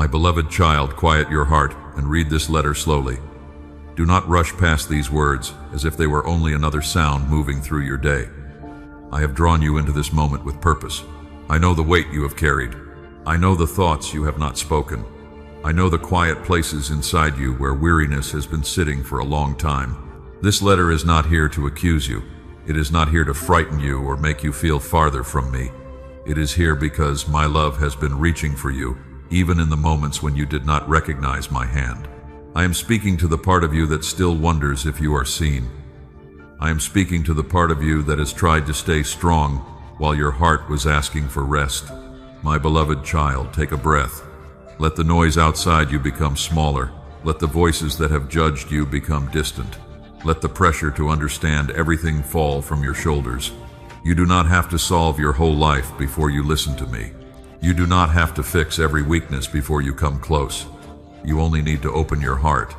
My beloved child, quiet your heart and read this letter slowly. Do not rush past these words as if they were only another sound moving through your day. I have drawn you into this moment with purpose. I know the weight you have carried. I know the thoughts you have not spoken. I know the quiet places inside you where weariness has been sitting for a long time. This letter is not here to accuse you. It is not here to frighten you or make you feel farther from me. It is here because my love has been reaching for you, even in the moments when you did not recognize my hand. I am speaking to the part of you that still wonders if you are seen. I am speaking to the part of you that has tried to stay strong while your heart was asking for rest. My beloved child, take a breath. Let the noise outside you become smaller. Let the voices that have judged you become distant. Let the pressure to understand everything fall from your shoulders. You do not have to solve your whole life before you listen to me. You do not have to fix every weakness before you come close. You only need to open your heart.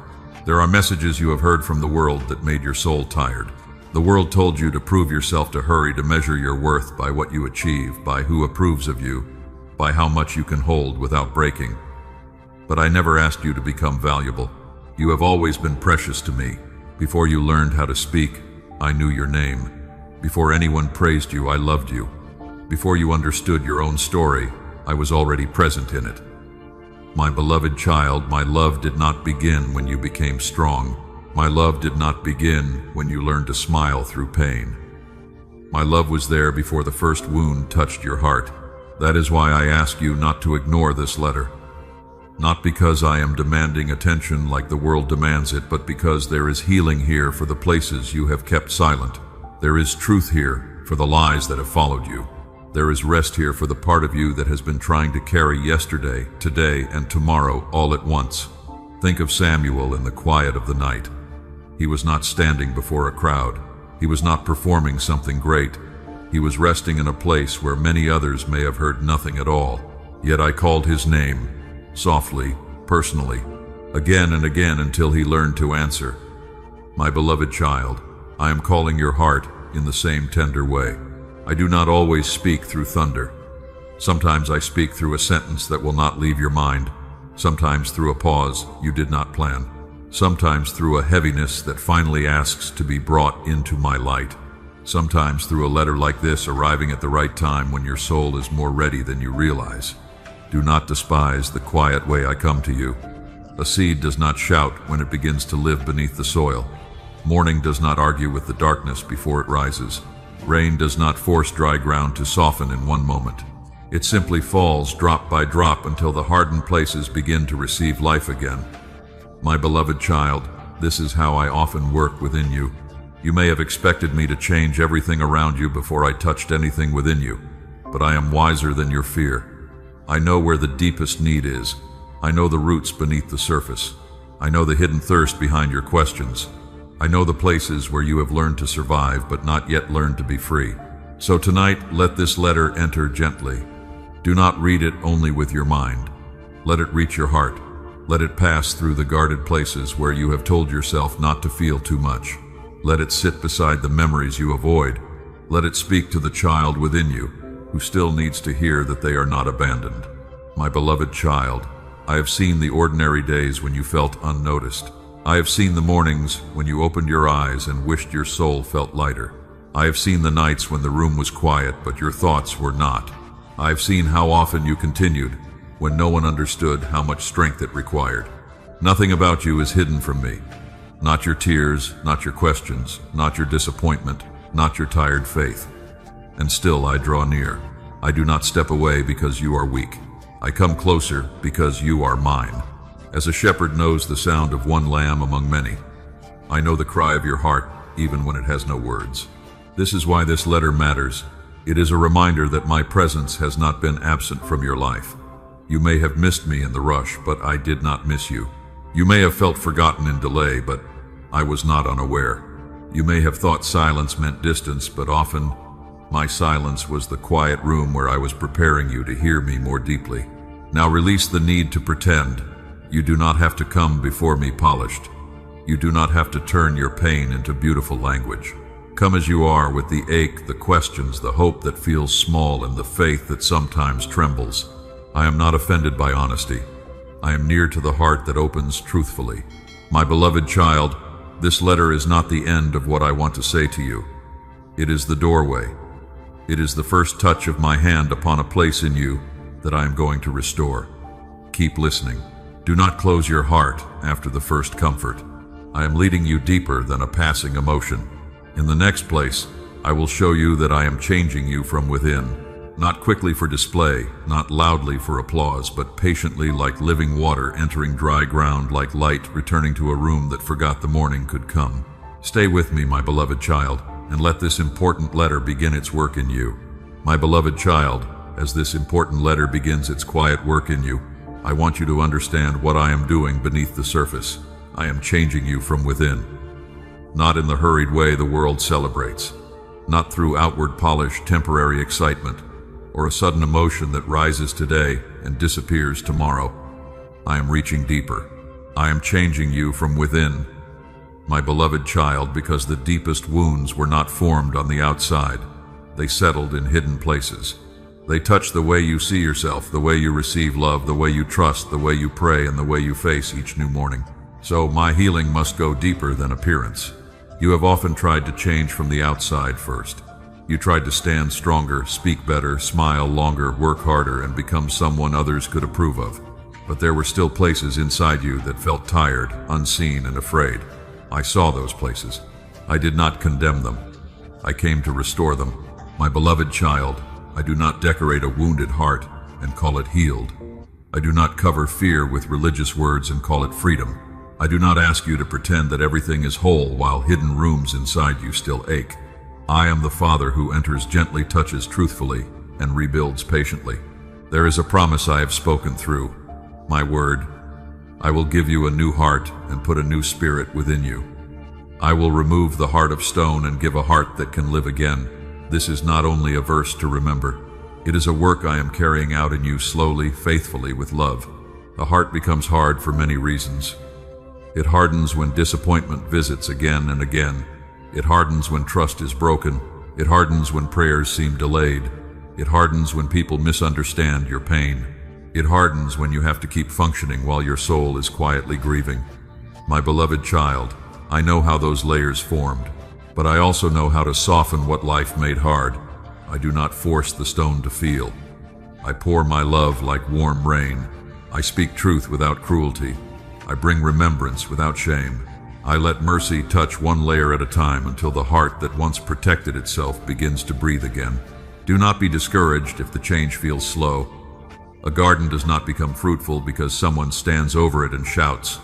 There are messages you have heard from the world that made your soul tired. The world told you to prove yourself, to hurry, to measure your worth by what you achieve, by who approves of you, by how much you can hold without breaking. But I never asked you to become valuable. You have always been precious to me. Before you learned how to speak, I knew your name. Before anyone praised you, I loved you. Before you understood your own story, I was already present in it. My beloved child, my love did not begin when you became strong. My love did not begin when you learned to smile through pain. My love was there before the first wound touched your heart. That is why I ask you not to ignore this letter. Not because I am demanding attention like the world demands it, but because there is healing here for the places you have kept silent. There is truth here for the lies that have followed you. There is rest here for the part of you that has been trying to carry yesterday, today, and tomorrow all at once. Think of Samuel in the quiet of the night. He was not standing before a crowd. He was not performing something great. He was resting in a place where many others may have heard nothing at all. Yet I called his name, softly, personally, again and again until he learned to answer. My beloved child, I am calling your heart in the same tender way. I do not always speak through thunder. Sometimes I speak through a sentence that will not leave your mind. Sometimes through a pause you did not plan. Sometimes through a heaviness that finally asks to be brought into my light. Sometimes through a letter like this arriving at the right time when your soul is more ready than you realize. Do not despise the quiet way I come to you. A seed does not shout when it begins to live beneath the soil. Morning does not argue with the darkness before it rises. Rain does not force dry ground to soften in one moment. It simply falls drop by drop until the hardened places begin to receive life again. My beloved child, this is how I often work within you. You may have expected me to change everything around you before I touched anything within you, but I am wiser than your fear. I know where the deepest need is. I know the roots beneath the surface. I know the hidden thirst behind your questions. I know the places where you have learned to survive but not yet learned to be free. So tonight, let this letter enter gently. Do not read it only with your mind. Let it reach your heart. Let it pass through the guarded places where you have told yourself not to feel too much. Let it sit beside the memories you avoid. Let it speak to the child within you who still needs to hear that they are not abandoned. My beloved child, I have seen the ordinary days when you felt unnoticed. I have seen the mornings when you opened your eyes and wished your soul felt lighter. I have seen the nights when the room was quiet but your thoughts were not. I have seen how often you continued when no one understood how much strength it required. Nothing about you is hidden from me. Not your tears, not your questions, not your disappointment, not your tired faith. And still I draw near. I do not step away because you are weak. I come closer because you are mine. As a shepherd knows the sound of one lamb among many, I know the cry of your heart even when it has no words. This is why this letter matters. It is a reminder that my presence has not been absent from your life. You may have missed me in the rush, but I did not miss you. You may have felt forgotten in delay, but I was not unaware. You may have thought silence meant distance, but often my silence was the quiet room where I was preparing you to hear me more deeply. Now release the need to pretend. You do not have to come before me polished. You do not have to turn your pain into beautiful language. Come as you are, with the ache, the questions, the hope that feels small, and the faith that sometimes trembles. I am not offended by honesty. I am near to the heart that opens truthfully. My beloved child, this letter is not the end of what I want to say to you. It is the doorway. It is the first touch of my hand upon a place in you that I am going to restore. Keep listening. Do not close your heart after the first comfort. I am leading you deeper than a passing emotion. In the next place, I will show you that I am changing you from within, not quickly for display, not loudly for applause, but patiently like living water entering dry ground, like light returning to a room that forgot the morning could come. Stay with me, my beloved child, and let this important letter begin its work in you. My beloved child, as this important letter begins its quiet work in you, I want you to understand what I am doing beneath the surface. I am changing you from within. Not in the hurried way the world celebrates, not through outward polished temporary excitement, or a sudden emotion that rises today and disappears tomorrow. I am reaching deeper. I am changing you from within, my beloved child, because the deepest wounds were not formed on the outside. They settled in hidden places. They touch the way you see yourself, the way you receive love, the way you trust, the way you pray, and the way you face each new morning. So my healing must go deeper than appearance. You have often tried to change from the outside first. You tried to stand stronger, speak better, smile longer, work harder, and become someone others could approve of. But there were still places inside you that felt tired, unseen, and afraid. I saw those places. I did not condemn them. I came to restore them. My beloved child, I do not decorate a wounded heart and call it healed. I do not cover fear with religious words and call it freedom. I do not ask you to pretend that everything is whole while hidden rooms inside you still ache. I am the Father who enters gently, touches truthfully, and rebuilds patiently. There is a promise I have spoken through my word. I will give you a new heart and put a new spirit within you. I will remove the heart of stone and give a heart that can live again. This is not only a verse to remember. It is a work I am carrying out in you slowly, faithfully, with love. A heart becomes hard for many reasons. It hardens when disappointment visits again and again. It hardens when trust is broken. It hardens when prayers seem delayed. It hardens when people misunderstand your pain. It hardens when you have to keep functioning while your soul is quietly grieving. My beloved child, I know how those layers formed, but I also know how to soften what life made hard. I do not force the stone to feel. I pour my love like warm rain. I speak truth without cruelty. I bring remembrance without shame. I let mercy touch one layer at a time until the heart that once protected itself begins to breathe again. Do not be discouraged if the change feels slow. A garden does not become fruitful because someone stands over it and shouts.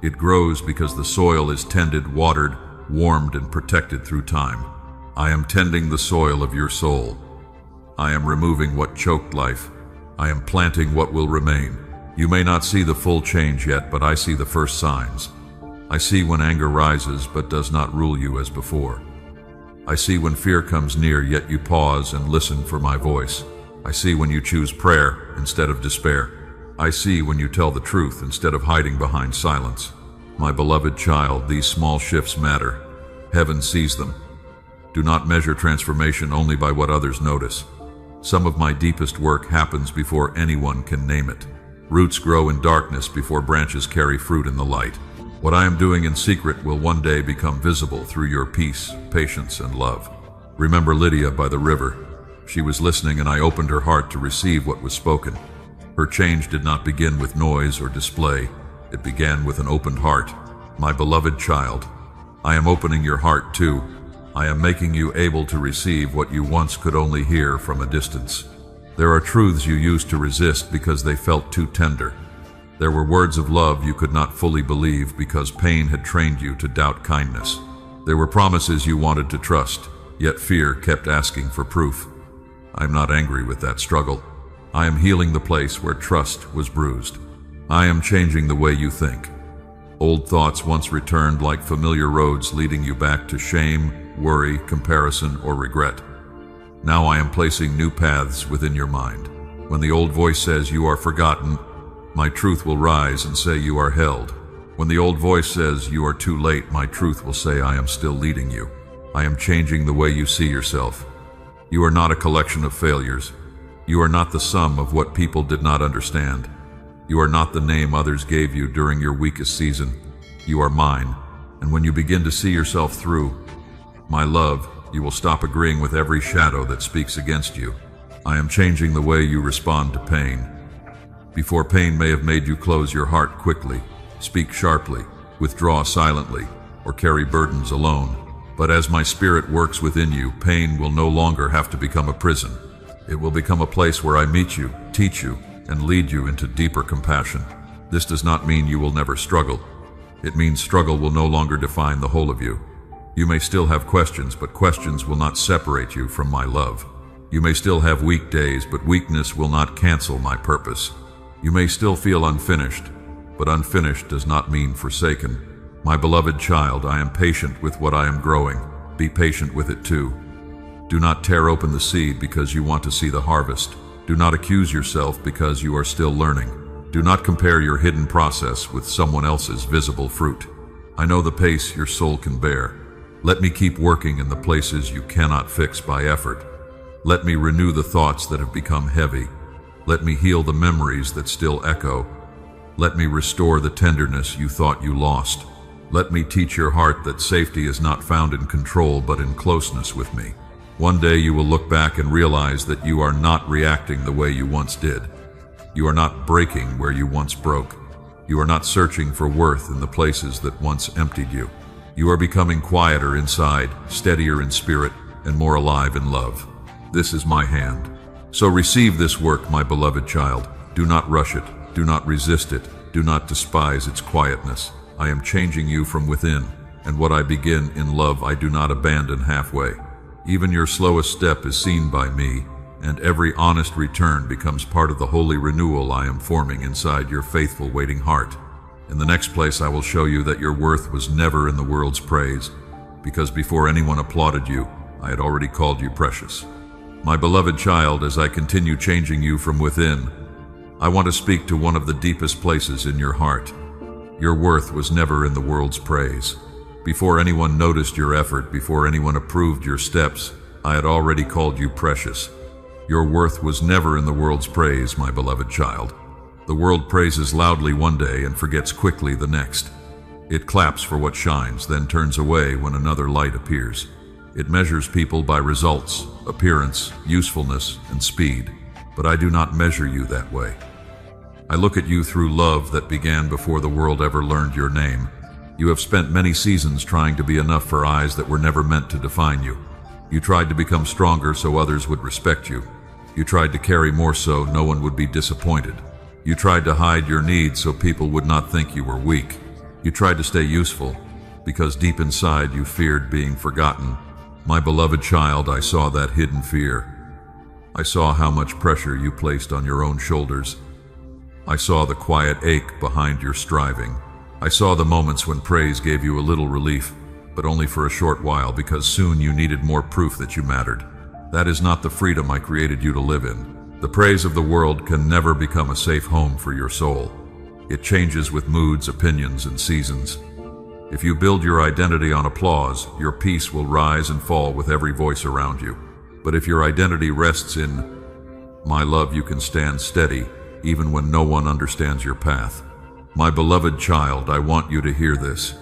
It grows because the soil is tended, watered, warmed, and protected through time. I am tending the soil of your soul. I am removing what choked life. I am planting what will remain. You may not see the full change yet, but I see the first signs. I see when anger rises but does not rule you as before. I see when fear comes near, yet you pause and listen for my voice. I see when you choose prayer instead of despair. I see when you tell the truth instead of hiding behind silence. My beloved child, these small shifts matter. Heaven sees them. Do not measure transformation only by what others notice. Some of my deepest work happens before anyone can name it. Roots grow in darkness before branches carry fruit in the light. What I am doing in secret will one day become visible through your peace, patience, and love. Remember Lydia by the river. She was listening, and I opened her heart to receive what was spoken. Her change did not begin with noise or display. It began with an opened heart. My beloved child, I am opening your heart too. I am making you able to receive what you once could only hear from a distance. There are truths you used to resist because they felt too tender. There were words of love you could not fully believe because pain had trained you to doubt kindness. There were promises you wanted to trust, yet fear kept asking for proof. I am not angry with that struggle. I am healing the place where trust was bruised. I am changing the way you think. Old thoughts once returned like familiar roads leading you back to shame, worry, comparison, or regret. Now I am placing new paths within your mind. When the old voice says you are forgotten, my truth will rise and say you are held. When the old voice says you are too late, my truth will say I am still leading you. I am changing the way you see yourself. You are not a collection of failures. You are not the sum of what people did not understand. You are not the name others gave you during your weakest season. You are mine, and when you begin to see yourself through, my love, you will stop agreeing with every shadow that speaks against you. I am changing the way you respond to pain. Before, pain may have made you close your heart quickly, speak sharply, withdraw silently, or carry burdens alone. But as my spirit works within you, pain will no longer have to become a prison. It will become a place where I meet you, teach you, and lead you into deeper compassion. This does not mean you will never struggle. It means struggle will no longer define the whole of you. You may still have questions, but questions will not separate you from my love. You may still have weak days, but weakness will not cancel my purpose. You may still feel unfinished, but unfinished does not mean forsaken. My beloved child, I am patient with what I am growing. Be patient with it too. Do not tear open the seed because you want to see the harvest. Do not accuse yourself because you are still learning. Do not compare your hidden process with someone else's visible fruit. I know the pace your soul can bear. Let me keep working in the places you cannot fix by effort. Let me renew the thoughts that have become heavy. Let me heal the memories that still echo. Let me restore the tenderness you thought you lost. Let me teach your heart that safety is not found in control but in closeness with me. One day you will look back and realize that you are not reacting the way you once did. You are not breaking where you once broke. You are not searching for worth in the places that once emptied you. You are becoming quieter inside, steadier in spirit, and more alive in love. This is my hand. So receive this work, my beloved child. Do not rush it. Do not resist it. Do not despise its quietness. I am changing you from within, and what I begin in love I do not abandon halfway. Even your slowest step is seen by me, and every honest return becomes part of the holy renewal I am forming inside your faithful waiting heart. In the next place I will show you that your worth was never in the world's praise, because before anyone applauded you, I had already called you precious. My beloved child, as I continue changing you from within, I want to speak to one of the deepest places in your heart. Your worth was never in the world's praise. Before anyone noticed your effort, before anyone approved your steps, I had already called you precious. Your worth was never in the world's praise, my beloved child. The world praises loudly one day and forgets quickly the next. It claps for what shines, then turns away when another light appears. It measures people by results, appearance, usefulness, and speed. But I do not measure you that way. I look at you through love that began before the world ever learned your name. You have spent many seasons trying to be enough for eyes that were never meant to define you. You tried to become stronger so others would respect you. You tried to carry more so no one would be disappointed. You tried to hide your needs so people would not think you were weak. You tried to stay useful because deep inside you feared being forgotten. My beloved child, I saw that hidden fear. I saw how much pressure you placed on your own shoulders. I saw the quiet ache behind your striving. I saw the moments when praise gave you a little relief, but only for a short while because soon you needed more proof that you mattered. That is not the freedom I created you to live in. The praise of the world can never become a safe home for your soul. It changes with moods, opinions, and seasons. If you build your identity on applause, your peace will rise and fall with every voice around you. But if your identity rests in my love, you can stand steady even when no one understands your path. My beloved child, I want you to hear this.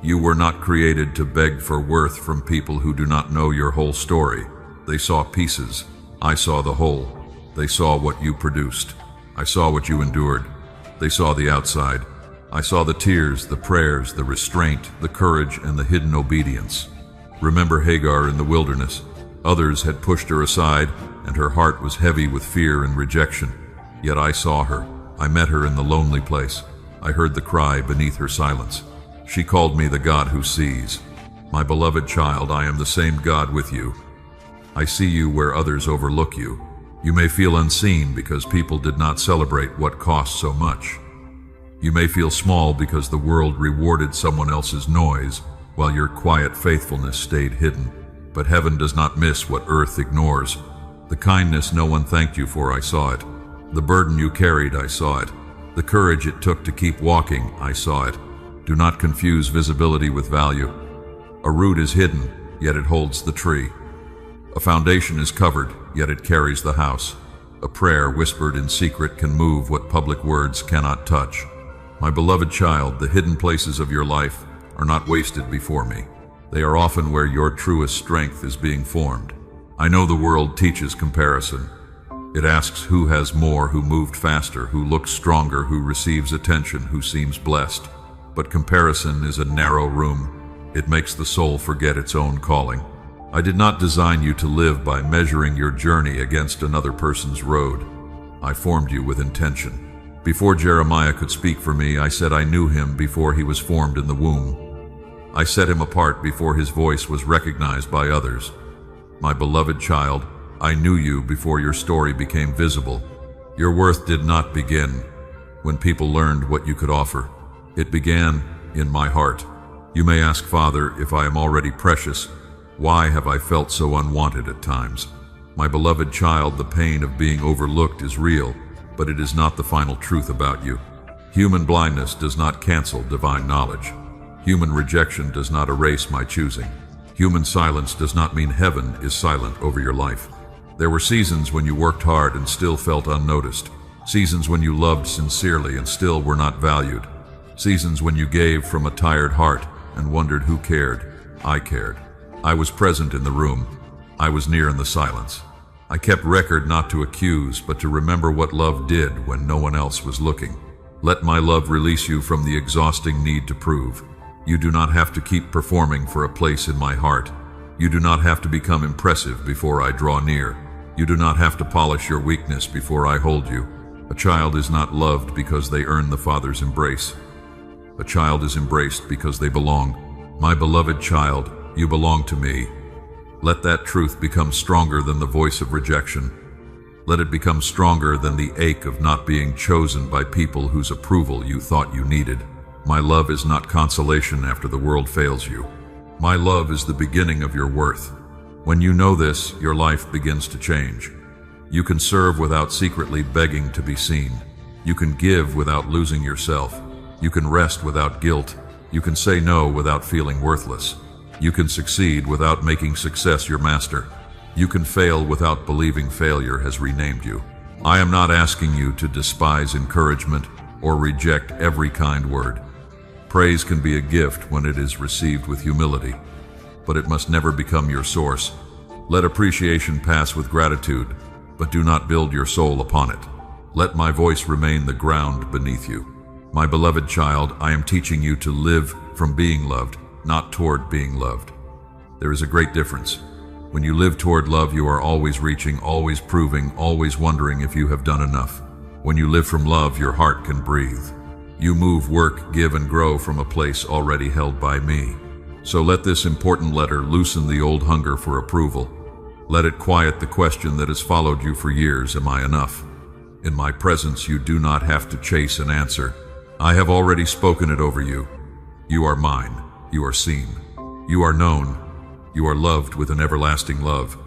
You were not created to beg for worth from people who do not know your whole story. They saw pieces. I saw the whole. They saw what you produced. I saw what you endured. They saw the outside. I saw the tears, the prayers, the restraint, the courage, and the hidden obedience. Remember Hagar in the wilderness. Others had pushed her aside, and her heart was heavy with fear and rejection. Yet I saw her. I met her in the lonely place. I heard the cry beneath her silence. She called me the God who sees. My beloved child, I am the same God with you. I see you where others overlook you. You may feel unseen because people did not celebrate what cost so much. You may feel small because the world rewarded someone else's noise while your quiet faithfulness stayed hidden. But heaven does not miss what earth ignores. The kindness no one thanked you for, I saw it. The burden you carried, I saw it. The courage it took to keep walking, I saw it. Do not confuse visibility with value. A root is hidden, yet it holds the tree. A foundation is covered, yet it carries the house. A prayer whispered in secret can move what public words cannot touch. My beloved child, the hidden places of your life are not wasted before me. They are often where your truest strength is being formed. I know the world teaches comparison. It asks who has more, who moved faster, who looks stronger, who receives attention, who seems blessed. But comparison is a narrow room. It makes the soul forget its own calling. I did not design you to live by measuring your journey against another person's road. I formed you with intention. Before Jeremiah could speak for me, I said I knew him before he was formed in the womb. I set him apart before his voice was recognized by others. My beloved child, I knew you before your story became visible. Your worth did not begin when people learned what you could offer. It began in my heart. You may ask, Father, if I am already precious, why have I felt so unwanted at times? My beloved child, the pain of being overlooked is real, but it is not the final truth about you. Human blindness does not cancel divine knowledge. Human rejection does not erase my choosing. Human silence does not mean heaven is silent over your life. There were seasons when you worked hard and still felt unnoticed. Seasons when you loved sincerely and still were not valued. Seasons when you gave from a tired heart and wondered who cared. I cared. I was present in the room. I was near in the silence. I kept record not to accuse, but to remember what love did when no one else was looking. Let my love release you from the exhausting need to prove. You do not have to keep performing for a place in my heart. You do not have to become impressive before I draw near. You do not have to polish your weakness before I hold you. A child is not loved because they earn the Father's embrace. A child is embraced because they belong. My beloved child, you belong to me. Let that truth become stronger than the voice of rejection. Let it become stronger than the ache of not being chosen by people whose approval you thought you needed. My love is not consolation after the world fails you. My love is the beginning of your worth. When you know this, your life begins to change. You can serve without secretly begging to be seen. You can give without losing yourself. You can rest without guilt. You can say no without feeling worthless. You can succeed without making success your master. You can fail without believing failure has renamed you. I am not asking you to despise encouragement or reject every kind word. Praise can be a gift when it is received with humility, but it must never become your source. Let appreciation pass with gratitude, but do not build your soul upon it. Let my voice remain the ground beneath you. My beloved child, I am teaching you to live from being loved, not toward being loved. There is a great difference. When you live toward love, you are always reaching, always proving, always wondering if you have done enough. When you live from love, your heart can breathe. You move, work, give, and grow from a place already held by me. So let this important letter loosen the old hunger for approval. Let it quiet the question that has followed you for years, am I enough? In my presence, you do not have to chase an answer. I have already spoken it over you. You are mine. You are seen. You are known. You are loved with an everlasting love.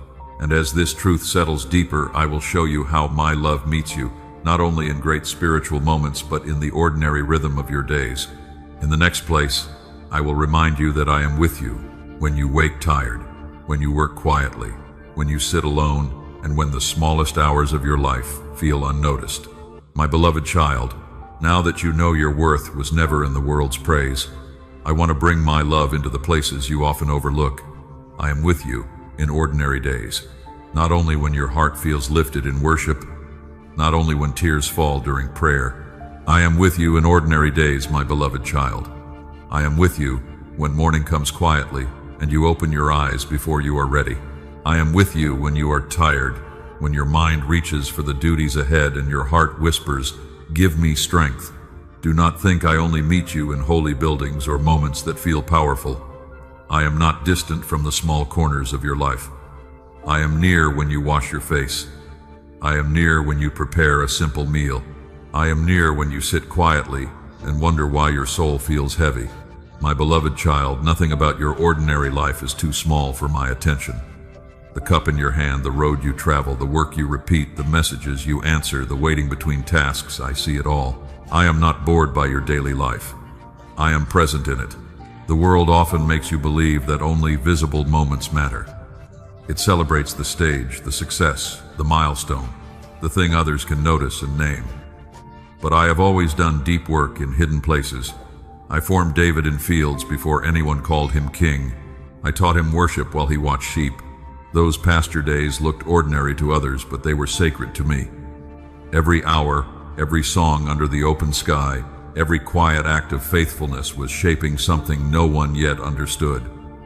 And as this truth settles deeper, I will show you how my love meets you, not only in great spiritual moments, but in the ordinary rhythm of your days. In the next place, I will remind you that I am with you when you wake tired, when you work quietly, when you sit alone, and when the smallest hours of your life feel unnoticed. My beloved child, now that you know your worth was never in the world's praise, I want to bring my love into the places you often overlook. I am with you in ordinary days, not only when your heart feels lifted in worship, not only when tears fall during prayer. I am with you in ordinary days, my beloved child. I am with you when morning comes quietly and you open your eyes before you are ready. I am with you when you are tired, when your mind reaches for the duties ahead and your heart whispers, "Give me strength." Do not think I only meet you in holy buildings or moments that feel powerful. I am not distant from the small corners of your life. I am near when you wash your face. I am near when you prepare a simple meal. I am near when you sit quietly and wonder why your soul feels heavy. My beloved child, nothing about your ordinary life is too small for my attention. The cup in your hand, the road you travel, the work you repeat, the messages you answer, the waiting between tasks, I see it all. I am not bored by your daily life. I am present in it. The world often makes you believe that only visible moments matter. It celebrates the stage, the success, the milestone. the thing others can notice and name. But I have always done deep work in hidden places. I formed David in fields before anyone called him king. I taught him worship while he watched sheep. Those pasture days looked ordinary to others, but they were sacred to me. Every hour, every song under the open sky, every quiet act of faithfulness was shaping something no one yet understood.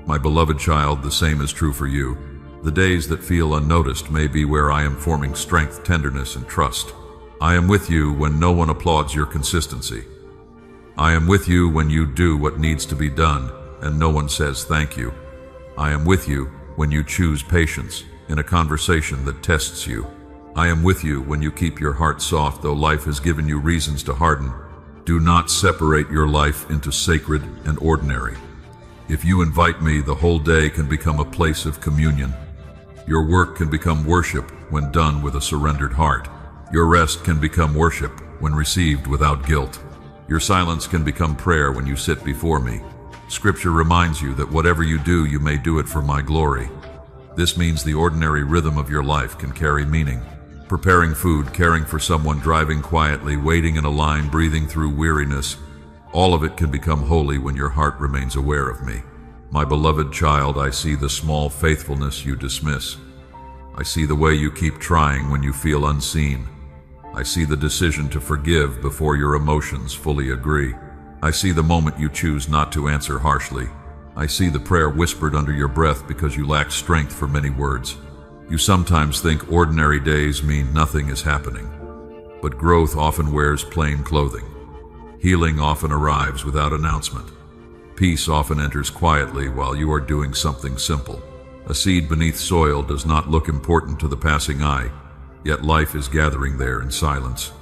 My beloved child, the same is true for you. The days that feel unnoticed may be where I am forming strength, tenderness, and trust. I am with you when no one applauds your consistency. I am with you when you do what needs to be done and no one says thank you. I am with you when you choose patience in a conversation that tests you. I am with you when you keep your heart soft though life has given you reasons to harden. Do not separate your life into sacred and ordinary. If you invite me, the whole day can become a place of communion. Your work can become worship when done with a surrendered heart. Your rest can become worship when received without guilt. Your silence can become prayer when you sit before me. Scripture reminds you that whatever you do, you may do it for my glory. This means the ordinary rhythm of your life can carry meaning. Preparing food, caring for someone, driving quietly, waiting in a line, breathing through weariness. All of it can become holy when your heart remains aware of me. My beloved child, I see the small faithfulness you dismiss. I see the way you keep trying when you feel unseen. I see the decision to forgive before your emotions fully agree. I see the moment you choose not to answer harshly. I see the prayer whispered under your breath because you lack strength for many words. You sometimes think ordinary days mean nothing is happening, but growth often wears plain clothing. Healing often arrives without announcement. Peace often enters quietly while you are doing something simple. A seed beneath soil does not look important to the passing eye, yet life is gathering there in silence.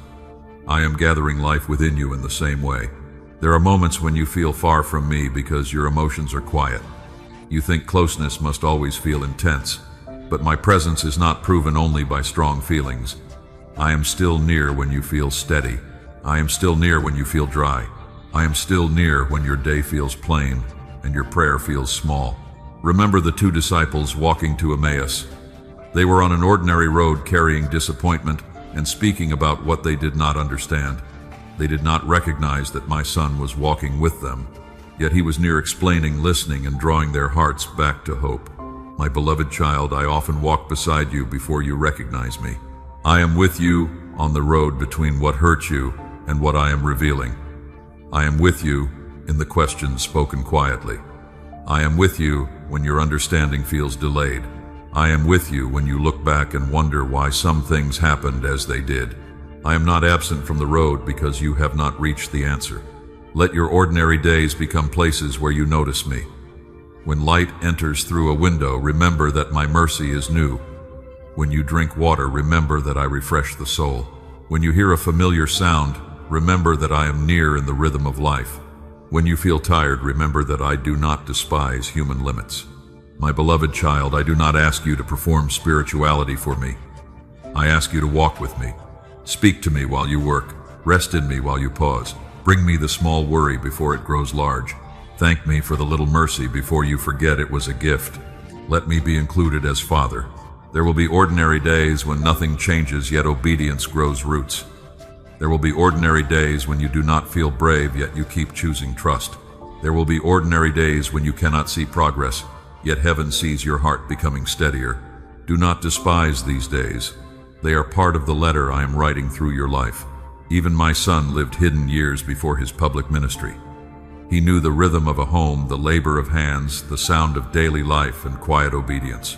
I am gathering life within you in the same way. There are moments when you feel far from me because your emotions are quiet. You think closeness must always feel intense, but my presence is not proven only by strong feelings. I am still near when you feel steady. I am still near when you feel dry. I am still near when your day feels plain and your prayer feels small. Remember the two disciples walking to Emmaus. They were on an ordinary road carrying disappointment and speaking about what they did not understand. They did not recognize that my son was walking with them, yet he was near explaining, listening, and drawing their hearts back to hope. My beloved child, I often walk beside you before you recognize me. I am with you on the road between what hurt you and what I am revealing. I am with you in the questions spoken quietly. I am with you when your understanding feels delayed. I am with you when you look back and wonder why some things happened as they did. I am not absent from the road because you have not reached the answer. Let your ordinary days become places where you notice me. When light enters through a window, remember that my mercy is new. When you drink water, remember that I refresh the soul. When you hear a familiar sound, remember that I am near in the rhythm of life. When you feel tired, remember that I do not despise human limits. My beloved child, I do not ask you to perform spirituality for me. I ask you to walk with me. Speak to me while you work. Rest in me while you pause. Bring me the small worry before it grows large. Thank me for the little mercy before you forget it was a gift. Let me be included as Father. There will be ordinary days when nothing changes, yet obedience grows roots. There will be ordinary days when you do not feel brave, yet you keep choosing trust. There will be ordinary days when you cannot see progress, yet heaven sees your heart becoming steadier. Do not despise these days. They are part of the letter I am writing through your life. Even my son lived hidden years before his public ministry. He knew the rhythm of a home, the labor of hands, the sound of daily life, and quiet obedience.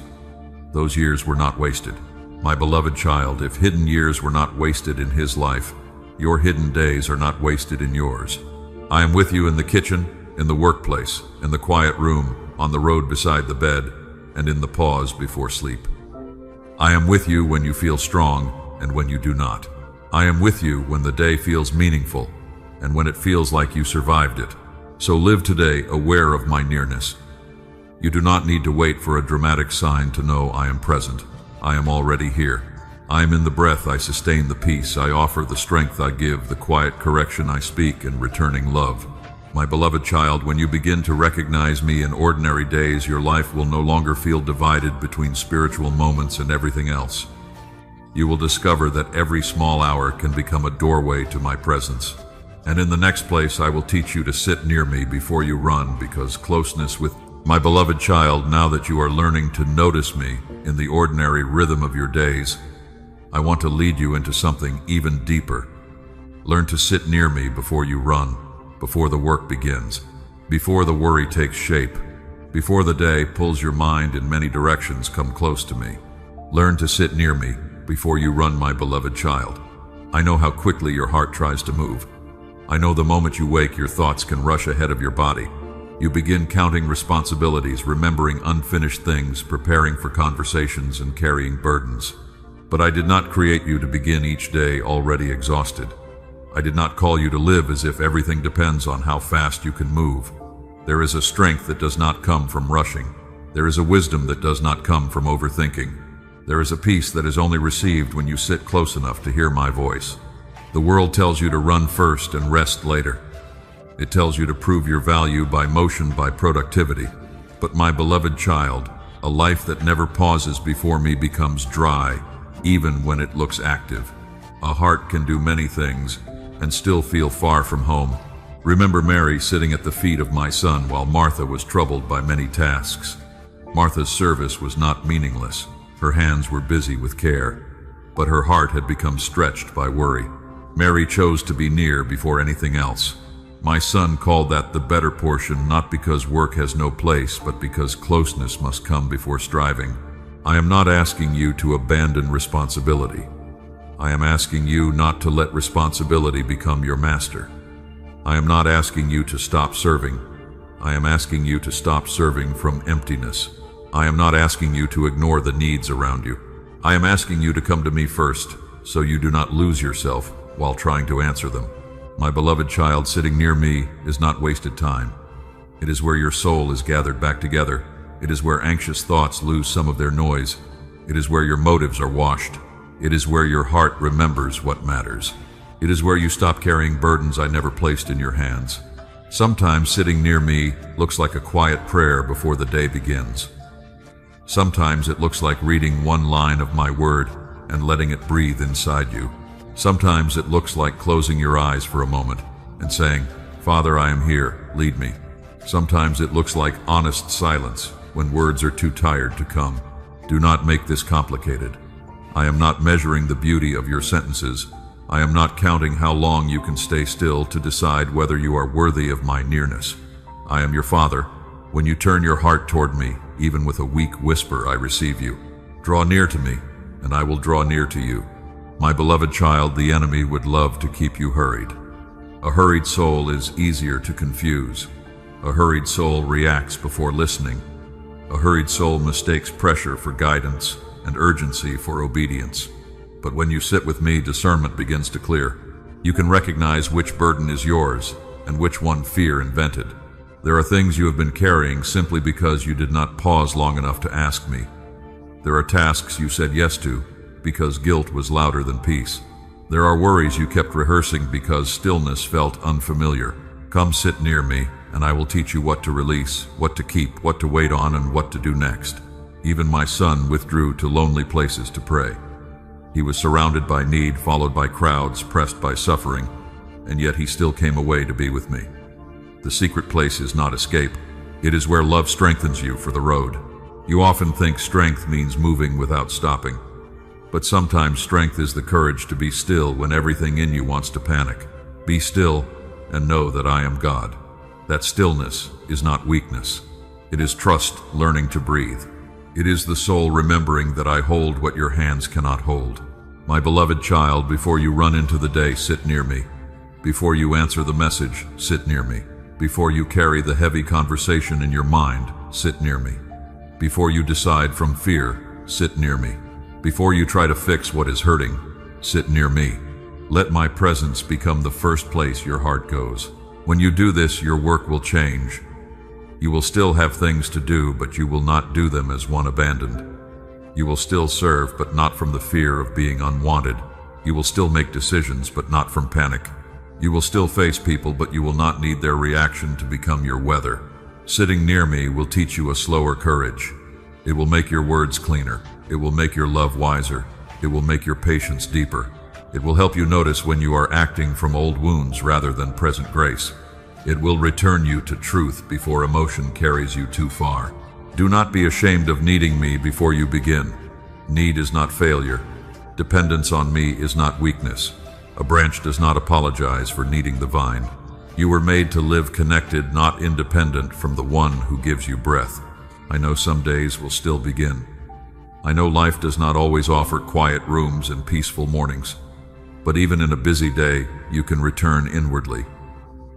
Those years were not wasted. My beloved child, if hidden years were not wasted in his life, your hidden days are not wasted in yours. I am with you in the kitchen, in the workplace, in the quiet room, on the road beside the bed, and in the pause before sleep. I am with you when you feel strong and when you do not. I am with you when the day feels meaningful and when it feels like you survived it. So live today aware of my nearness. You do not need to wait for a dramatic sign to know I am present. I am already here. I am in the breath I sustain, the peace I offer, the strength I give, the quiet correction I speak, and returning love. My beloved child, when you begin to recognize me in ordinary days, your life will no longer feel divided between spiritual moments and everything else. You will discover that every small hour can become a doorway to my presence. And in the next place, I will teach you to sit near me before you run, because closeness with my beloved child, now that you are learning to notice me in the ordinary rhythm of your days, I want to lead you into something even deeper. Learn to sit near me before you run, before the work begins, before the worry takes shape, before the day pulls your mind in many directions. Come close to me. Learn to sit near me before you run, my beloved child. I know how quickly your heart tries to move. I know the moment you wake, your thoughts can rush ahead of your body. You begin counting responsibilities, remembering unfinished things, preparing for conversations, and carrying burdens. But I did not create you to begin each day already exhausted. I did not call you to live as if everything depends on how fast you can move. There is a strength that does not come from rushing. There is a wisdom that does not come from overthinking. There is a peace that is only received when you sit close enough to hear my voice. The world tells you to run first and rest later. It tells you to prove your value by motion, by productivity. But my beloved child, a life that never pauses before me becomes dry, even when it looks active. A heart can do many things and still feel far from home. Remember Mary sitting at the feet of my son while Martha was troubled by many tasks. Martha's service was not meaningless. Her hands were busy with care, but her heart had become stretched by worry. Mary chose to be near before anything else. My son called that the better portion, not because work has no place, but because closeness must come before striving. I am not asking you to abandon responsibility. I am asking you not to let responsibility become your master. I am not asking you to stop serving. I am asking you to stop serving from emptiness. I am not asking you to ignore the needs around you. I am asking you to come to me first, so you do not lose yourself while trying to answer them. My beloved child, sitting near me is not wasted time. It is where your soul is gathered back together. It is where anxious thoughts lose some of their noise. It is where your motives are washed. It is where your heart remembers what matters. It is where you stop carrying burdens I never placed in your hands. Sometimes sitting near me looks like a quiet prayer before the day begins. Sometimes it looks like reading one line of my word and letting it breathe inside you. Sometimes it looks like closing your eyes for a moment and saying, Father, I am here, lead me. Sometimes it looks like honest silence when words are too tired to come. Do not make this complicated. I am not measuring the beauty of your sentences. I am not counting how long you can stay still to decide whether you are worthy of my nearness. I am your Father. When you turn your heart toward me, even with a weak whisper, I receive you. Draw near to me, and I will draw near to you. My beloved child, the enemy would love to keep you hurried. A hurried soul is easier to confuse. A hurried soul reacts before listening. A hurried soul mistakes pressure for guidance and urgency for obedience. But when you sit with me, discernment begins to clear. You can recognize which burden is yours and which one fear invented. There are things you have been carrying simply because you did not pause long enough to ask me. There are tasks you said yes to because guilt was louder than peace. There are worries you kept rehearsing because stillness felt unfamiliar. Come sit near me, and I will teach you what to release, what to keep, what to wait on, and what to do next. Even my son withdrew to lonely places to pray. He was surrounded by need, followed by crowds, pressed by suffering, and yet he still came away to be with me. The secret place is not escape. It is where love strengthens you for the road. You often think strength means moving without stopping. But sometimes strength is the courage to be still when everything in you wants to panic. Be still and know that I am God. That stillness is not weakness. It is trust learning to breathe. It is the soul remembering that I hold what your hands cannot hold. My beloved child, before you run into the day, sit near me. Before you answer the message, sit near me. Before you carry the heavy conversation in your mind, sit near me. Before you decide from fear, sit near me. Before you try to fix what is hurting, sit near me. Let my presence become the first place your heart goes. When you do this, your work will change. You will still have things to do, but you will not do them as one abandoned. You will still serve, but not from the fear of being unwanted. You will still make decisions, but not from panic. You will still face people, but you will not need their reaction to become your weather. Sitting near me will teach you a slower courage. It will make your words cleaner. It will make your love wiser. It will make your patience deeper. It will help you notice when you are acting from old wounds rather than present grace. It will return you to truth before emotion carries you too far. Do not be ashamed of needing me before you begin. Need is not failure. Dependence on me is not weakness. A branch does not apologize for needing the vine. You were made to live connected, not independent from the one who gives you breath. I know some days will still begin. I know life does not always offer quiet rooms and peaceful mornings. But even in a busy day, you can return inwardly.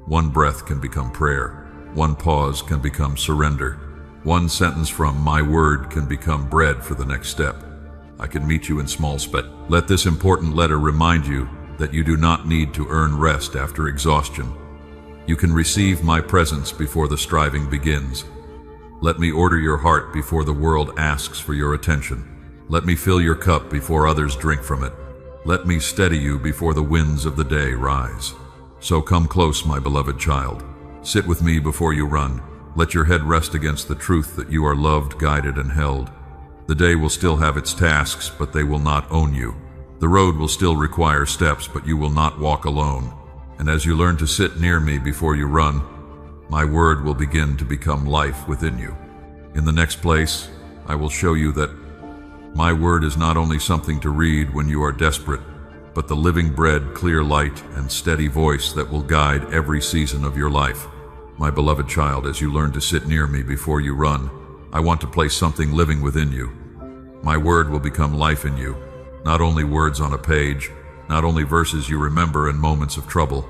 One breath can become prayer. One pause can become surrender. One sentence from my word can become bread for the next step. I can meet you in small space. Let this important letter remind you that you do not need to earn rest after exhaustion. You can receive my presence before the striving begins. Let me order your heart before the world asks for your attention. Let me fill your cup before others drink from it. Let me steady you before the winds of the day rise. So come close, my beloved child. Sit with me before you run. Let your head rest against the truth that you are loved, guided, and held. The day will still have its tasks, but they will not own you. The road will still require steps, but you will not walk alone. And as you learn to sit near me before you run, my word will begin to become life within you. In the next place, I will show you that my word is not only something to read when you are desperate, but the living bread, clear light, and steady voice that will guide every season of your life. My beloved child, as you learn to sit near me before you run, I want to place something living within you. My word will become life in you, not only words on a page, not only verses you remember in moments of trouble.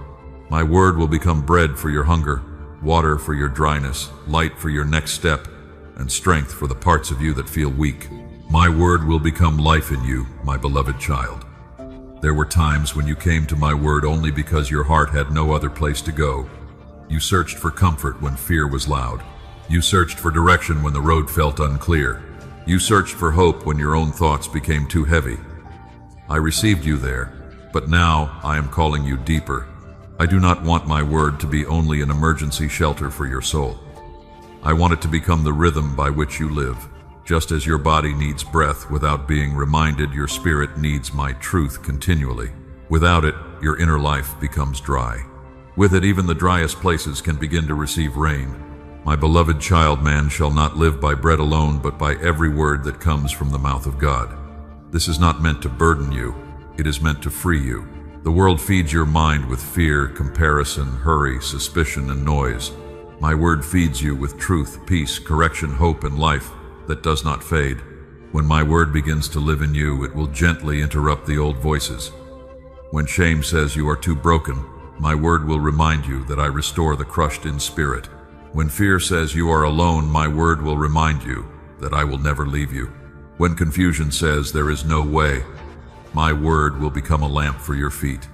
My word will become bread for your hunger, water for your dryness, light for your next step, and strength for the parts of you that feel weak. My word will become life in you, my beloved child. There were times when you came to my word only because your heart had no other place to go. You searched for comfort when fear was loud. You searched for direction when the road felt unclear. You searched for hope when your own thoughts became too heavy. I received you there, but now I am calling you deeper. I do not want my word to be only an emergency shelter for your soul. I want it to become the rhythm by which you live. Just as your body needs breath without being reminded, your spirit needs my truth continually. Without it, your inner life becomes dry. With it, even the driest places can begin to receive rain. My beloved child, man shall not live by bread alone, but by every word that comes from the mouth of God. This is not meant to burden you. It is meant to free you. The world feeds your mind with fear, comparison, hurry, suspicion, and noise. My word feeds you with truth, peace, correction, hope, and life that does not fade. When my word begins to live in you, it will gently interrupt the old voices. When shame says you are too broken, my word will remind you that I restore the crushed in spirit. When fear says you are alone, my word will remind you that I will never leave you. When confusion says there is no way, my word will become a lamp for your feet.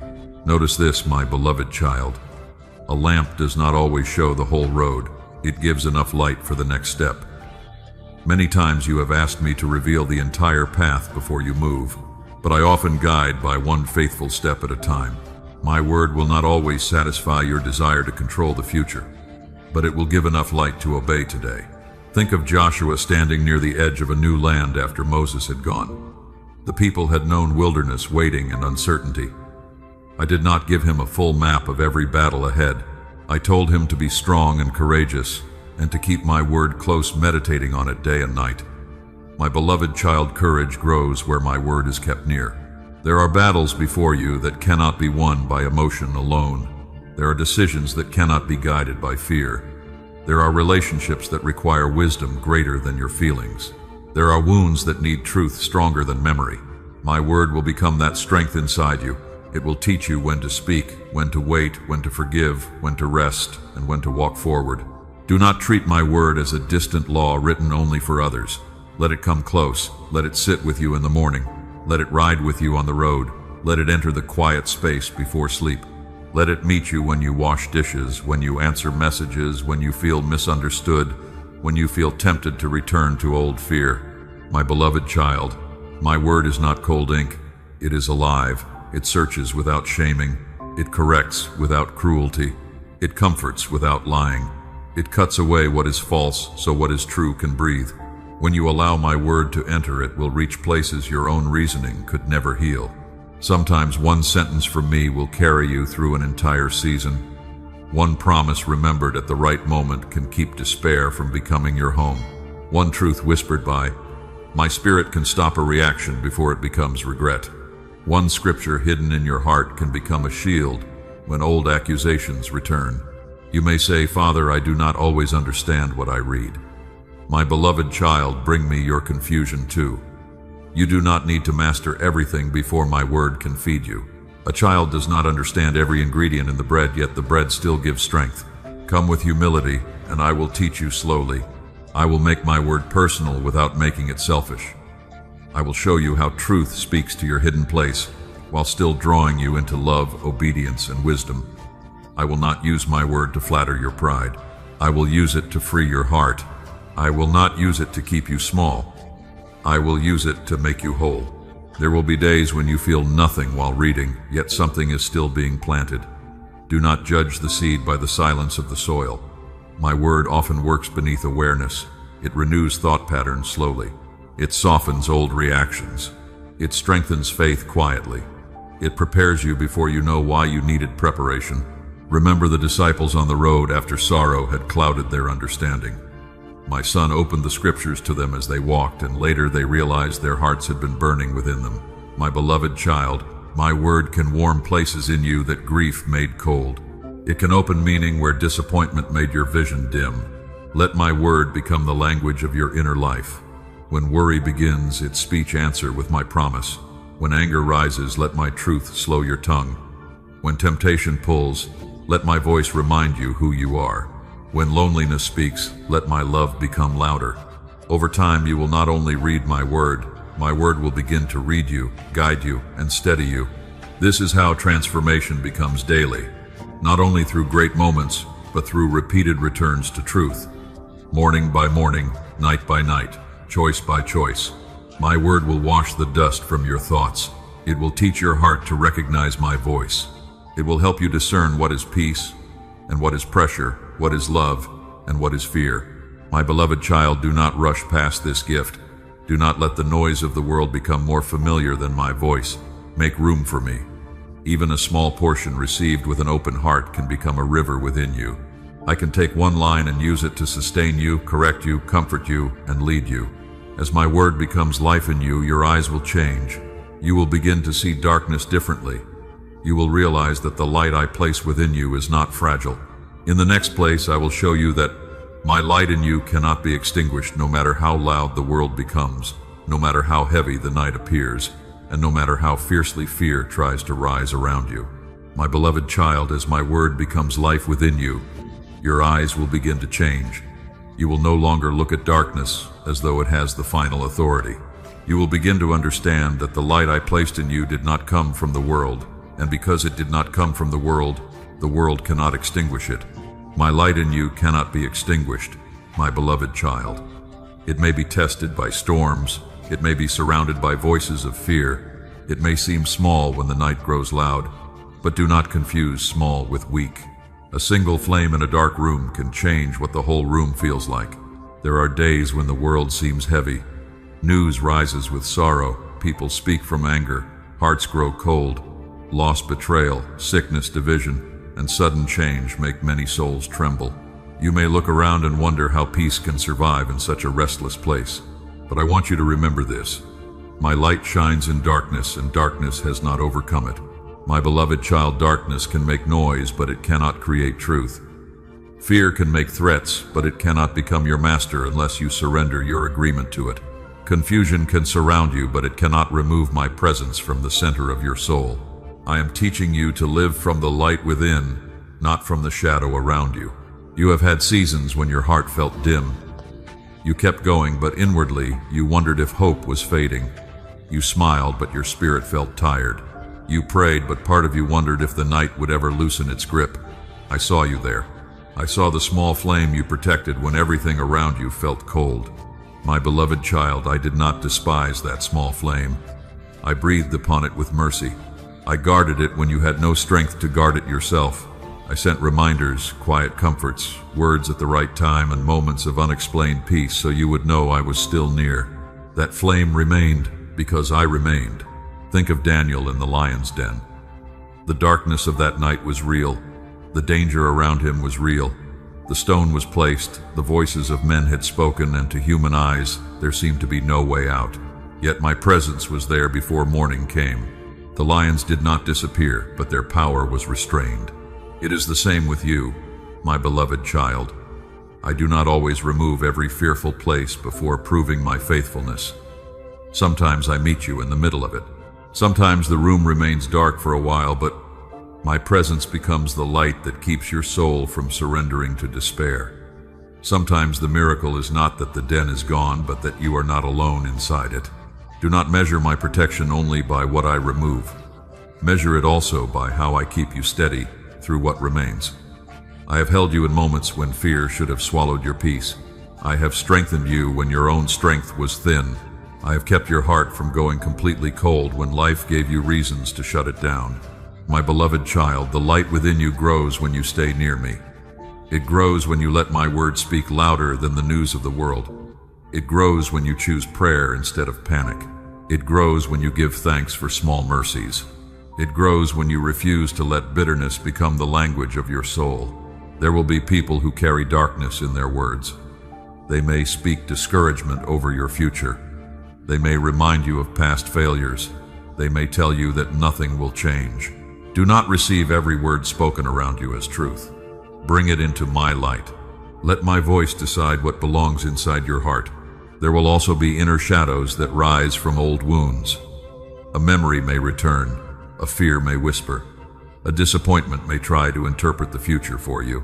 Notice this, my beloved child. A lamp does not always show the whole road. It gives enough light for the next step. Many times you have asked me to reveal the entire path before you move, but I often guide by one faithful step at a time. My word will not always satisfy your desire to control the future, but it will give enough light to obey today. Think of Joshua standing near the edge of a new land after Moses had gone. The people had known wilderness, waiting, and uncertainty. I did not give him a full map of every battle ahead. I told him to be strong and courageous, and to keep my word close, meditating on it day and night. My beloved child, courage grows where my word is kept near. There are battles before you that cannot be won by emotion alone. There are decisions that cannot be guided by fear. There are relationships that require wisdom greater than your feelings. There are wounds that need truth stronger than memory. My word will become that strength inside you. It will teach you when to speak, when to wait, when to forgive, when to rest, and when to walk forward. Do not treat my word as a distant law written only for others. Let it come close. Let it sit with you in the morning. Let it ride with you on the road. Let it enter the quiet space before sleep. Let it meet you when you wash dishes, when you answer messages, when you feel misunderstood, when you feel tempted to return to old fear. My beloved child, my word is not cold ink. It is alive. It searches without shaming. It corrects without cruelty. It comforts without lying. It cuts away what is false so what is true can breathe. When you allow my word to enter, it will reach places your own reasoning could never heal. Sometimes one sentence from me will carry you through an entire season. One promise remembered at the right moment can keep despair from becoming your home. One truth whispered by my spirit can stop a reaction before it becomes regret. One scripture hidden in your heart can become a shield when old accusations return. You may say, Father, I do not always understand what I read. My beloved child, bring me your confusion too. You do not need to master everything before my word can feed you. A child does not understand every ingredient in the bread, yet the bread still gives strength. Come with humility, and I will teach you slowly. I will make my word personal without making it selfish. I will show you how truth speaks to your hidden place, while still drawing you into love, obedience, and wisdom. I will not use my word to flatter your pride. I will use it to free your heart. I will not use it to keep you small. I will use it to make you whole. There will be days when you feel nothing while reading, yet something is still being planted. Do not judge the seed by the silence of the soil. My word often works beneath awareness. It renews thought patterns slowly. It softens old reactions. It strengthens faith quietly. It prepares you before you know why you needed preparation. Remember the disciples on the road after sorrow had clouded their understanding. My son opened the scriptures to them as they walked, and later they realized their hearts had been burning within them. My beloved child, my word can warm places in you that grief made cold. It can open meaning where disappointment made your vision dim. Let my word become the language of your inner life. When worry begins, its speech answer with my promise. When anger rises, let my truth slow your tongue. When temptation pulls, let my voice remind you who you are. When loneliness speaks, let my love become louder. Over time, you will not only read my word will begin to read you, guide you, and steady you. This is how transformation becomes daily, not only through great moments, but through repeated returns to truth. Morning by morning, night by night, choice by choice. My word will wash the dust from your thoughts. It will teach your heart to recognize my voice. It will help you discern what is peace and what is pressure, what is love and what is fear. My beloved child, do not rush past this gift. Do not let the noise of the world become more familiar than my voice. Make room for me. Even a small portion received with an open heart can become a river within you. I can take one line and use it to sustain you, correct you, comfort you, and lead you. As my word becomes life in you, your eyes will change. You will begin to see darkness differently. You will realize that the light I place within you is not fragile. In the next place, I will show you that my light in you cannot be extinguished, no matter how loud the world becomes, no matter how heavy the night appears, and no matter how fiercely fear tries to rise around you. My beloved child, as my word becomes life within you, your eyes will begin to change. You will no longer look at darkness as though it has the final authority. You will begin to understand that the light I placed in you did not come from the world, and because it did not come from the world cannot extinguish it. My light in you cannot be extinguished, my beloved child. It may be tested by storms. It may be surrounded by voices of fear. It may seem small when the night grows loud, but do not confuse small with weak. A single flame in a dark room can change what the whole room feels like. There are days when the world seems heavy. News rises with sorrow. People speak from anger. Hearts grow cold. Loss, betrayal, sickness, division, and sudden change make many souls tremble. You may look around and wonder how peace can survive in such a restless place. But I want you to remember this. My light shines in darkness, and darkness has not overcome it. My beloved child, darkness can make noise, but it cannot create truth. Fear can make threats, but it cannot become your master unless you surrender your agreement to it. Confusion can surround you, but it cannot remove my presence from the center of your soul. I am teaching you to live from the light within, not from the shadow around you. You have had seasons when your heart felt dim. You kept going, but inwardly you wondered if hope was fading. You smiled, but your spirit felt tired. You prayed, but part of you wondered if the night would ever loosen its grip. I saw you there. I saw the small flame you protected when everything around you felt cold. My beloved child, I did not despise that small flame. I breathed upon it with mercy. I guarded it when you had no strength to guard it yourself. I I sent reminders, quiet comforts, words at the right time, and moments of unexplained peace so you would know I was still near. That flame remained because I remained. Think of Daniel in the lion's den. The darkness of that night was real. The danger around him was real. The stone was placed, the voices of men had spoken, and to human eyes, there seemed to be no way out. Yet my presence was there before morning came. The lions did not disappear, but their power was restrained. It is the same with you, my beloved child. I do not always remove every fearful place before proving my faithfulness. Sometimes I meet you in the middle of it. Sometimes the room remains dark for a while, but my presence becomes the light that keeps your soul from surrendering to despair. Sometimes the miracle is not that the den is gone, but that you are not alone inside it. Do not measure my protection only by what I remove. Measure it also by how I keep you steady through what remains. I have held you in moments when fear should have swallowed your peace. I have strengthened you when your own strength was thin. I have kept your heart from going completely cold when life gave you reasons to shut it down. My beloved child, the light within you grows when you stay near me. It grows when you let my word speak louder than the news of the world. It grows when you choose prayer instead of panic. It grows when you give thanks for small mercies. It grows when you refuse to let bitterness become the language of your soul. There will be people who carry darkness in their words. They may speak discouragement over your future. They may remind you of past failures. They may tell you that nothing will change. Do not receive every word spoken around you as truth. Bring it into my light. Let my voice decide what belongs inside your heart. There will also be inner shadows that rise from old wounds. A memory may return. A fear may whisper. A disappointment may try to interpret the future for you.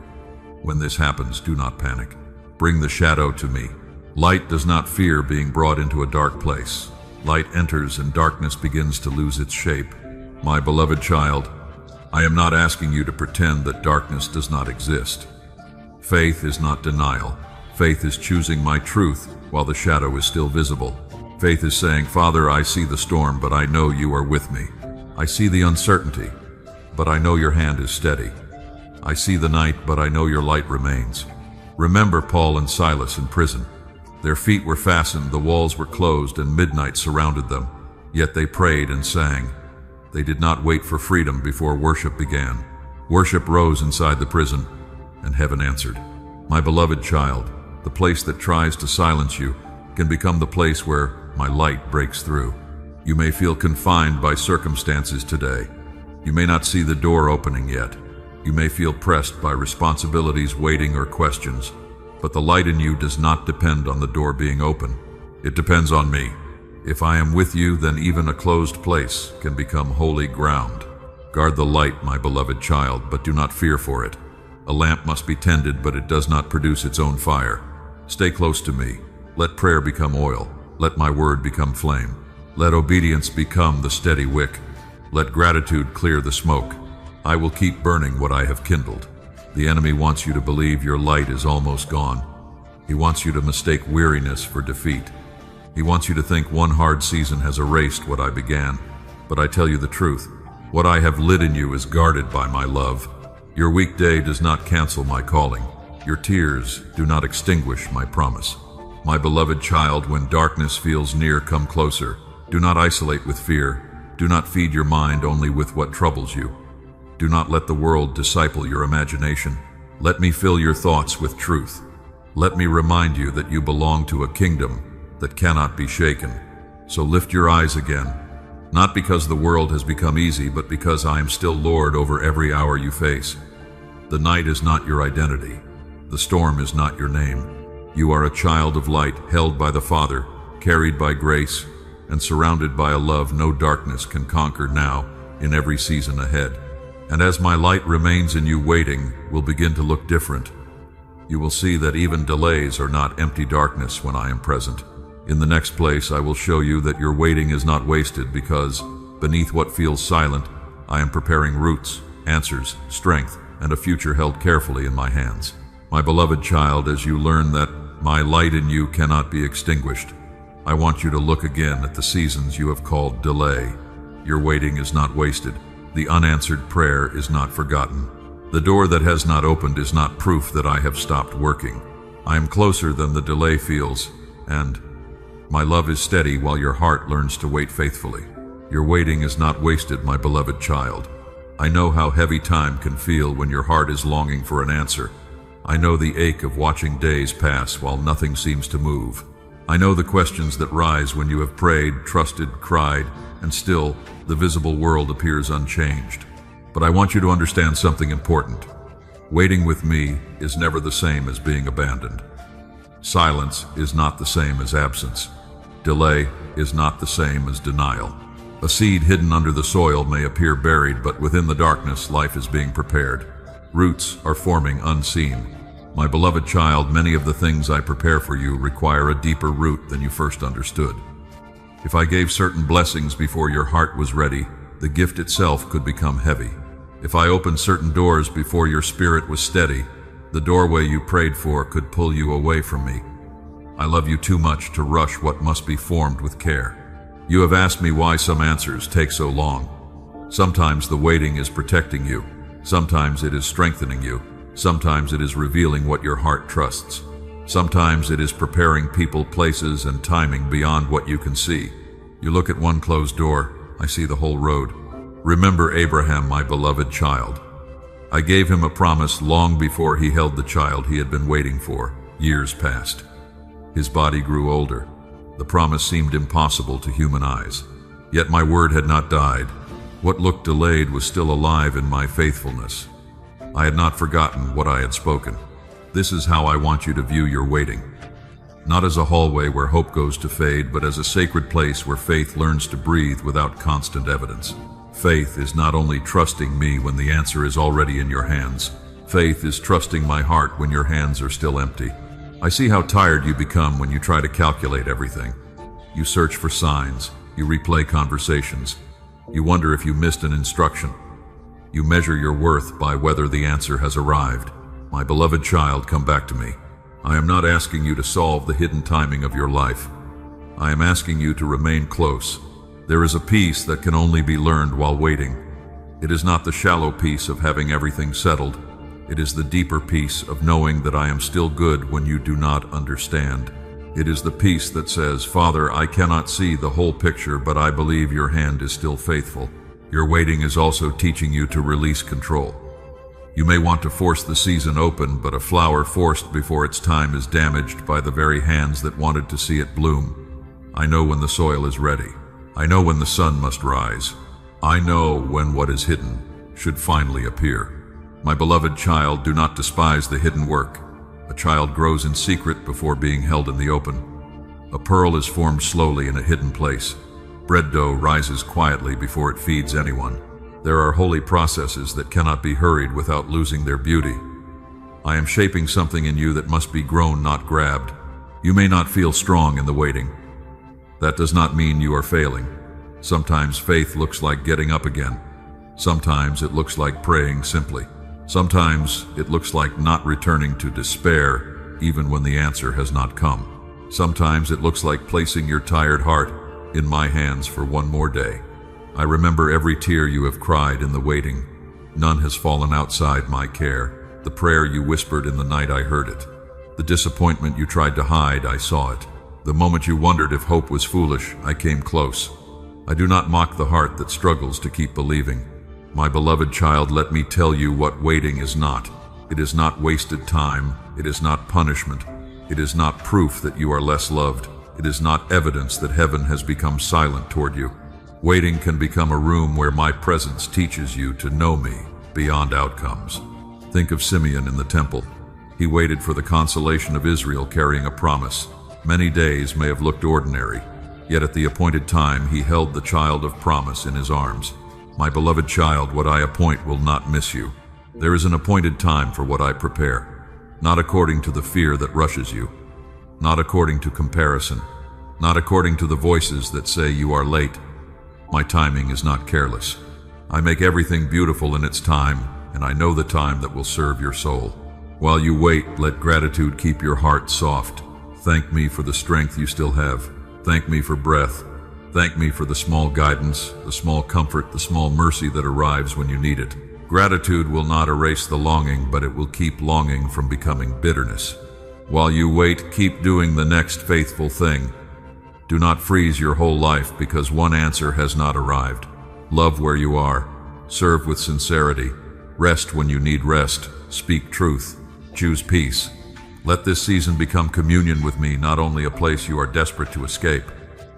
When this happens, do not panic. Bring the shadow to me. Light does not fear being brought into a dark place. Light enters and darkness begins to lose its shape. My beloved child, I am not asking you to pretend that darkness does not exist. Faith is not denial. Faith is choosing my truth while the shadow is still visible. Faith is saying, Father, I see the storm, but I know you are with me. I see the uncertainty, but I know your hand is steady. I see the night, but I know your light remains. Remember Paul and Silas in prison. Their feet were fastened, the walls were closed, and midnight surrounded them. Yet they prayed and sang. They did not wait for freedom before worship began. Worship rose inside the prison, and heaven answered. My beloved child, the place that tries to silence you can become the place where my light breaks through. You may feel confined by circumstances today. You may not see the door opening yet. You may feel pressed by responsibilities, waiting, or questions. But the light in you does not depend on the door being open. It depends on me. If I am with you, then even a closed place can become holy ground. Guard the light, my beloved child, but do not fear for it. A lamp must be tended, but it does not produce its own fire. Stay close to me. Let prayer become oil. Let my word become flame. Let obedience become the steady wick. Let gratitude clear the smoke. I will keep burning what I have kindled. The enemy wants you to believe your light is almost gone. He wants you to mistake weariness for defeat. He wants you to think one hard season has erased what I began. But I tell you the truth. What I have lit in you is guarded by my love. Your weekday does not cancel my calling. Your tears do not extinguish my promise. My beloved child, when darkness feels near, come closer. Do not isolate with fear. Do not feed your mind only with what troubles you. Do not let the world disciple your imagination. Let me fill your thoughts with truth. Let me remind you that you belong to a kingdom that cannot be shaken. So lift your eyes again, not because the world has become easy, but because I am still Lord over every hour you face. The night is not your identity. The storm is not your name. You are a child of light, held by the Father, carried by grace, and surrounded by a love no darkness can conquer now in every season ahead. And as my light remains in you, waiting will begin to look different. You will see that even delays are not empty darkness when I am present. In the next place, I will show you that your waiting is not wasted, because beneath what feels silent, I am preparing roots, answers, strength, and a future held carefully in my hands. My beloved child, as you learn that my light in you cannot be extinguished, I want you to look again at the seasons you have called delay. Your waiting is not wasted. The unanswered prayer is not forgotten. The door that has not opened is not proof that I have stopped working. I am closer than the delay feels, and my love is steady while your heart learns to wait faithfully. Your waiting is not wasted, my beloved child. I know how heavy time can feel when your heart is longing for an answer. I know the ache of watching days pass while nothing seems to move. I know the questions that rise when you have prayed, trusted, cried, and still the visible world appears unchanged. But I want you to understand something important. Waiting with me is never the same as being abandoned. Silence is not the same as absence. Delay is not the same as denial. A seed hidden under the soil may appear buried, but within the darkness, life is being prepared. Roots are forming unseen. My beloved child, many of the things I prepare for you require a deeper root than you first understood. If I gave certain blessings before your heart was ready, the gift itself could become heavy. If I opened certain doors before your spirit was steady, the doorway you prayed for could pull you away from me. I love you too much to rush what must be formed with care. You have asked me why some answers take so long. Sometimes the waiting is protecting you. Sometimes it is strengthening you. Sometimes it is revealing what your heart trusts. Sometimes it is preparing people, places, and timing beyond what you can see. You look at one closed door, I see the whole road. Remember Abraham, my beloved child. I gave him a promise long before he held the child he had been waiting for. Years passed. His body grew older. The promise seemed impossible to human eyes. Yet my word had not died. What looked delayed was still alive in my faithfulness. I had not forgotten what I had spoken. This is how I want you to view your waiting. Not as a hallway where hope goes to fade, but as a sacred place where faith learns to breathe without constant evidence. Faith is not only trusting me when the answer is already in your hands. Faith is trusting my heart when your hands are still empty. I see how tired you become when you try to calculate everything. You search for signs. You replay conversations. You wonder if you missed an instruction. You measure your worth by whether the answer has arrived. My beloved child, come back to me. I am not asking you to solve the hidden timing of your life. I am asking you to remain close. There is a peace that can only be learned while waiting. It is not the shallow peace of having everything settled. It is the deeper peace of knowing that I am still good when you do not understand. It is the peace that says, Father, I cannot see the whole picture, but I believe your hand is still faithful. Your waiting is also teaching you to release control. You may want to force the season open, but a flower forced before its time is damaged by the very hands that wanted to see it bloom. I know when the soil is ready. I know when the sun must rise. I know when what is hidden should finally appear. My beloved child, do not despise the hidden work. A child grows in secret before being held in the open. A pearl is formed slowly in a hidden place. Bread dough rises quietly before it feeds anyone. There are holy processes that cannot be hurried without losing their beauty. I am shaping something in you that must be grown, not grabbed. You may not feel strong in the waiting. That does not mean you are failing. Sometimes faith looks like getting up again. Sometimes it looks like praying simply. Sometimes it looks like not returning to despair even when the answer has not come. Sometimes it looks like placing your tired heart in my hands for one more day. I remember every tear you have cried in the waiting. None has fallen outside my care. The prayer you whispered in the night, I heard it. The disappointment you tried to hide, I saw it. The moment you wondered if hope was foolish, I came close. I do not mock the heart that struggles to keep believing. My beloved child, let me tell you what waiting is not. It is not wasted time. It is not punishment. It is not proof that you are less loved. It is not evidence that heaven has become silent toward you. Waiting can become a room where my presence teaches you to know me beyond outcomes. Think of Simeon in the temple. He waited for the consolation of Israel carrying a promise. Many days may have looked ordinary, yet at the appointed time he held the child of promise in his arms. My beloved child, what I appoint will not miss you. There is an appointed time for what I prepare, not according to the fear that rushes you, not according to comparison, not according to the voices that say you are late. My timing is not careless. I make everything beautiful in its time, and I know the time that will serve your soul. While you wait, let gratitude keep your heart soft. Thank me for the strength you still have. Thank me for breath. Thank me for the small guidance, the small comfort, the small mercy that arrives when you need it. Gratitude will not erase the longing, but it will keep longing from becoming bitterness. While you wait, keep doing the next faithful thing. Do not freeze your whole life because one answer has not arrived. Love where you are. Serve with sincerity. Rest when you need rest. Speak truth. Choose peace. Let this season become communion with me, not only a place you are desperate to escape.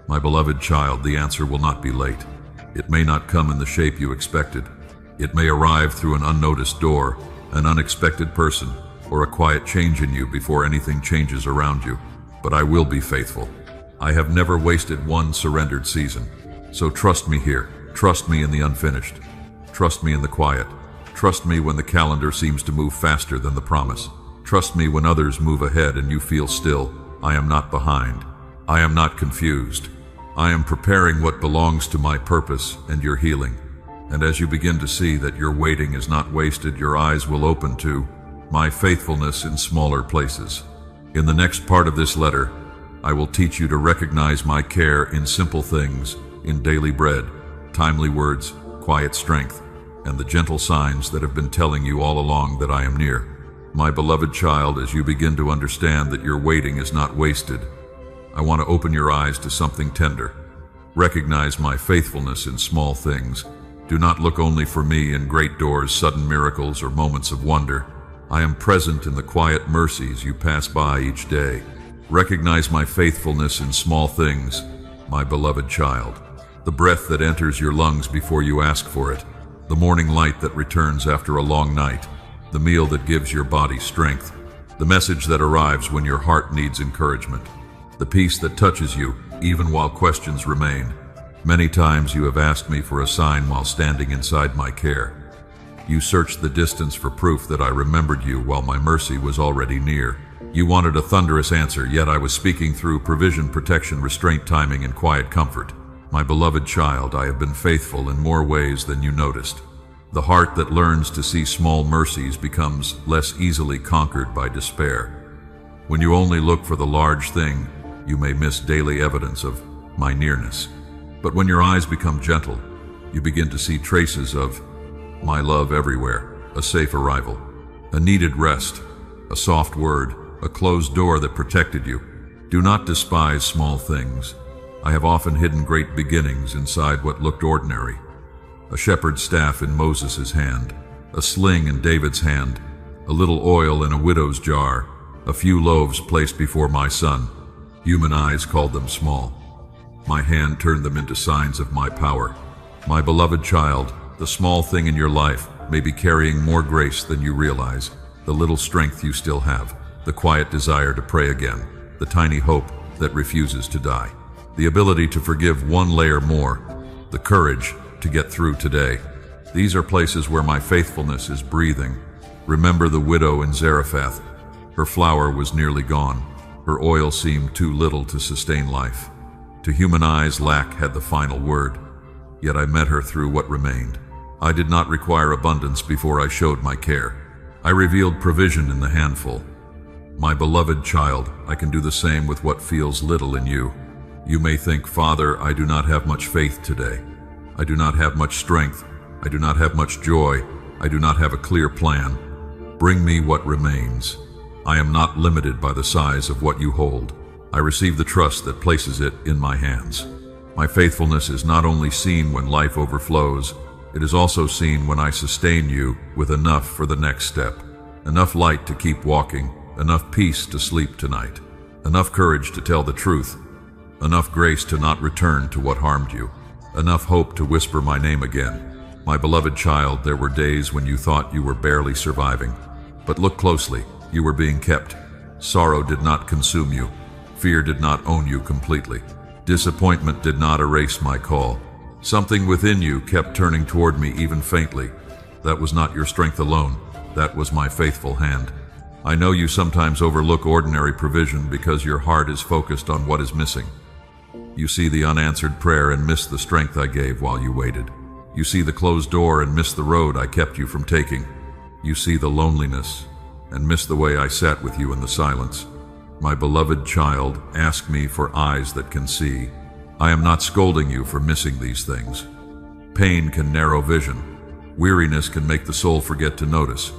My beloved child, the answer will not be late. It may not come in the shape you expected. It may arrive through an unnoticed door, an unexpected person, or a quiet change in you before anything changes around you. But I will be faithful. I have never wasted one surrendered season. So trust me here. Trust me in the unfinished. Trust me in the quiet. Trust me when the calendar seems to move faster than the promise. Trust me when others move ahead and you feel still. I am not behind. I am not confused. I am preparing what belongs to my purpose and your healing. And as you begin to see that your waiting is not wasted, your eyes will open to my faithfulness in smaller places. In the next part of this letter, I will teach you to recognize my care in simple things, in daily bread, timely words, quiet strength, and the gentle signs that have been telling you all along that I am near. My beloved child, as you begin to understand that your waiting is not wasted, I want to open your eyes to something tender. Recognize my faithfulness in small things. Do not look only for me in great doors, sudden miracles, or moments of wonder. I am present in the quiet mercies you pass by each day. Recognize my faithfulness in small things, my beloved child. The breath that enters your lungs before you ask for it, the morning light that returns after a long night, the meal that gives your body strength, the message that arrives when your heart needs encouragement, the peace that touches you even while questions remain. Many times you have asked me for a sign while standing inside my care. You searched the distance for proof that I remembered you while my mercy was already near. You wanted a thunderous answer, yet I was speaking through provision, protection, restraint, timing, and quiet comfort. My beloved child, I have been faithful in more ways than you noticed. The heart that learns to see small mercies becomes less easily conquered by despair. When you only look for the large thing, you may miss daily evidence of my nearness. But when your eyes become gentle, you begin to see traces of my love everywhere, a safe arrival, a needed rest, a soft word, a closed door that protected you. Do not despise small things. I have often hidden great beginnings inside what looked ordinary. A shepherd's staff in Moses' hand, a sling in David's hand, a little oil in a widow's jar, a few loaves placed before my son. Human eyes called them small. My hand turned them into signs of my power. My beloved child, the small thing in your life may be carrying more grace than you realize, the little strength you still have, the quiet desire to pray again, the tiny hope that refuses to die, the ability to forgive one layer more, the courage to get through today. These are places where my faithfulness is breathing. Remember the widow in Zarephath. Her flour was nearly gone. Her oil seemed too little to sustain life. To human eyes, lack had the final word. Yet I met her through what remained. I did not require abundance before I showed my care. I revealed provision in the handful. My beloved child, I can do the same with what feels little in you. You may think, Father, I do not have much faith today. I do not have much strength. I do not have much joy. I do not have a clear plan. Bring me what remains. I am not limited by the size of what you hold. I receive the trust that places it in my hands. My faithfulness is not only seen when life overflows, it is also seen when I sustain you with enough for the next step, enough light to keep walking, enough peace to sleep tonight, enough courage to tell the truth, enough grace to not return to what harmed you, enough hope to whisper my name again. My beloved child, there were days when you thought you were barely surviving. But look closely, you were being kept. Sorrow did not consume you. Fear did not own you completely. Disappointment did not erase my call. Something within you kept turning toward me even faintly. That was not your strength alone. That was my faithful hand. I know you sometimes overlook ordinary provision because your heart is focused on what is missing. You see the unanswered prayer and miss the strength I gave while you waited. You see the closed door and miss the road I kept you from taking. You see the loneliness and miss the way I sat with you in the silence. My beloved child, ask me for eyes that can see. I am not scolding you for missing these things. Pain can narrow vision. Weariness can make the soul forget to notice.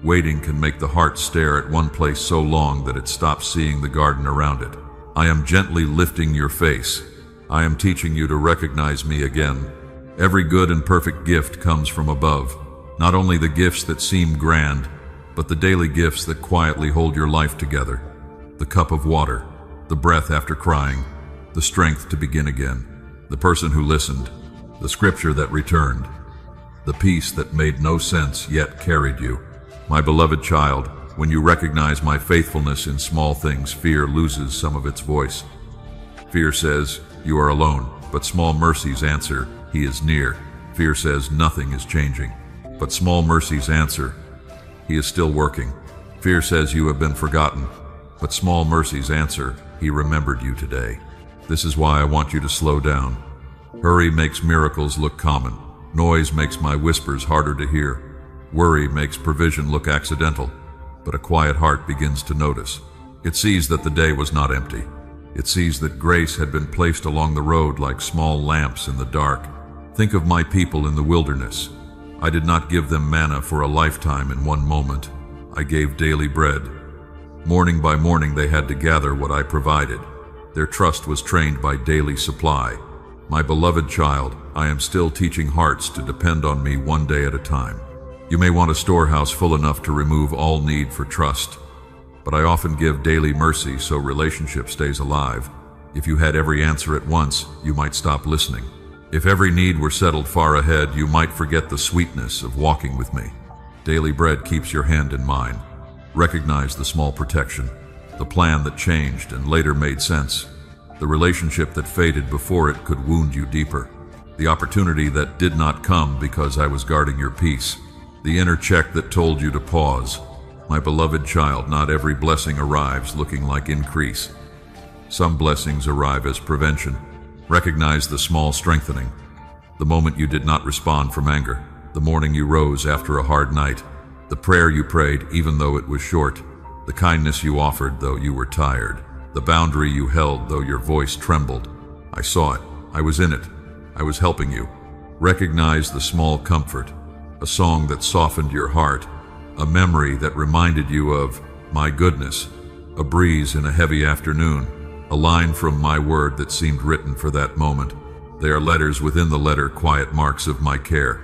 Waiting can make the heart stare at one place so long that it stops seeing the garden around it. I am gently lifting your face. I am teaching you to recognize me again. Every good and perfect gift comes from above. Not only the gifts that seem grand, but the daily gifts that quietly hold your life together. The cup of water, the breath after crying, the strength to begin again, the person who listened, the scripture that returned, the peace that made no sense yet carried you. My beloved child, when you recognize my faithfulness in small things, fear loses some of its voice. Fear says, you are alone, but small mercies answer, he is near. Fear says, nothing is changing, but small mercies answer, he is still working. Fear says, you have been forgotten, but small mercies answer, he remembered you today. This is why I want you to slow down. Hurry makes miracles look common. Noise makes my whispers harder to hear. Worry makes provision look accidental, but a quiet heart begins to notice. It sees that the day was not empty. It sees that grace had been placed along the road like small lamps in the dark. Think of my people in the wilderness. I did not give them manna for a lifetime in one moment. I gave daily bread. Morning by morning they had to gather what I provided. Their trust was trained by daily supply. My beloved child, I am still teaching hearts to depend on me one day at a time. You may want a storehouse full enough to remove all need for trust, but I often give daily mercy so relationship stays alive. If you had every answer at once, you might stop listening. If every need were settled far ahead, you might forget the sweetness of walking with me. Daily bread keeps your hand in mine. Recognize the small protection, the plan that changed and later made sense. The relationship that faded before it could wound you deeper. The opportunity that did not come because I was guarding your peace. The inner check that told you to pause. My beloved child, not every blessing arrives looking like increase. Some blessings arrive as prevention. Recognize the small strengthening. The moment you did not respond from anger. The morning you rose after a hard night. The prayer you prayed even though it was short. The kindness you offered though you were tired. The boundary you held though your voice trembled. I saw it. I was in it. I was helping you. Recognize the small comfort. A song that softened your heart. A memory that reminded you of my goodness. A breeze in a heavy afternoon. A line from my word that seemed written for that moment. They are letters within the letter, quiet marks of my care.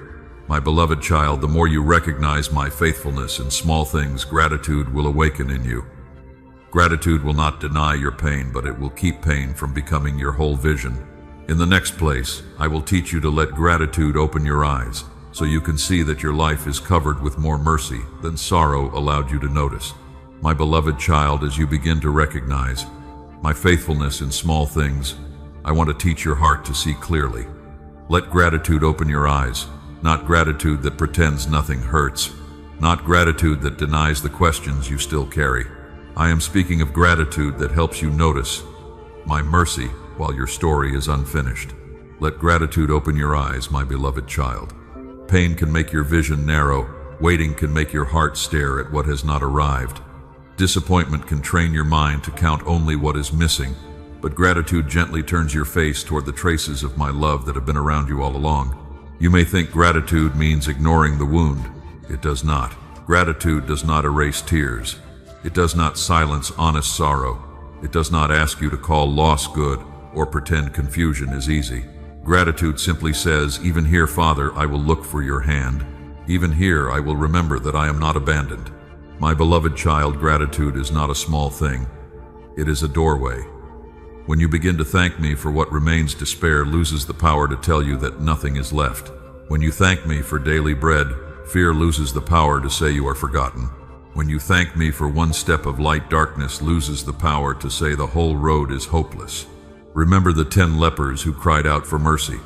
My beloved child, the more you recognize my faithfulness in small things, gratitude will awaken in you. Gratitude will not deny your pain, but it will keep pain from becoming your whole vision. In the next place, I will teach you to let gratitude open your eyes, so you can see that your life is covered with more mercy than sorrow allowed you to notice. My beloved child, as you begin to recognize my faithfulness in small things, I want to teach your heart to see clearly. Let gratitude open your eyes, not gratitude that pretends nothing hurts, not gratitude that denies the questions you still carry. I am speaking of gratitude that helps you notice my mercy while your story is unfinished. Let gratitude open your eyes, my beloved child. Pain can make your vision narrow. Waiting can make your heart stare at what has not arrived. Disappointment can train your mind to count only what is missing, but gratitude gently turns your face toward the traces of my love that have been around you all along. You may think gratitude means ignoring the wound. It does not. Gratitude does not erase tears. It does not silence honest sorrow. It does not ask you to call loss good or pretend confusion is easy. Gratitude simply says, even here, Father, I will look for your hand. Even here, I will remember that I am not abandoned. My beloved child, gratitude is not a small thing. It is a doorway. When you begin to thank me for what remains, despair loses the power to tell you that nothing is left. When you thank me for daily bread, fear loses the power to say you are forgotten. When you thank me for one step of light, darkness loses the power to say the whole road is hopeless. Remember the 10 lepers who cried out for mercy.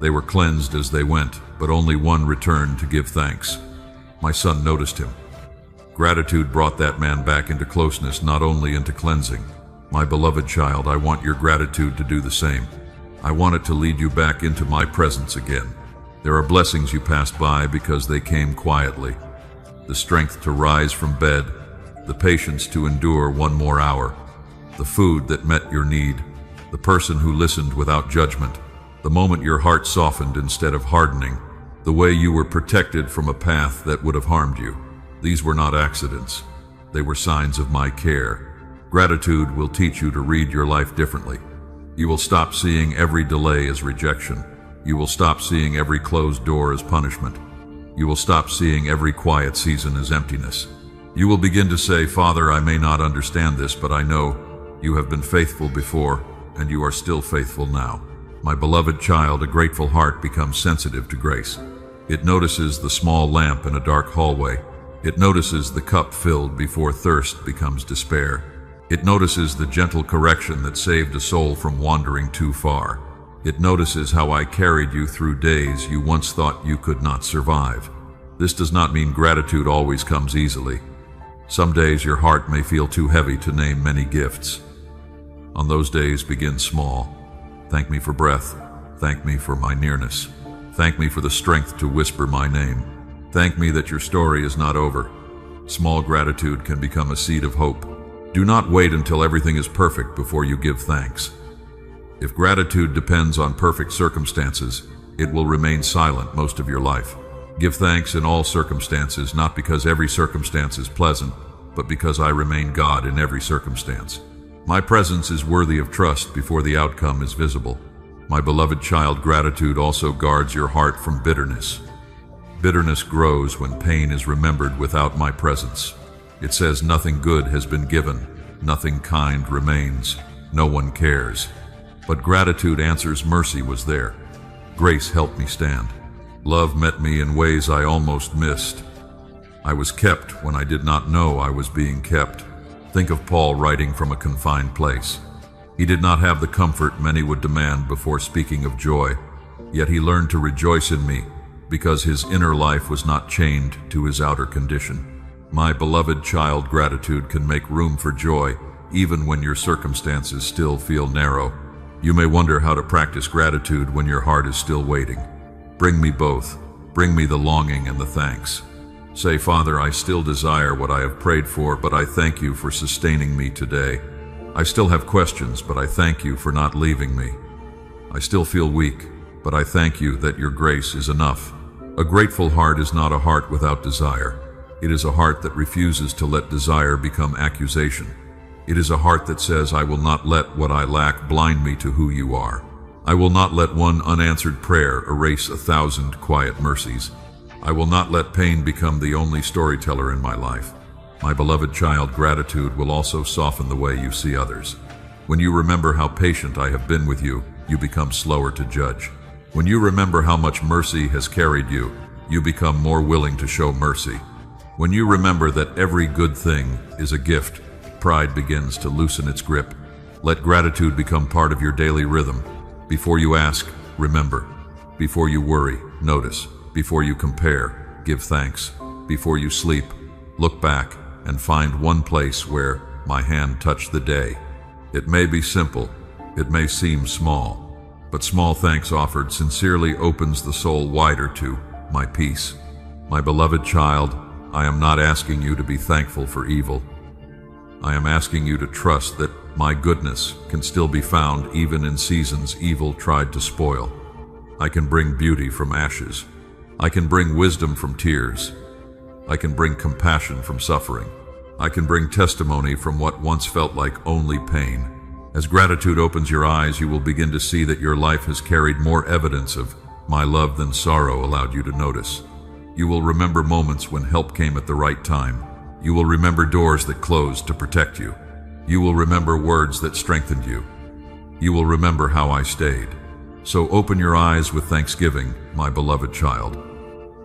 They were cleansed as they went, but only one returned to give thanks. My son noticed him. Gratitude brought that man back into closeness, not only into cleansing. My beloved child, I want your gratitude to do the same. I want it to lead you back into my presence again. There are blessings you passed by because they came quietly. The strength to rise from bed, the patience to endure one more hour, the food that met your need, the person who listened without judgment, the moment your heart softened instead of hardening, the way you were protected from a path that would have harmed you. These were not accidents. They were signs of my care. Gratitude will teach you to read your life differently. You will stop seeing every delay as rejection. You will stop seeing every closed door as punishment. You will stop seeing every quiet season as emptiness. You will begin to say, Father, I may not understand this, but I know you have been faithful before, and you are still faithful now. My beloved child, a grateful heart becomes sensitive to grace. It notices the small lamp in a dark hallway. It notices the cup filled before thirst becomes despair. It notices the gentle correction that saved a soul from wandering too far. It notices how I carried you through days you once thought you could not survive. This does not mean gratitude always comes easily. Some days your heart may feel too heavy to name many gifts. On those days, begin small. Thank me for breath. Thank me for my nearness. Thank me for the strength to whisper my name. Thank me that your story is not over. Small gratitude can become a seed of hope. Do not wait until everything is perfect before you give thanks. If gratitude depends on perfect circumstances, it will remain silent most of your life. Give thanks in all circumstances, not because every circumstance is pleasant, but because I remain God in every circumstance. My presence is worthy of trust before the outcome is visible. My beloved child, gratitude also guards your heart from bitterness. Bitterness grows when pain is remembered without my presence. It says nothing good has been given, nothing kind remains, no one cares. But gratitude answers mercy was there. Grace helped me stand. Love met me in ways I almost missed. I was kept when I did not know I was being kept. Think of Paul writing from a confined place. He did not have the comfort many would demand before speaking of joy, yet he learned to rejoice in me because his inner life was not chained to his outer condition. My beloved child, gratitude can make room for joy even when your circumstances still feel narrow. You may wonder how to practice gratitude when your heart is still waiting. Bring me both. Bring me the longing and the thanks. Say, Father, I still desire what I have prayed for, but I thank you for sustaining me today. I still have questions, but I thank you for not leaving me. I still feel weak, but I thank you that your grace is enough. A grateful heart is not a heart without desire. It is a heart that refuses to let desire become accusation. It is a heart that says, I will not let what I lack blind me to who you are. I will not let one unanswered prayer erase 1,000 quiet mercies. I will not let pain become the only storyteller in my life. My beloved child, gratitude will also soften the way you see others. When you remember how patient I have been with you, you become slower to judge. When you remember how much mercy has carried you, you become more willing to show mercy. When you remember that every good thing is a gift, pride begins to loosen its grip. Let gratitude become part of your daily rhythm. Before you ask, remember. Before you worry, notice. Before you compare, give thanks. Before you sleep, look back and find one place where my hand touched the day. It may be simple, it may seem small, but small thanks offered sincerely opens the soul wider to my peace. My beloved child, I am not asking you to be thankful for evil. I am asking you to trust that my goodness can still be found even in seasons evil tried to spoil. I can bring beauty from ashes. I can bring wisdom from tears. I can bring compassion from suffering. I can bring testimony from what once felt like only pain. As gratitude opens your eyes, you will begin to see that your life has carried more evidence of my love than sorrow allowed you to notice. You will remember moments when help came at the right time. You will remember doors that closed to protect you. You will remember words that strengthened you. You will remember how I stayed. So open your eyes with thanksgiving, my beloved child.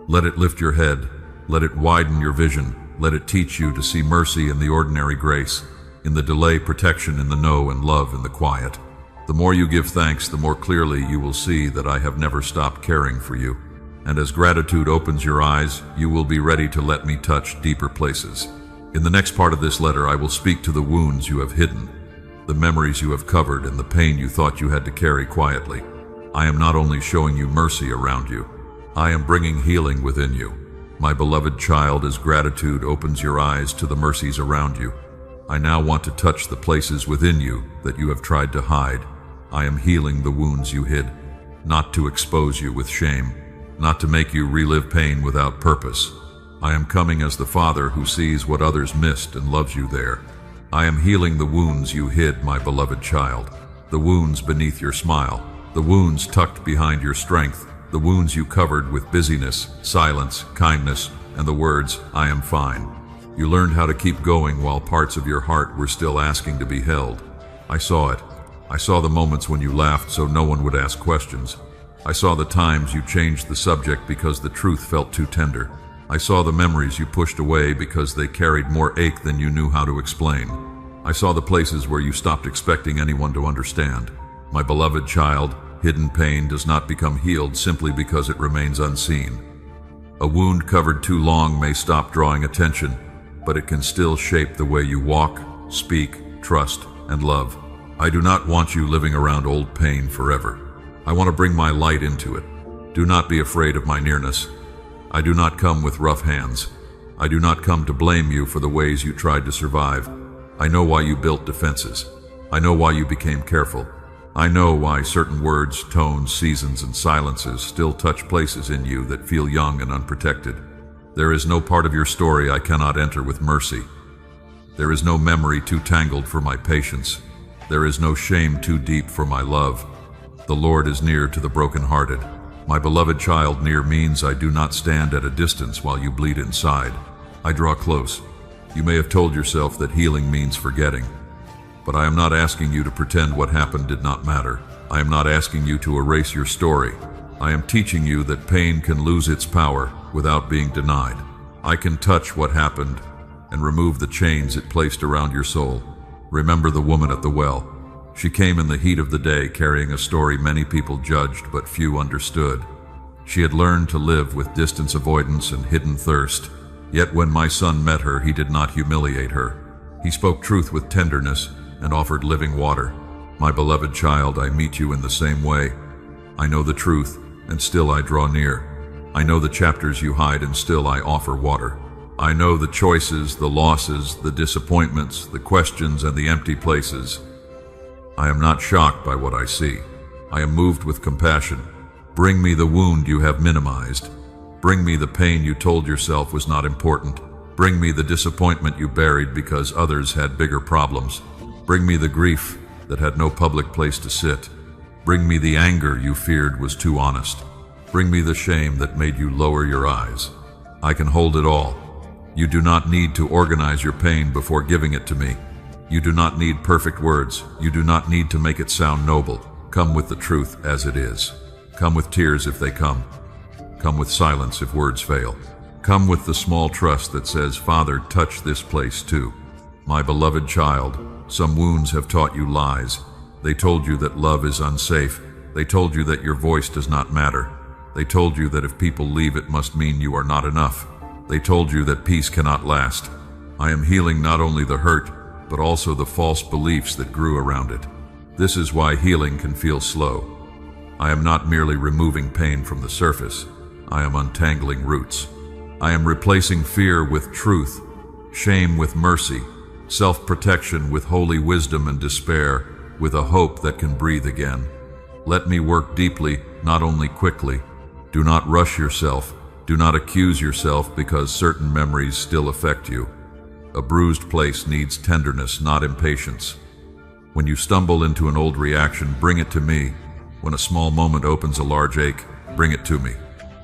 Let it lift your head. Let it widen your vision. Let it teach you to see mercy in the ordinary grace, in the delay, protection in the no, and love in the quiet. The more you give thanks, the more clearly you will see that I have never stopped caring for you. And as gratitude opens your eyes, you will be ready to let me touch deeper places. In the next part of this letter, I will speak to the wounds you have hidden, the memories you have covered, and the pain you thought you had to carry quietly. I am not only showing you mercy around you, I am bringing healing within you. My beloved child, as gratitude opens your eyes to the mercies around you, I now want to touch the places within you that you have tried to hide. I am healing the wounds you hid, not to expose you with shame, not to make you relive pain without purpose. I am coming as the Father who sees what others missed and loves you there. I am healing the wounds you hid, my beloved child, the wounds beneath your smile, the wounds tucked behind your strength, the wounds you covered with busyness, silence, kindness, and the words, I am fine. You learned how to keep going while parts of your heart were still asking to be held. I saw it. I saw the moments when you laughed so no one would ask questions. I saw the times you changed the subject because the truth felt too tender. I saw the memories you pushed away because they carried more ache than you knew how to explain. I saw the places where you stopped expecting anyone to understand. My beloved child, hidden pain does not become healed simply because it remains unseen. A wound covered too long may stop drawing attention, but it can still shape the way you walk, speak, trust, and love. I do not want you living around old pain forever. I want to bring my light into it. Do not be afraid of my nearness. I do not come with rough hands. I do not come to blame you for the ways you tried to survive. I know why you built defenses. I know why you became careful. I know why certain words, tones, seasons, and silences still touch places in you that feel young and unprotected. There is no part of your story I cannot enter with mercy. There is no memory too tangled for my patience. There is no shame too deep for my love. The Lord is near to the brokenhearted. My beloved child, near means I do not stand at a distance while you bleed inside. I draw close. You may have told yourself that healing means forgetting. But I am not asking you to pretend what happened did not matter. I am not asking you to erase your story. I am teaching you that pain can lose its power without being denied. I can touch what happened and remove the chains it placed around your soul. Remember the woman at the well. She came in the heat of the day carrying a story many people judged but few understood. She had learned to live with distance avoidance and hidden thirst. Yet when my son met her, he did not humiliate her. He spoke truth with tenderness and offered living water. My beloved child, I meet you in the same way. I know the truth, and still I draw near. I know the chapters you hide, and still I offer water. I know the choices, the losses, the disappointments, the questions, and the empty places. I am not shocked by what I see. I am moved with compassion. Bring me the wound you have minimized. Bring me the pain you told yourself was not important. Bring me the disappointment you buried because others had bigger problems. Bring me the grief that had no public place to sit. Bring me the anger you feared was too honest. Bring me the shame that made you lower your eyes. I can hold it all. You do not need to organize your pain before giving it to me. You do not need perfect words. You do not need to make it sound noble. Come with the truth as it is. Come with tears if they come. Come with silence if words fail. Come with the small trust that says, Father, touch this place too. My beloved child, some wounds have taught you lies. They told you that love is unsafe. They told you that your voice does not matter. They told you that if people leave, it must mean you are not enough. They told you that peace cannot last. I am healing not only the hurt, but also the false beliefs that grew around it. This is why healing can feel slow. I am not merely removing pain from the surface. I am untangling roots. I am replacing fear with truth, shame with mercy, self-protection with holy wisdom, and despair with a hope that can breathe again. Let me work deeply, not only quickly. Do not rush yourself. Do not accuse yourself because certain memories still affect you. A bruised place needs tenderness, not impatience. When you stumble into an old reaction, bring it to me. When a small moment opens a large ache, bring it to me.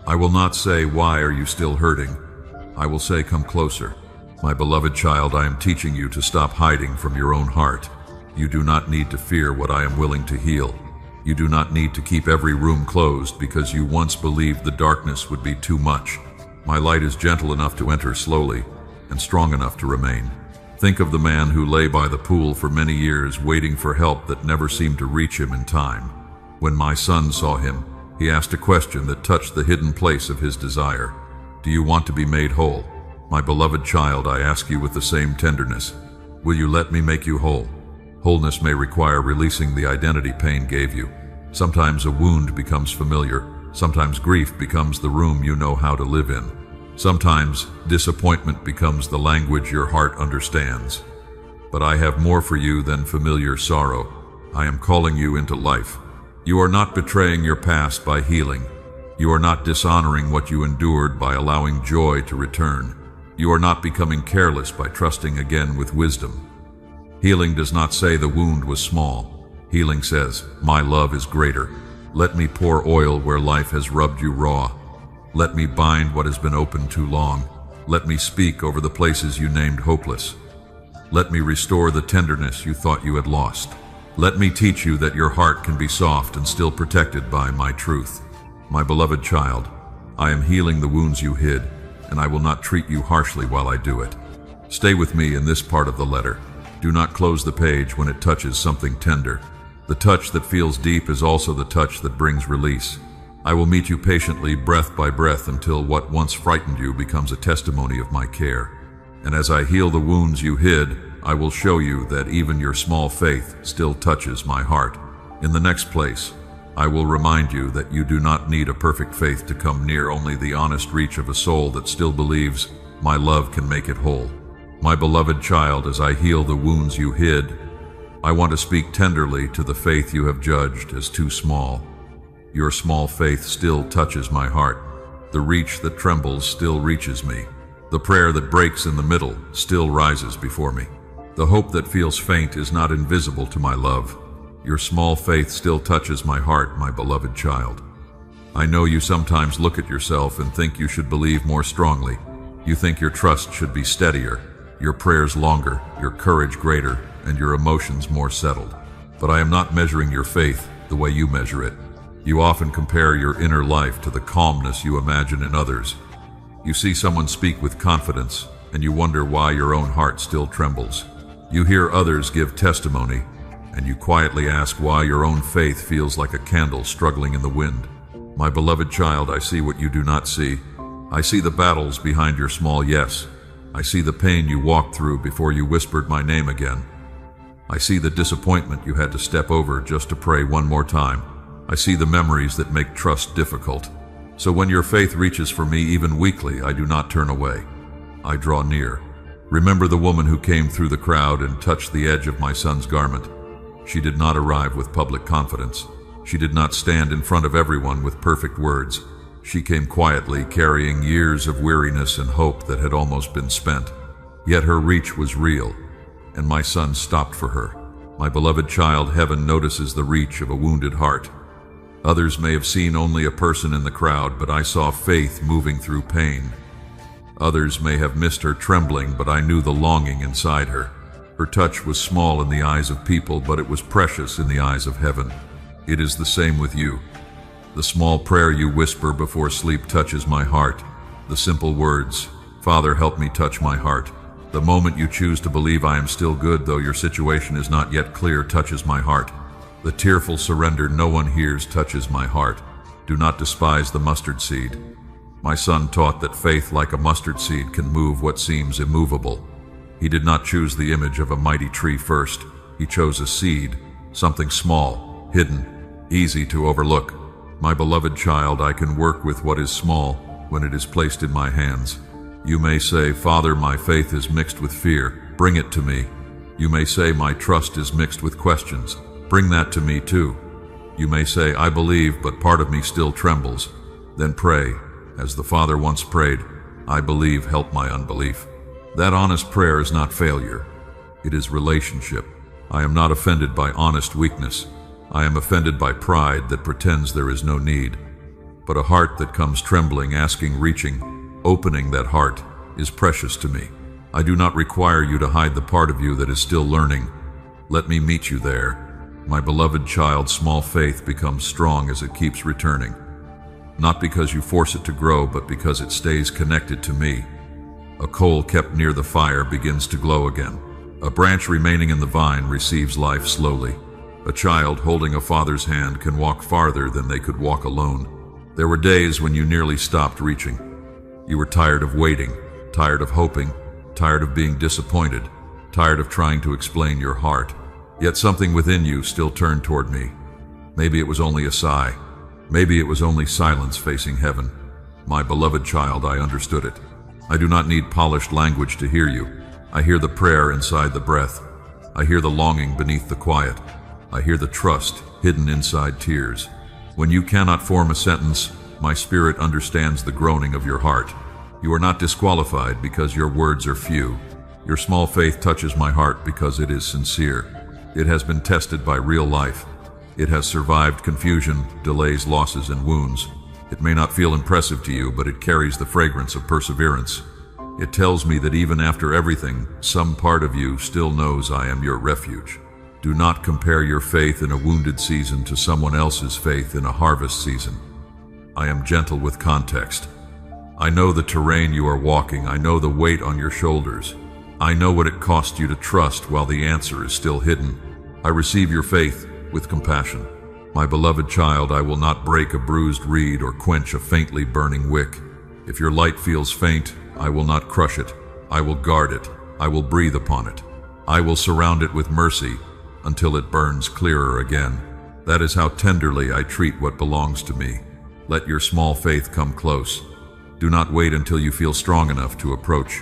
I will not say, why are you still hurting? I will say, come closer. My beloved child, I am teaching you to stop hiding from your own heart. You do not need to fear what I am willing to heal. You do not need to keep every room closed because you once believed the darkness would be too much. My light is gentle enough to enter slowly and strong enough to remain. Think of the man who lay by the pool for many years waiting for help that never seemed to reach him in time. When my son saw him, he asked a question that touched the hidden place of his desire. Do you want to be made whole? My beloved child, I ask you with the same tenderness. Will you let me make you whole? Wholeness may require releasing the identity pain gave you. Sometimes a wound becomes familiar. Sometimes grief becomes the room you know how to live in. Sometimes disappointment becomes the language your heart understands. But I have more for you than familiar sorrow. I am calling you into life. You are not betraying your past by healing. You are not dishonoring what you endured by allowing joy to return. You are not becoming careless by trusting again with wisdom. Healing does not say the wound was small. Healing says, my love is greater. Let me pour oil where life has rubbed you raw. Let me bind what has been open too long. Let me speak over the places you named hopeless. Let me restore the tenderness you thought you had lost. Let me teach you that your heart can be soft and still protected by my truth. My beloved child, I am healing the wounds you hid, and I will not treat you harshly while I do it. Stay with me in this part of the letter. Do not close the page when it touches something tender. The touch that feels deep is also the touch that brings release. I will meet you patiently, breath by breath, until what once frightened you becomes a testimony of my care. And as I heal the wounds you hid, I will show you that even your small faith still touches my heart. In the next place, I will remind you that you do not need a perfect faith to come near, only the honest reach of a soul that still believes my love can make it whole. My beloved child, as I heal the wounds you hid, I want to speak tenderly to the faith you have judged as too small. Your small faith still touches my heart. The reach that trembles still reaches me. The prayer that breaks in the middle still rises before me. The hope that feels faint is not invisible to my love. Your small faith still touches my heart, my beloved child. I know you sometimes look at yourself and think you should believe more strongly. You think your trust should be steadier, your prayers longer, your courage greater, and your emotions more settled. But I am not measuring your faith the way you measure it. You often compare your inner life to the calmness you imagine in others. You see someone speak with confidence, and you wonder why your own heart still trembles. You hear others give testimony, and you quietly ask why your own faith feels like a candle struggling in the wind. My beloved child, I see what you do not see. I see the battles behind your small yes. I see the pain you walked through before you whispered my name again. I see the disappointment you had to step over just to pray one more time. I see the memories that make trust difficult. So when your faith reaches for me even weakly, I do not turn away. I draw near. Remember the woman who came through the crowd and touched the edge of my son's garment. She did not arrive with public confidence. She did not stand in front of everyone with perfect words. She came quietly, carrying years of weariness and hope that had almost been spent. Yet her reach was real, and my son stopped for her. My beloved child, heaven notices the reach of a wounded heart. Others may have seen only a person in the crowd, but I saw faith moving through pain. Others may have missed her trembling, but I knew the longing inside her. Her touch was small in the eyes of people, but it was precious in the eyes of heaven. It is the same with you. The small prayer you whisper before sleep touches my heart. The simple words, Father, help me, touch my heart. The moment you choose to believe I am still good, though your situation is not yet clear, touches my heart. The tearful surrender no one hears touches my heart. Do not despise the mustard seed. My son taught that faith, like a mustard seed, can move what seems immovable. He did not choose the image of a mighty tree first. He chose a seed, something small, hidden, easy to overlook. My beloved child, I can work with what is small when it is placed in my hands. You may say, Father, my faith is mixed with fear. Bring it to me. You may say, my trust is mixed with questions. Bring that to me too. You may say, I believe, but part of me still trembles. Then pray, as the Father once prayed, I believe, help my unbelief. That honest prayer is not failure. It is relationship. I am not offended by honest weakness. I am offended by pride that pretends there is no need. But a heart that comes trembling, asking, reaching, opening that heart is precious to me. I do not require you to hide the part of you that is still learning. Let me meet you there. My beloved child, small faith becomes strong as it keeps returning. Not because you force it to grow, but because it stays connected to me. A coal kept near the fire begins to glow again. A branch remaining in the vine receives life slowly. A child holding a father's hand can walk farther than they could walk alone. There were days when you nearly stopped reaching. You were tired of waiting, tired of hoping, tired of being disappointed, tired of trying to explain your heart. Yet something within you still turned toward me. Maybe it was only a sigh. Maybe it was only silence facing heaven. My beloved child, I understood it. I do not need polished language to hear you. I hear the prayer inside the breath. I hear the longing beneath the quiet. I hear the trust hidden inside tears. When you cannot form a sentence, My spirit understands the groaning of your heart. You are not disqualified because your words are few. Your small faith touches my heart because it is sincere. It has been tested by real life. It has survived confusion, delays, losses, and wounds. It may not feel impressive to you, but it carries the fragrance of perseverance. It tells me that even after everything, some part of you still knows I am your refuge. Do not compare your faith in a wounded season to someone else's faith in a harvest season. I am gentle with context. I know the terrain you are walking. I know the weight on your shoulders. I know what it cost you to trust while the answer is still hidden. I receive your faith with compassion. My beloved child, I will not break a bruised reed or quench a faintly burning wick. If your light feels faint, I will not crush it. I will guard it. I will breathe upon it. I will surround it with mercy until it burns clearer again. That is how tenderly I treat what belongs to me. Let your small faith come close. Do not wait until you feel strong enough to approach.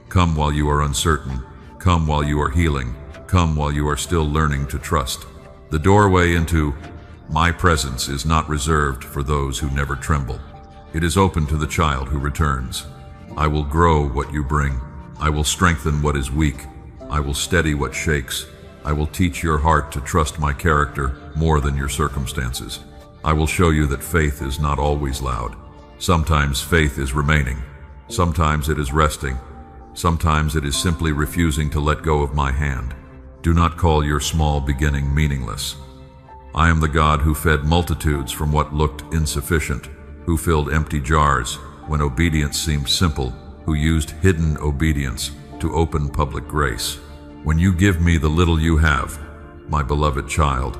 Come while you are uncertain. Come while you are healing. Come while you are still learning to trust. The doorway into my presence is not reserved for those who never tremble. It is open to the child who returns. I will grow what you bring. I will strengthen what is weak. I will steady what shakes. I will teach your heart to trust my character more than your circumstances. I will show you that faith is not always loud. Sometimes faith is remaining. Sometimes it is resting. Sometimes it is simply refusing to let go of my hand. Do not call your small beginning meaningless. I am the God who fed multitudes from what looked insufficient, who filled empty jars when obedience seemed simple, who used hidden obedience to open public grace. When you give me the little you have, my beloved child,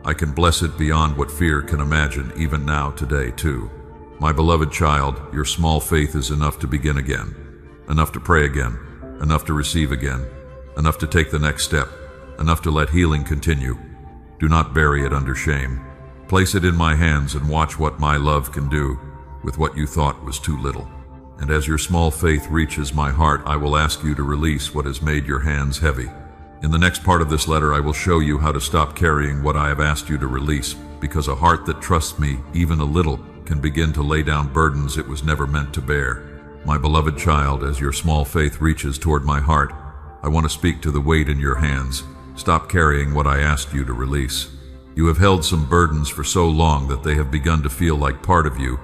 I can bless it beyond what fear can imagine, even now, today, too. My beloved child, your small faith is enough to begin again, enough to pray again, enough to receive again, enough to take the next step, enough to let healing continue. Do not bury it under shame. Place it in my hands and watch what my love can do with what you thought was too little. And as your small faith reaches my heart, I will ask you to release what has made your hands heavy. In the next part of this letter, I will show you how to stop carrying what I have asked you to release, because a heart that trusts me even a little can begin to lay down burdens it was never meant to bear. My beloved child, as your small faith reaches toward my heart, I want to speak to the weight in your hands. Stop carrying what I asked you to release. You have held some burdens for so long that they have begun to feel like part of you,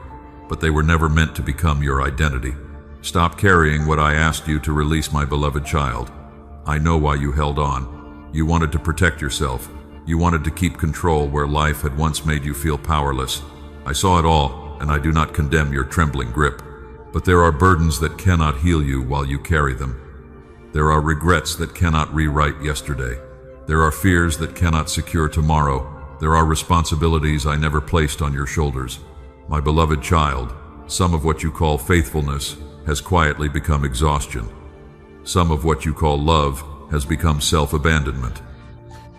but they were never meant to become your identity. Stop carrying what I asked you to release, my beloved child. I know why you held on. You wanted to protect yourself. You wanted to keep control where life had once made you feel powerless. I saw it all, and I do not condemn your trembling grip. But there are burdens that cannot heal you while you carry them. There are regrets that cannot rewrite yesterday. There are fears that cannot secure tomorrow. There are responsibilities I never placed on your shoulders. My beloved child, some of what you call faithfulness has quietly become exhaustion. Some of what you call love has become self-abandonment.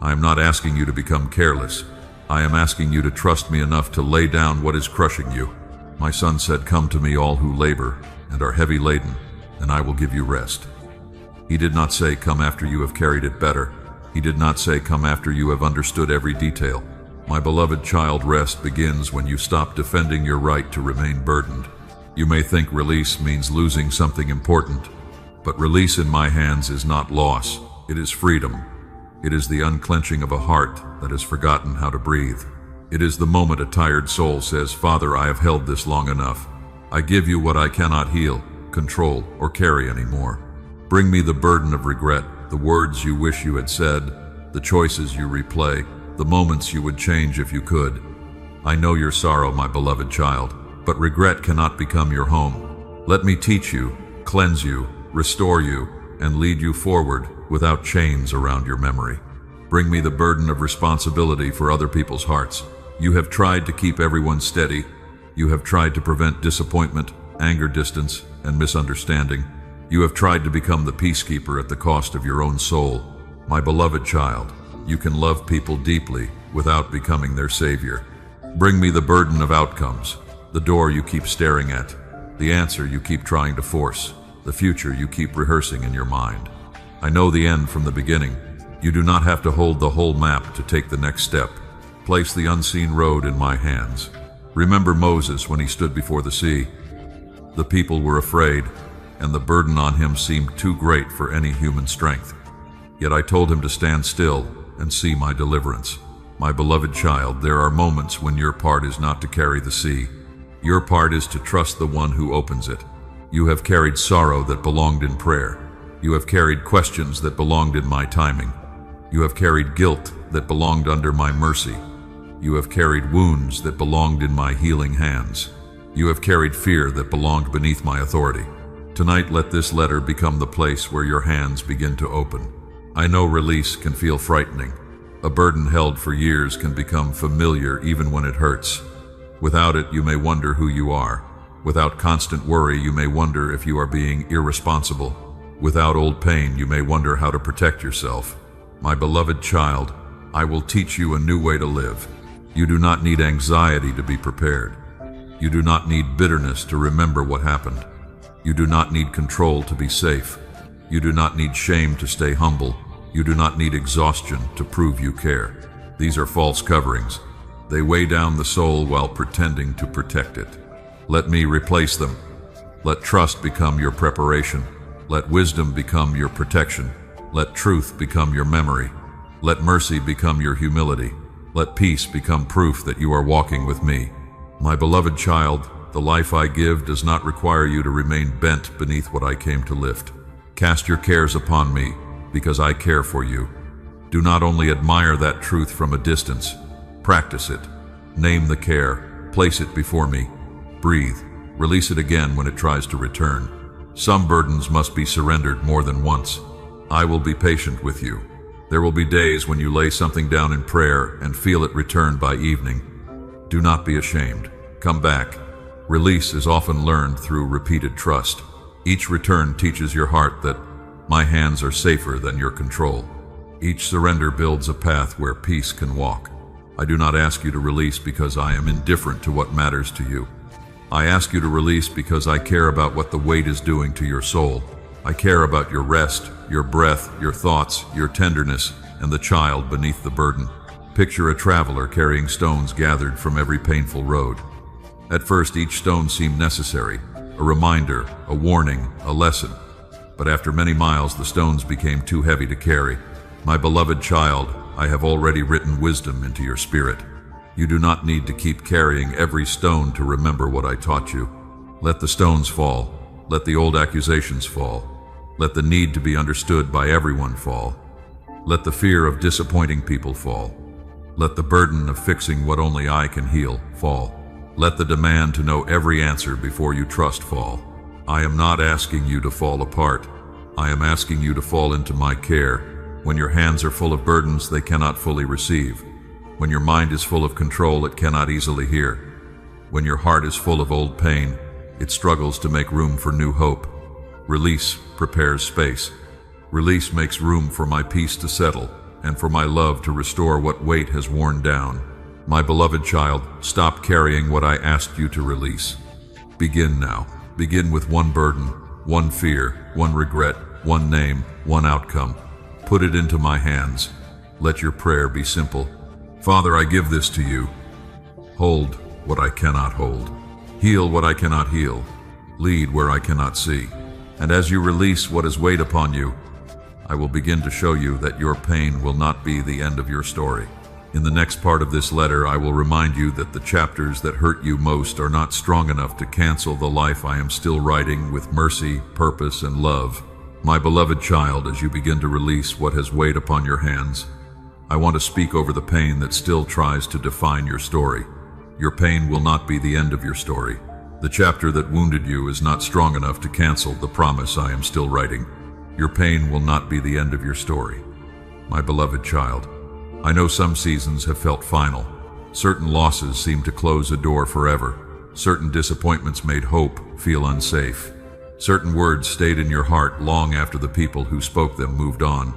I am not asking you to become careless. I am asking you to trust me enough to lay down what is crushing you. My son said, "Come to me, all who labor and are heavy laden, and I will give you rest." He did not say, "Come after you have carried it better." He did not say, "Come after you have understood every detail." My beloved child, rest begins when you stop defending your right to remain burdened. You may think release means losing something important, but release in my hands is not loss. It is freedom. It is the unclenching of a heart that has forgotten how to breathe. It is the moment a tired soul says, "Father, I have held this long enough. I give you what I cannot heal, control, or carry anymore. Bring me the burden of regret, the words you wish you had said, the choices you replay, the moments you would change if you could. I know your sorrow, my beloved child, but regret cannot become your home. Let me teach you, cleanse you, restore you, and lead you forward without chains around your memory. Bring me the burden of responsibility for other people's hearts. You have tried to keep everyone steady. You have tried to prevent disappointment, anger, distance, and misunderstanding. You have tried to become the peacekeeper at the cost of your own soul. My beloved child, you can love people deeply without becoming their savior. Bring me the burden of outcomes, the door you keep staring at, the answer you keep trying to force, the future you keep rehearsing in your mind. I know the end from the beginning. You do not have to hold the whole map to take the next step. Place the unseen road in my hands. Remember Moses when he stood before the sea. The people were afraid, and the burden on him seemed too great for any human strength. Yet I told him to stand still and see my deliverance. My beloved child, there are moments when your part is not to carry the sea. Your part is to trust the one who opens it. You have carried sorrow that belonged in prayer. You have carried questions that belonged in my timing. You have carried guilt that belonged under my mercy. You have carried wounds that belonged in my healing hands. You have carried fear that belonged beneath my authority. Tonight, let this letter become the place where your hands begin to open. I know release can feel frightening. A burden held for years can become familiar even when it hurts. Without it, you may wonder who you are. Without constant worry, you may wonder if you are being irresponsible. Without old pain, you may wonder how to protect yourself. My beloved child, I will teach you a new way to live. You do not need anxiety to be prepared. You do not need bitterness to remember what happened. You do not need control to be safe. You do not need shame to stay humble. You do not need exhaustion to prove you care. These are false coverings. They weigh down the soul while pretending to protect it. Let me replace them. Let trust become your preparation. Let wisdom become your protection. Let truth become your memory. Let mercy become your humility. Let peace become proof that you are walking with me. My beloved child, the life I give does not require you to remain bent beneath what I came to lift. Cast your cares upon me, because I care for you. Do not only admire that truth from a distance, practice it. Name the care, place it before me. Breathe, release it again when it tries to return. Some burdens must be surrendered more than once. I will be patient with you. There will be days when you lay something down in prayer and feel it return by evening. Do not be ashamed. Come back. Release is often learned through repeated trust. Each return teaches your heart that my hands are safer than your control. Each surrender builds a path where peace can walk. I do not ask you to release because I am indifferent to what matters to you. I ask you to release because I care about what the weight is doing to your soul. I care about your rest, your breath, your thoughts, your tenderness, and the child beneath the burden. Picture a traveler carrying stones gathered from every painful road. At first, each stone seemed necessary, a reminder, a warning, a lesson. But after many miles, the stones became too heavy to carry. My beloved child, I have already written wisdom into your spirit. You do not need to keep carrying every stone to remember what I taught you. Let the stones fall. Let the old accusations fall. Let the need to be understood by everyone fall. Let the fear of disappointing people fall. Let the burden of fixing what only I can heal fall. Let the demand to know every answer before you trust fall. I am not asking you to fall apart. I am asking you to fall into my care. When your hands are full of burdens they cannot fully receive. When your mind is full of control, it cannot easily hear. When your heart is full of old pain, it struggles to make room for new hope. Release prepares space. Release makes room for my peace to settle and for my love to restore what weight has worn down. My beloved child, stop carrying what I asked you to release. Begin now. Begin with one burden, one fear, one regret, one name, one outcome. Put it into my hands. Let your prayer be simple. Father, I give this to you. Hold what I cannot hold. Heal what I cannot heal. Lead where I cannot see. And as you release what has weighed upon you, I will begin to show you that your pain will not be the end of your story. In the next part of this letter, I will remind you that the chapters that hurt you most are not strong enough to cancel the life I am still writing with mercy, purpose, and love. My beloved child, as you begin to release what has weighed upon your hands, I want to speak over the pain that still tries to define your story. Your pain will not be the end of your story. The chapter that wounded you is not strong enough to cancel the promise I am still writing. Your pain will not be the end of your story. My beloved child, I know some seasons have felt final. Certain losses seem to close a door forever. Certain disappointments made hope feel unsafe. Certain words stayed in your heart long after the people who spoke them moved on.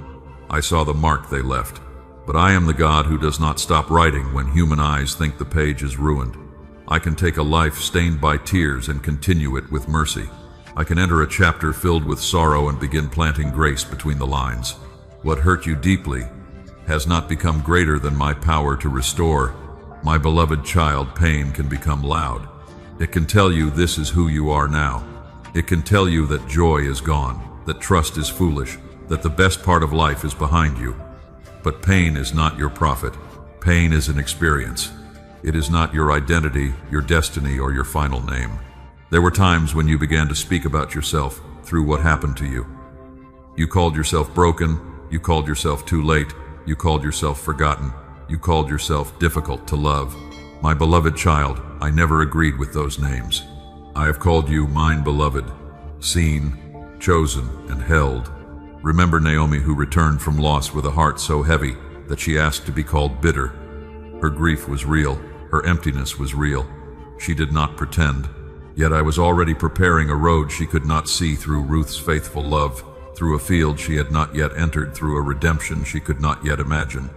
I saw the mark they left. But I am the God who does not stop writing when human eyes think the page is ruined. I can take a life stained by tears and continue it with mercy. I can enter a chapter filled with sorrow and begin planting grace between the lines. What hurt you deeply has not become greater than my power to restore. My beloved child, pain can become loud. It can tell you this is who you are now. It can tell you that joy is gone, that trust is foolish, that the best part of life is behind you. But pain is not your prophet. Pain is an experience. It is not your identity, your destiny, or your final name. There were times when you began to speak about yourself through what happened to you. You called yourself broken, you called yourself too late, you called yourself forgotten, you called yourself difficult to love. My beloved child, I never agreed with those names. I have called you mine beloved, seen, chosen, and held. Remember Naomi, who returned from loss with a heart so heavy that she asked to be called bitter. Her grief was real, her emptiness was real. She did not pretend. Yet I was already preparing a road she could not see, through Ruth's faithful love, through a field she had not yet entered, through a redemption she could not yet imagine.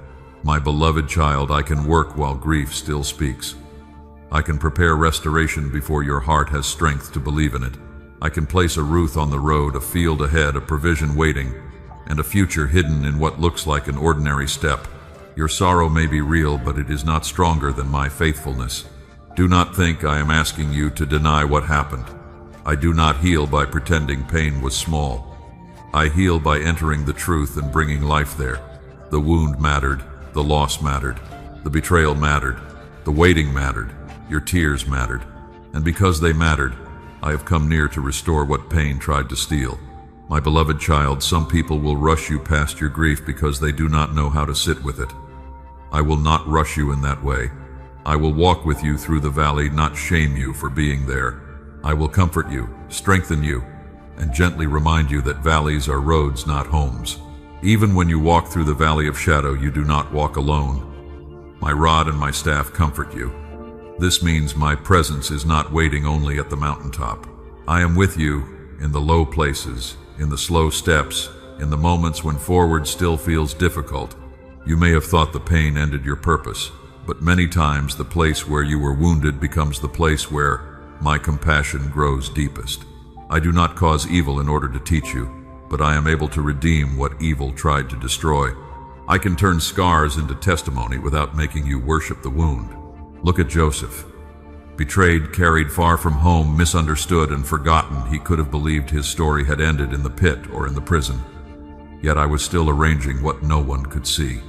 My beloved child, I can work while grief still speaks. I can prepare restoration before your heart has strength to believe in it. I can place a Ruth on the road, a field ahead, a provision waiting, and a future hidden in what looks like an ordinary step. Your sorrow may be real, but it is not stronger than my faithfulness. Do not think I am asking you to deny what happened. I do not heal by pretending pain was small. I heal by entering the truth and bringing life there. The wound mattered, the loss mattered, the betrayal mattered, the waiting mattered, your tears mattered, and because they mattered, I have come near to restore what pain tried to steal. My beloved child, some people will rush you past your grief because they do not know how to sit with it. I will not rush you in that way. I will walk with you through the valley, not shame you for being there. I will comfort you, strengthen you, and gently remind you that valleys are roads, not homes. Even when you walk through the valley of shadow, you do not walk alone. My rod and my staff comfort you. This means my presence is not waiting only at the mountaintop. I am with you in the low places, in the slow steps, in the moments when forward still feels difficult. You may have thought the pain ended your purpose, but many times the place where you were wounded becomes the place where my compassion grows deepest. I do not cause evil in order to teach you, but I am able to redeem what evil tried to destroy. I can turn scars into testimony without making you worship the wound. Look at Joseph. Betrayed, carried far from home, misunderstood and forgotten, he could have believed his story had ended in the pit or in the prison. Yet I was still arranging what no one could see.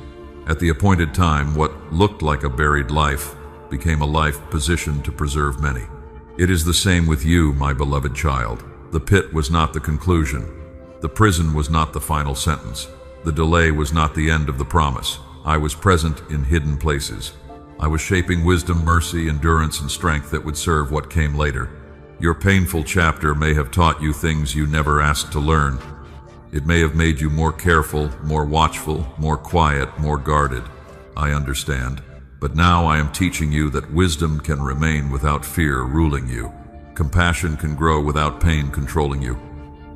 At the appointed time, what looked like a buried life became a life positioned to preserve many. It is the same with you, my beloved child. The pit was not the conclusion. The prison was not the final sentence. The delay was not the end of the promise. I was present in hidden places. I was shaping wisdom, mercy, endurance, and strength that would serve what came later. Your painful chapter may have taught you things you never asked to learn. It may have made you more careful, more watchful, more quiet, more guarded. I understand. But now I am teaching you that wisdom can remain without fear ruling you. Compassion can grow without pain controlling you.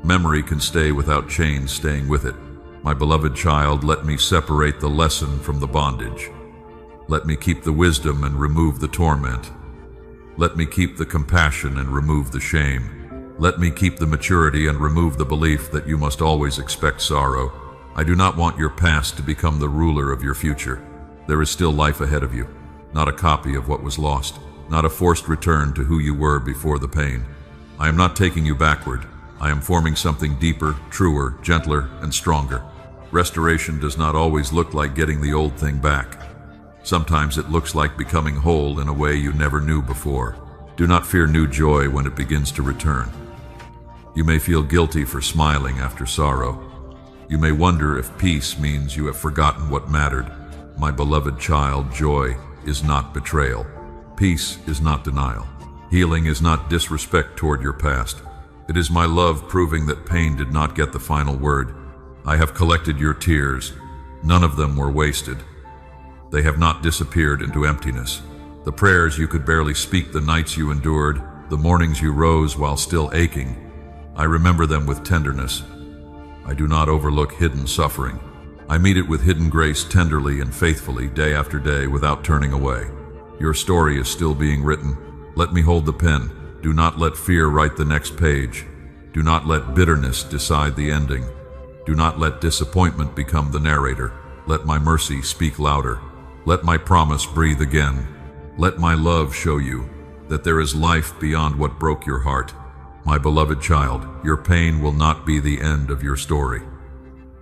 Memory can stay without chains staying with it. My beloved child, let me separate the lesson from the bondage. Let me keep the wisdom and remove the torment. Let me keep the compassion and remove the shame. Let me keep the maturity and remove the belief that you must always expect sorrow. I do not want your past to become the ruler of your future. There is still life ahead of you, not a copy of what was lost, not a forced return to who you were before the pain. I am not taking you backward. I am forming something deeper, truer, gentler, and stronger. Restoration does not always look like getting the old thing back. Sometimes it looks like becoming whole in a way you never knew before. Do not fear new joy when it begins to return. You may feel guilty for smiling after sorrow. You may wonder if peace means you have forgotten what mattered. My beloved child, joy is not betrayal. Peace is not denial. Healing is not disrespect toward your past. It is my love proving that pain did not get the final word. I have collected your tears. None of them were wasted. They have not disappeared into emptiness. The prayers you could barely speak, the nights you endured, the mornings you rose while still aching, I remember them with tenderness. I do not overlook hidden suffering. I meet it with hidden grace tenderly and faithfully, day after day, without turning away. Your story is still being written. Let me hold the pen. Do not let fear write the next page. Do not let bitterness decide the ending. Do not let disappointment become the narrator. Let my mercy speak louder. Let my promise breathe again. Let my love show you that there is life beyond what broke your heart. My beloved child, your pain will not be the end of your story.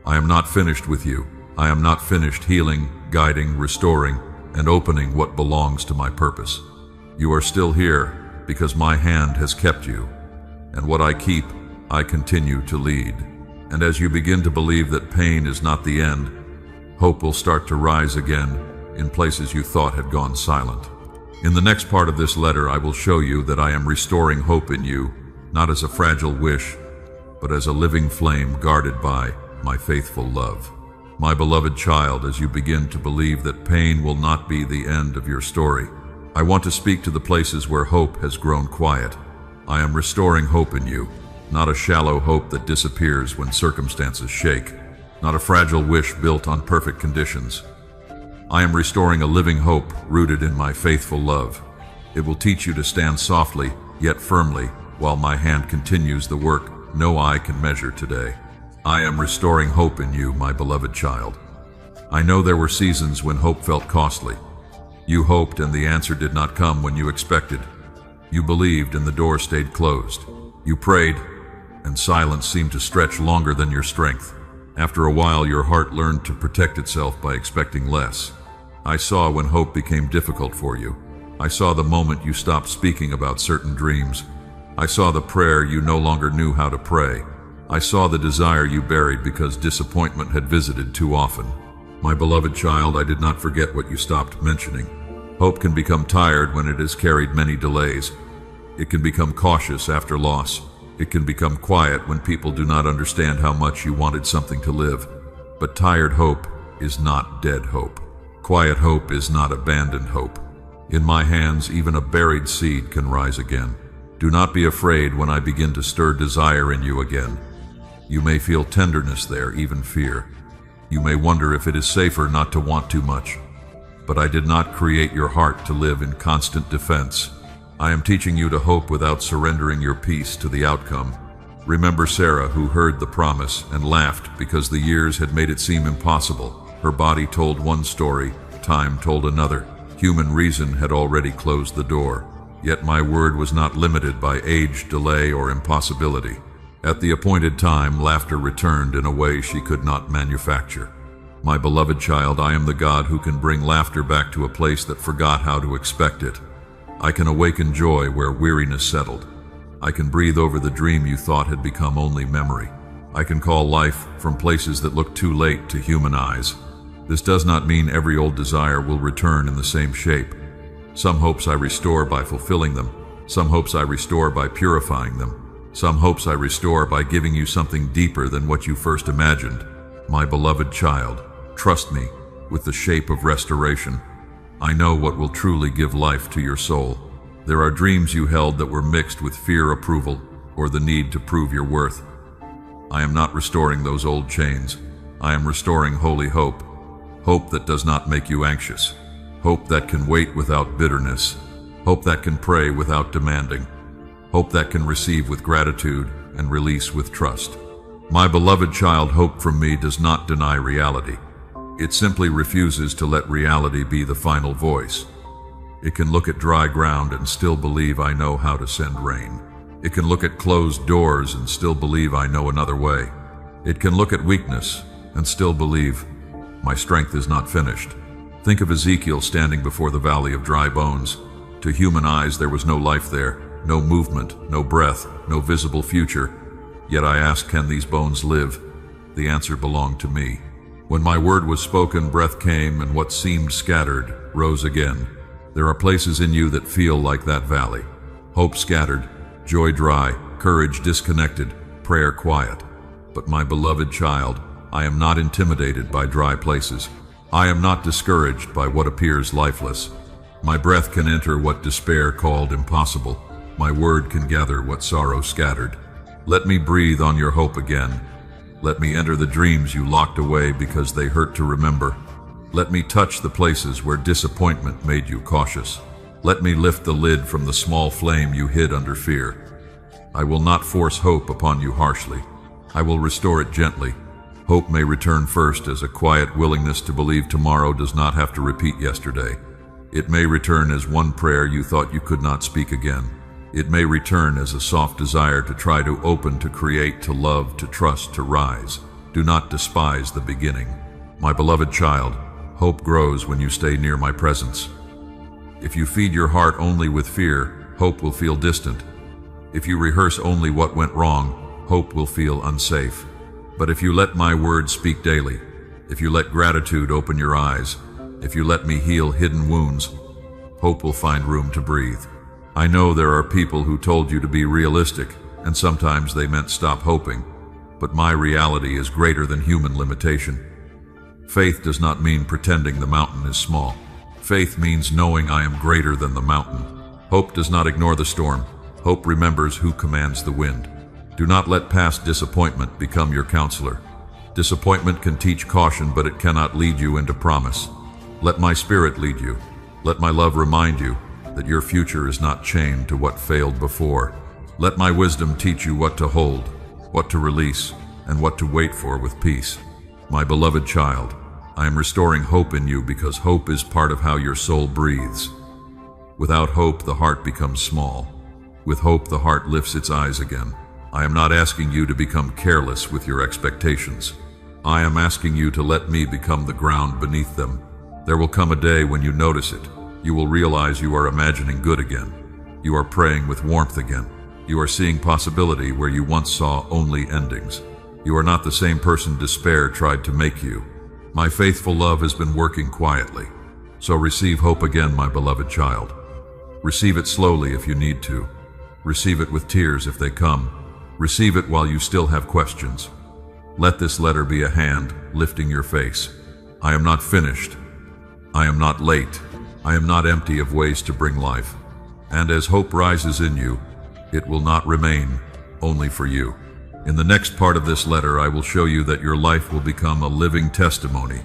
I am not finished with you. I am not finished healing, guiding, restoring, and opening what belongs to my purpose. You are still here because my hand has kept you, and what I keep, I continue to lead. And as you begin to believe that pain is not the end, hope will start to rise again in places you thought had gone silent. In the next part of this letter, I will show you that I am restoring hope in you, not as a fragile wish, but as a living flame guarded by my faithful love. My beloved child, as you begin to believe that pain will not be the end of your story, I want to speak to the places where hope has grown quiet. I am restoring hope in you, not a shallow hope that disappears when circumstances shake, not a fragile wish built on perfect conditions. I am restoring a living hope rooted in my faithful love. It will teach you to stand softly, yet firmly, while my hand continues the work no eye can measure today. I am restoring hope in you, my beloved child. I know there were seasons when hope felt costly. You hoped and the answer did not come when you expected. You believed and the door stayed closed. You prayed, and silence seemed to stretch longer than your strength. After a while, your heart learned to protect itself by expecting less. I saw when hope became difficult for you. I saw the moment you stopped speaking about certain dreams. I saw the prayer you no longer knew how to pray. I saw the desire you buried because disappointment had visited too often. My beloved child, I did not forget what you stopped mentioning. Hope can become tired when it has carried many delays. It can become cautious after loss. It can become quiet when people do not understand how much you wanted something to live. But tired hope is not dead hope. Quiet hope is not abandoned hope. In my hands, even a buried seed can rise again. Do not be afraid when I begin to stir desire in you again. You may feel tenderness there, even fear. You may wonder if it is safer not to want too much. But I did not create your heart to live in constant defense. I am teaching you to hope without surrendering your peace to the outcome. Remember Sarah, who heard the promise and laughed because the years had made it seem impossible. Her body told one story, time told another. Human reason had already closed the door. Yet my word was not limited by age, delay, or impossibility. At the appointed time, laughter returned in a way she could not manufacture. My beloved child, I am the God who can bring laughter back to a place that forgot how to expect it. I can awaken joy where weariness settled. I can breathe over the dream you thought had become only memory. I can call life from places that look too late to human eyes. This does not mean every old desire will return in the same shape. Some hopes I restore by fulfilling them. Some hopes I restore by purifying them. Some hopes I restore by giving you something deeper than what you first imagined. My beloved child, trust me with the shape of restoration. I know what will truly give life to your soul. There are dreams you held that were mixed with fear, approval, or the need to prove your worth. I am not restoring those old chains. I am restoring holy hope. Hope that does not make you anxious. Hope that can wait without bitterness. Hope that can pray without demanding. Hope that can receive with gratitude and release with trust. My beloved child, hope from me does not deny reality. It simply refuses to let reality be the final voice. It can look at dry ground and still believe I know how to send rain. It can look at closed doors and still believe I know another way. It can look at weakness and still believe my strength is not finished. Think of Ezekiel standing before the valley of dry bones. To human eyes, there was no life there. No movement, no breath, no visible future. Yet I asked, can these bones live? The answer belonged to me. When my word was spoken, breath came, and what seemed scattered rose again. There are places in you that feel like that valley. Hope scattered, joy dry, courage disconnected, prayer quiet. But my beloved child, I am not intimidated by dry places. I am not discouraged by what appears lifeless. My breath can enter what despair called impossible. My word can gather what sorrow scattered. Let me breathe on your hope again. Let me enter the dreams you locked away because they hurt to remember. Let me touch the places where disappointment made you cautious. Let me lift the lid from the small flame you hid under fear. I will not force hope upon you harshly. I will restore it gently. Hope may return first as a quiet willingness to believe tomorrow does not have to repeat yesterday. It may return as one prayer you thought you could not speak again. It may return as a soft desire to try to open, to create, to love, to trust, to rise. Do not despise the beginning. My beloved child, hope grows when you stay near my presence. If you feed your heart only with fear, hope will feel distant. If you rehearse only what went wrong, hope will feel unsafe. But if you let my words speak daily, if you let gratitude open your eyes, if you let me heal hidden wounds, hope will find room to breathe. I know there are people who told you to be realistic, and sometimes they meant stop hoping, but my reality is greater than human limitation. Faith does not mean pretending the mountain is small. Faith means knowing I am greater than the mountain. Hope does not ignore the storm. Hope remembers who commands the wind. Do not let past disappointment become your counselor. Disappointment can teach caution, but it cannot lead you into promise. Let my spirit lead you. Let my love remind you that your future is not chained to what failed before. Let my wisdom teach you what to hold, what to release, and what to wait for with peace. My beloved child, I am restoring hope in you because hope is part of how your soul breathes. Without hope, the heart becomes small. With hope, the heart lifts its eyes again. I am not asking you to become careless with your expectations. I am asking you to let me become the ground beneath them. There will come a day when you notice it. You will realize you are imagining good again. You are praying with warmth again. You are seeing possibility where you once saw only endings. You are not the same person despair tried to make you. My faithful love has been working quietly. So receive hope again, my beloved child. Receive it slowly if you need to. Receive it with tears if they come. Receive it while you still have questions. Let this letter be a hand lifting your face. I am not finished. I am not late. I am not empty of ways to bring life. And as hope rises in you, it will not remain only for you. In the next part of this letter, I will show you that your life will become a living testimony,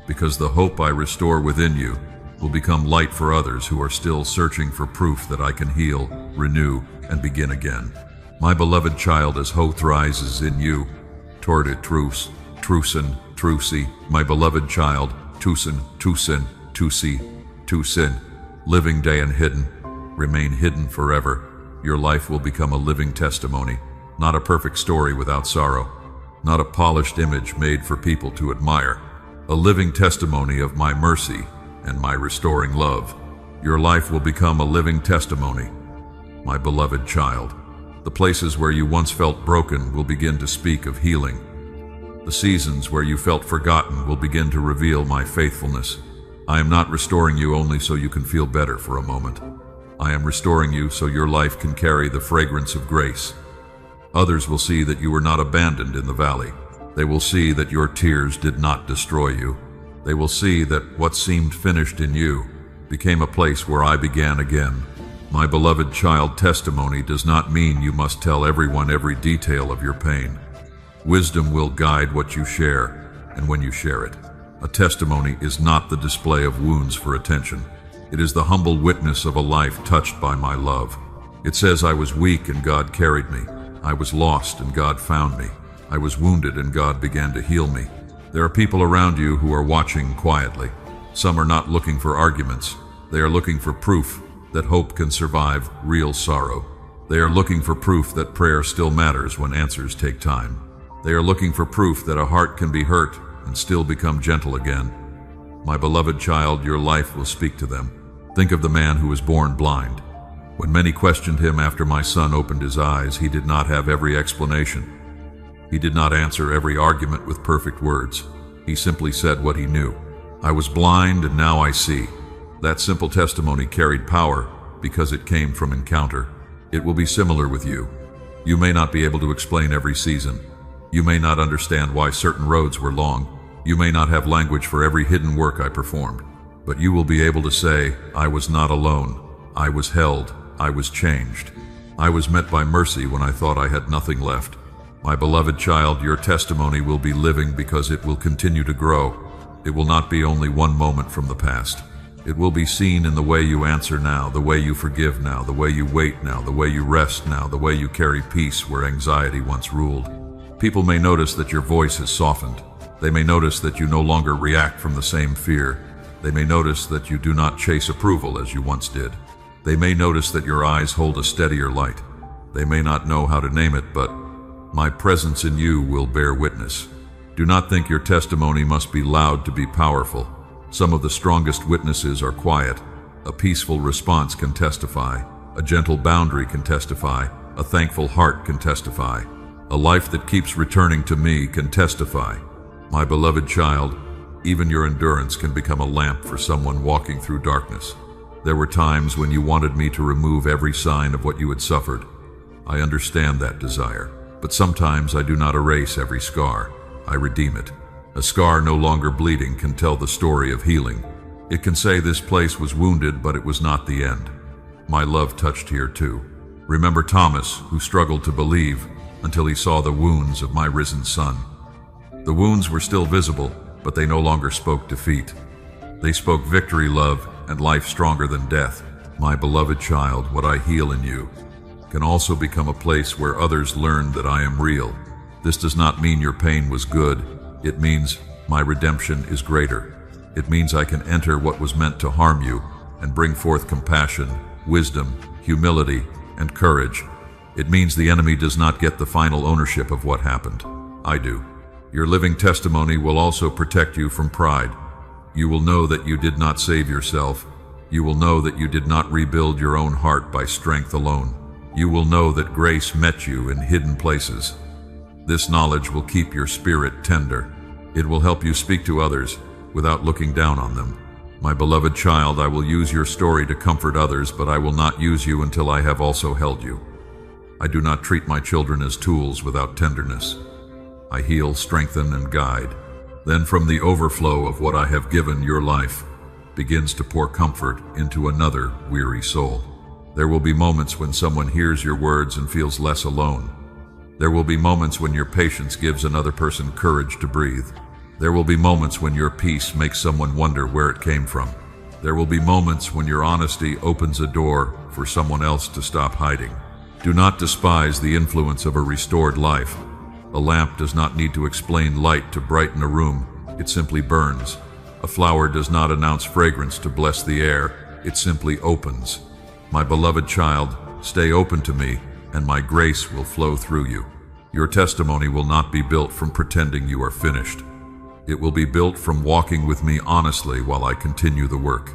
because the hope I restore within you will become light for others who are still searching for proof that I can heal, renew, and begin again. My beloved child, as hope rises in you, toward it truce, trucen, truci, my beloved child, tusen, tusen, tusi, tusin, living day and hidden, remain hidden forever. Your life will become a living testimony, not a perfect story without sorrow, not a polished image made for people to admire, a living testimony of my mercy and my restoring love. Your life will become a living testimony, my beloved child. The places where you once felt broken will begin to speak of healing. The seasons where you felt forgotten will begin to reveal my faithfulness. I am not restoring you only so you can feel better for a moment. I am restoring you so your life can carry the fragrance of grace. Others will see that you were not abandoned in the valley. They will see that your tears did not destroy you. They will see that what seemed finished in you became a place where I began again. My beloved child, testimony does not mean you must tell everyone every detail of your pain. Wisdom will guide what you share and when you share it. A testimony is not the display of wounds for attention. It is the humble witness of a life touched by my love. It says, I was weak and God carried me. I was lost and God found me. I was wounded and God began to heal me. There are people around you who are watching quietly. Some are not looking for arguments. They are looking for proof that hope can survive real sorrow. They are looking for proof that prayer still matters when answers take time. They are looking for proof that a heart can be hurt and still become gentle again. My beloved child, your life will speak to them. Think of the man who was born blind. When many questioned him after my son opened his eyes, he did not have every explanation. He did not answer every argument with perfect words. He simply said what he knew. I was blind and now I see. That simple testimony carried power because it came from encounter. It will be similar with you. You may not be able to explain every season. You may not understand why certain roads were long. You may not have language for every hidden work I performed. But you will be able to say, I was not alone. I was held. I was changed. I was met by mercy when I thought I had nothing left. My beloved child, your testimony will be living because it will continue to grow. It will not be only one moment from the past. It will be seen in the way you answer now, the way you forgive now, the way you wait now, the way you rest now, the way you carry peace where anxiety once ruled. People may notice that your voice has softened. They may notice that you no longer react from the same fear. They may notice that you do not chase approval as you once did. They may notice that your eyes hold a steadier light. They may not know how to name it, but my presence in you will bear witness. Do not think your testimony must be loud to be powerful. Some of the strongest witnesses are quiet. A peaceful response can testify. A gentle boundary can testify. A thankful heart can testify. A life that keeps returning to me can testify. My beloved child, even your endurance can become a lamp for someone walking through darkness. There were times when you wanted me to remove every sign of what you had suffered. I understand that desire, but sometimes I do not erase every scar. I redeem it. A scar no longer bleeding can tell the story of healing. It can say this place was wounded, but it was not the end. My love touched here too. Remember Thomas, who struggled to believe until he saw the wounds of my risen Son. The wounds were still visible, but they no longer spoke defeat. They spoke victory, love, and life stronger than death. My beloved child, what I heal in you can also become a place where others learn that I am real. This does not mean your pain was good. It means my redemption is greater. It means I can enter what was meant to harm you and bring forth compassion, wisdom, humility, and courage. It means the enemy does not get the final ownership of what happened. I do. Your living testimony will also protect you from pride. You will know that you did not save yourself. You will know that you did not rebuild your own heart by strength alone. You will know that grace met you in hidden places. This knowledge will keep your spirit tender. It will help you speak to others without looking down on them. My beloved child, I will use your story to comfort others, but I will not use you until I have also held you. I do not treat my children as tools without tenderness. I heal, strengthen, and guide. Then from the overflow of what I have given, your life begins to pour comfort into another weary soul. There will be moments when someone hears your words and feels less alone. There will be moments when your patience gives another person courage to breathe. There will be moments when your peace makes someone wonder where it came from. There will be moments when your honesty opens a door for someone else to stop hiding. Do not despise the influence of a restored life. A lamp does not need to explain light to brighten a room. It simply burns. A flower does not announce fragrance to bless the air. It simply opens. My beloved child, stay open to me, and my grace will flow through you. Your testimony will not be built from pretending you are finished. It will be built from walking with me honestly while I continue the work.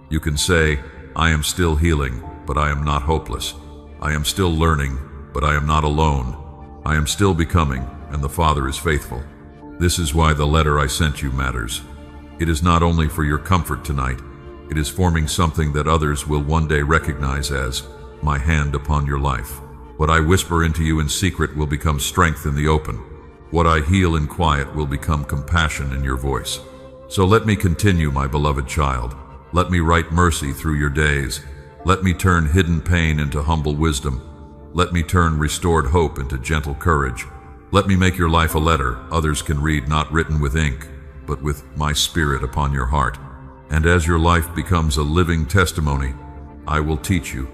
You can say, I am still healing, but I am not hopeless. I am still learning, but I am not alone. I am still becoming, and the Father is faithful. This is why the letter I sent you matters. It is not only for your comfort tonight, it is forming something that others will one day recognize as my hand upon your life. What I whisper into you in secret will become strength in the open. What I heal in quiet will become compassion in your voice. So let me continue, my beloved child. Let me write mercy through your days. Let me turn hidden pain into humble wisdom. Let me turn restored hope into gentle courage. Let me make your life a letter others can read, not written with ink, but with my spirit upon your heart. And as your life becomes a living testimony, I will teach you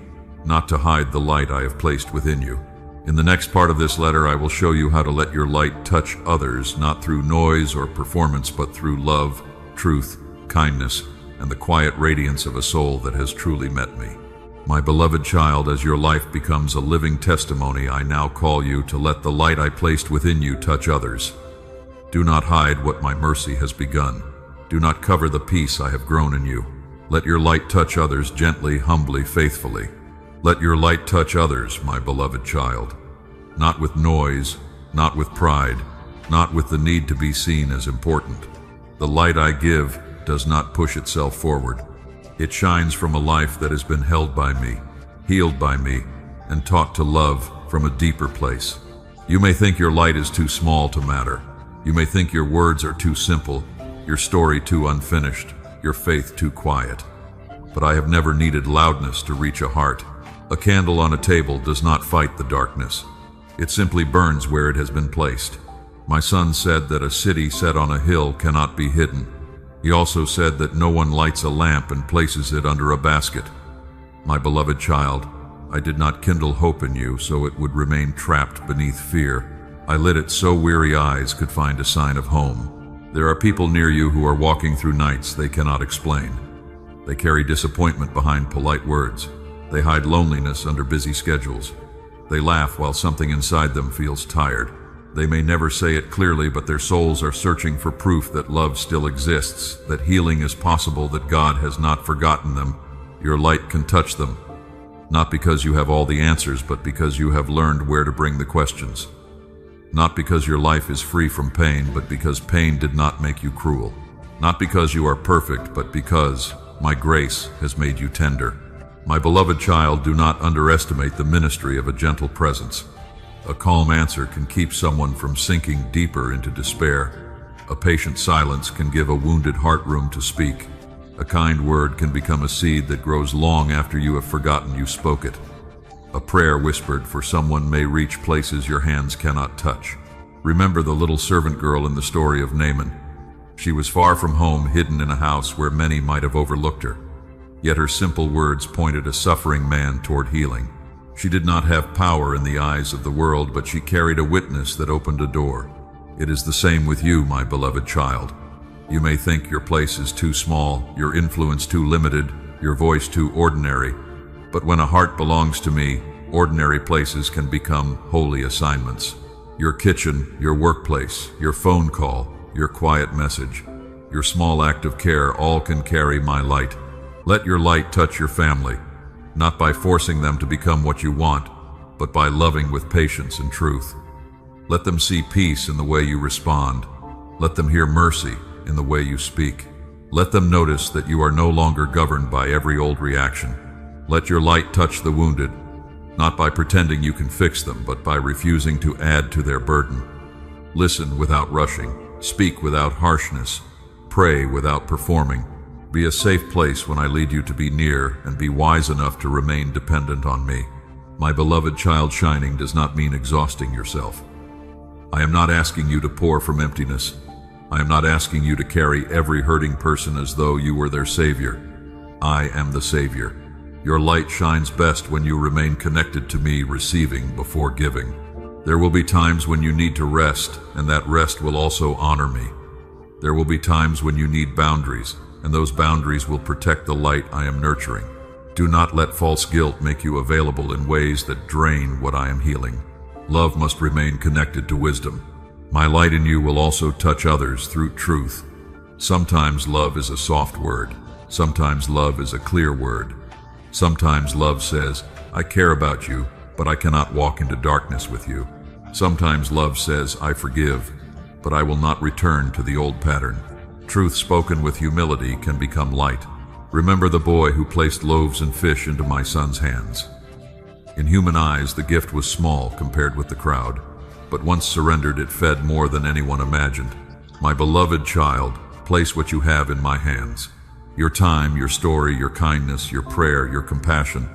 not to hide the light I have placed within you. In the next part of this letter, I will show you how to let your light touch others, not through noise or performance, but through love, truth, kindness, and the quiet radiance of a soul that has truly met me. My beloved child, as your life becomes a living testimony, I now call you to let the light I placed within you touch others. Do not hide what my mercy has begun. Do not cover the peace I have grown in you. Let your light touch others gently, humbly, faithfully. Let your light touch others, my beloved child. Not with noise, not with pride, not with the need to be seen as important. The light I give does not push itself forward. It shines from a life that has been held by me, healed by me, and taught to love from a deeper place. You may think your light is too small to matter. You may think your words are too simple, your story too unfinished, your faith too quiet. But I have never needed loudness to reach a heart. A candle on a table does not fight the darkness. It simply burns where it has been placed. My son said that a city set on a hill cannot be hidden. He also said that no one lights a lamp and places it under a basket. My beloved child, I did not kindle hope in you so it would remain trapped beneath fear. I lit it so weary eyes could find a sign of home. There are people near you who are walking through nights they cannot explain. They carry disappointment behind polite words. They hide loneliness under busy schedules. They laugh while something inside them feels tired. They may never say it clearly, but their souls are searching for proof that love still exists, that healing is possible, that God has not forgotten them. Your light can touch them, not because you have all the answers, but because you have learned where to bring the questions. Not because your life is free from pain, but because pain did not make you cruel. Not because you are perfect, but because my grace has made you tender. My beloved child, do not underestimate the ministry of a gentle presence. A calm answer can keep someone from sinking deeper into despair. A patient silence can give a wounded heart room to speak. A kind word can become a seed that grows long after you have forgotten you spoke it. A prayer whispered for someone may reach places your hands cannot touch. Remember the little servant girl in the story of Naaman. She was far from home, hidden in a house where many might have overlooked her. Yet her simple words pointed a suffering man toward healing. She did not have power in the eyes of the world, but she carried a witness that opened a door. It is the same with you, my beloved child. You may think your place is too small, your influence too limited, your voice too ordinary. But when a heart belongs to me, ordinary places can become holy assignments. Your kitchen, your workplace, your phone call, your quiet message, your small act of care, all can carry my light. Let your light touch your family, not by forcing them to become what you want, but by loving with patience and truth. Let them see peace in the way you respond. Let them hear mercy in the way you speak. Let them notice that you are no longer governed by every old reaction. Let your light touch the wounded, not by pretending you can fix them, but by refusing to add to their burden. Listen without rushing. Speak without harshness. Pray without performing. Be a safe place when I lead you to be near, and be wise enough to remain dependent on me. My beloved child, shining does not mean exhausting yourself. I am not asking you to pour from emptiness. I am not asking you to carry every hurting person as though you were their savior. I am the Savior. Your light shines best when you remain connected to me, receiving before giving. There will be times when you need to rest, and that rest will also honor me. There will be times when you need boundaries, and those boundaries will protect the light I am nurturing. Do not let false guilt make you available in ways that drain what I am healing. Love must remain connected to wisdom. My light in you will also touch others through truth. Sometimes love is a soft word. Sometimes love is a clear word. Sometimes love says, I care about you, but I cannot walk into darkness with you. Sometimes love says, I forgive, but I will not return to the old pattern. Truth spoken with humility can become light. Remember the boy who placed loaves and fish into my son's hands. In human eyes, the gift was small compared with the crowd, but once surrendered, it fed more than anyone imagined. My beloved child, place what you have in my hands. Your time, your story, your kindness, your prayer, your compassion.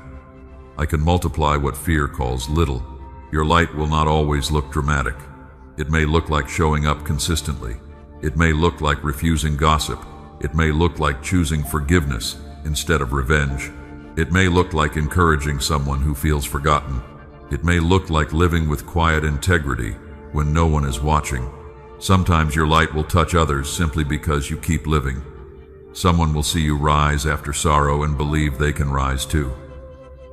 I can multiply what fear calls little. Your light will not always look dramatic. It may look like showing up consistently. It may look like refusing gossip. It may look like choosing forgiveness instead of revenge. It may look like encouraging someone who feels forgotten. It may look like living with quiet integrity when no one is watching. Sometimes your light will touch others simply because you keep living. Someone will see you rise after sorrow and believe they can rise too.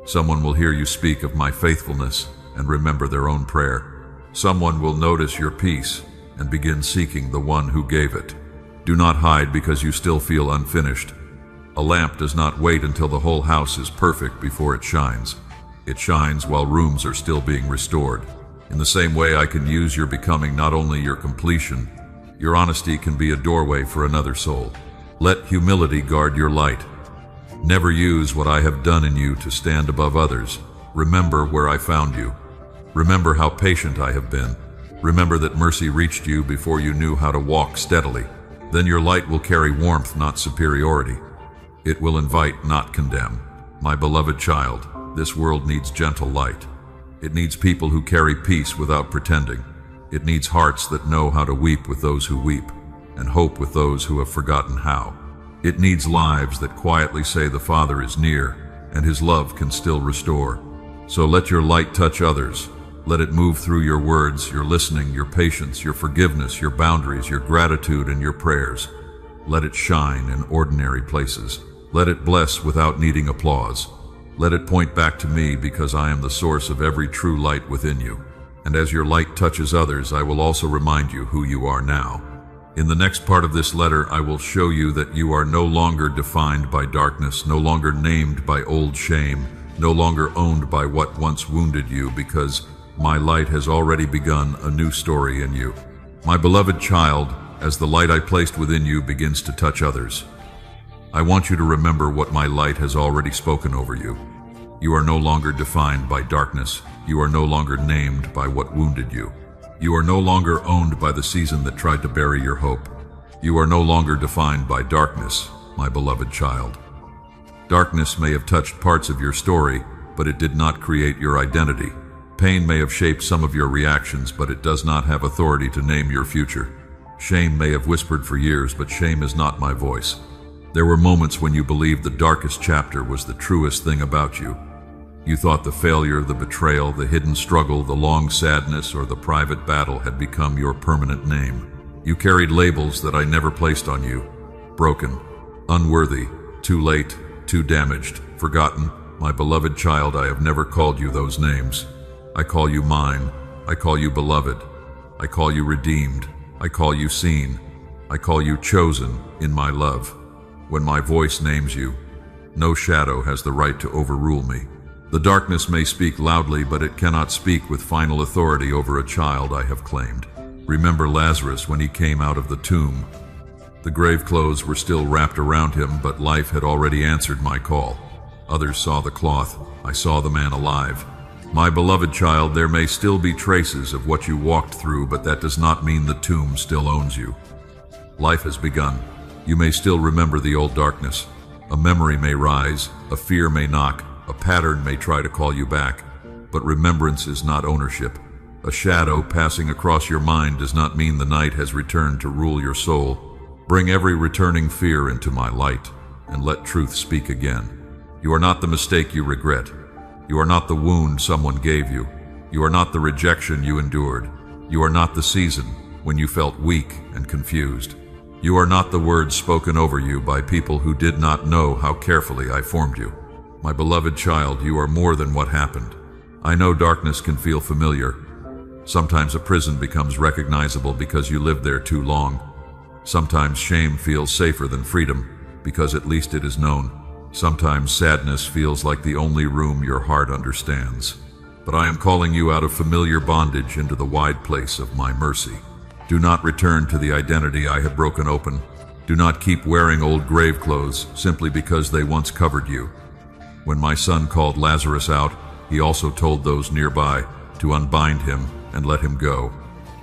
Someone will hear you speak of my faithfulness and remember their own prayer. Someone will notice your peace and begin seeking the one who gave it. Do not hide because you still feel unfinished. A lamp does not wait until the whole house is perfect before it shines. It shines while rooms are still being restored. In the same way, I can use your becoming, not only your completion. Your honesty can be a doorway for another soul. Let humility guard your light. Never use what I have done in you to stand above others. Remember where I found you. Remember how patient I have been. Remember that mercy reached you before you knew how to walk steadily. Then your light will carry warmth, not superiority. It will invite, not condemn. My beloved child, this world needs gentle light. It needs people who carry peace without pretending. It needs hearts that know how to weep with those who weep, and hope with those who have forgotten how. It needs lives that quietly say the Father is near, and His love can still restore. So let your light touch others. Let it move through your words, your listening, your patience, your forgiveness, your boundaries, your gratitude, and your prayers. Let it shine in ordinary places. Let it bless without needing applause. Let it point back to me because I am the source of every true light within you. And as your light touches others, I will also remind you who you are now. In the next part of this letter, I will show you that you are no longer defined by darkness, no longer named by old shame, no longer owned by what once wounded you, because my light has already begun a new story in you. My beloved child, as the light I placed within you begins to touch others, I want you to remember what my light has already spoken over you. You are no longer defined by darkness. You are no longer named by what wounded you. You are no longer owned by the season that tried to bury your hope. You are no longer defined by darkness, my beloved child. Darkness may have touched parts of your story, but it did not create your identity. Pain may have shaped some of your reactions, but it does not have authority to name your future. Shame may have whispered for years, but shame is not my voice. There were moments when you believed the darkest chapter was the truest thing about you. You thought the failure, the betrayal, the hidden struggle, the long sadness, or the private battle had become your permanent name. You carried labels that I never placed on you. Broken, unworthy, too late, too damaged, forgotten. My beloved child, I have never called you those names. I call you mine. I call you beloved. I call you redeemed. I call you seen. I call you chosen in my love. When my voice names you, no shadow has the right to overrule me. The darkness may speak loudly, but it cannot speak with final authority over a child I have claimed. Remember Lazarus when he came out of the tomb. The grave clothes were still wrapped around him, but life had already answered my call. Others saw the cloth. I saw the man alive. My beloved child, there may still be traces of what you walked through, but that does not mean the tomb still owns you. Life has begun. You may still remember the old darkness. A memory may rise, a fear may knock, a pattern may try to call you back, but remembrance is not ownership. A shadow passing across your mind does not mean the night has returned to rule your soul. Bring every returning fear into my light, and let truth speak again. You are not the mistake you regret. You are not the wound someone gave you. You are not the rejection you endured. You are not the season when you felt weak and confused. You are not the words spoken over you by people who did not know how carefully I formed you. My beloved child, you are more than what happened. I know darkness can feel familiar. Sometimes a prison becomes recognizable because you lived there too long. Sometimes shame feels safer than freedom because at least it is known. Sometimes sadness feels like the only room your heart understands. But I am calling you out of familiar bondage into the wide place of my mercy. Do not return to the identity I have broken open. Do not keep wearing old grave clothes simply because they once covered you. When my son called Lazarus out, he also told those nearby to unbind him and let him go.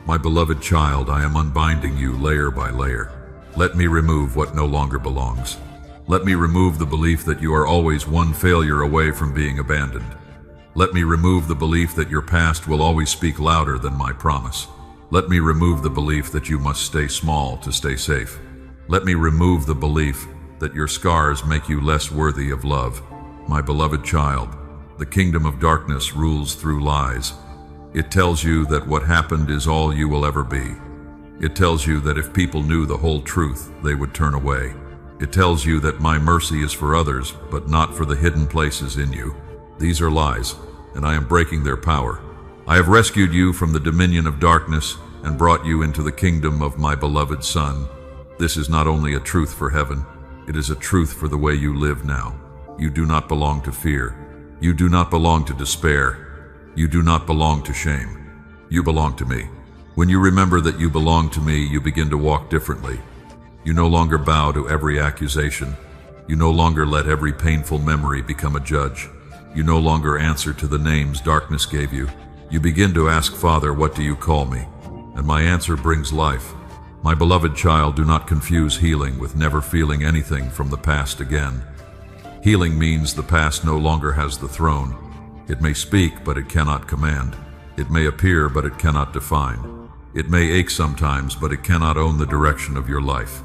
My beloved child, I am unbinding you layer by layer. Let me remove what no longer belongs. Let me remove the belief that you are always one failure away from being abandoned. Let me remove the belief that your past will always speak louder than my promise. Let me remove the belief that you must stay small to stay safe. Let me remove the belief that your scars make you less worthy of love. My beloved child, the kingdom of darkness rules through lies. It tells you that what happened is all you will ever be. It tells you that if people knew the whole truth, they would turn away. It tells you that my mercy is for others, but not for the hidden places in you. These are lies, and I am breaking their power. I have rescued you from the dominion of darkness and brought you into the kingdom of my beloved Son. This is not only a truth for heaven, it is a truth for the way you live now. You do not belong to fear. You do not belong to despair. You do not belong to shame. You belong to me. When you remember that you belong to me, you begin to walk differently. You no longer bow to every accusation. You no longer let every painful memory become a judge. You no longer answer to the names darkness gave you. You begin to ask, Father, what do you call me? And my answer brings life. My beloved child, do not confuse healing with never feeling anything from the past again. Healing means the past no longer has the throne. It may speak, but it cannot command. It may appear, but it cannot define. It may ache sometimes, but it cannot own the direction of your life.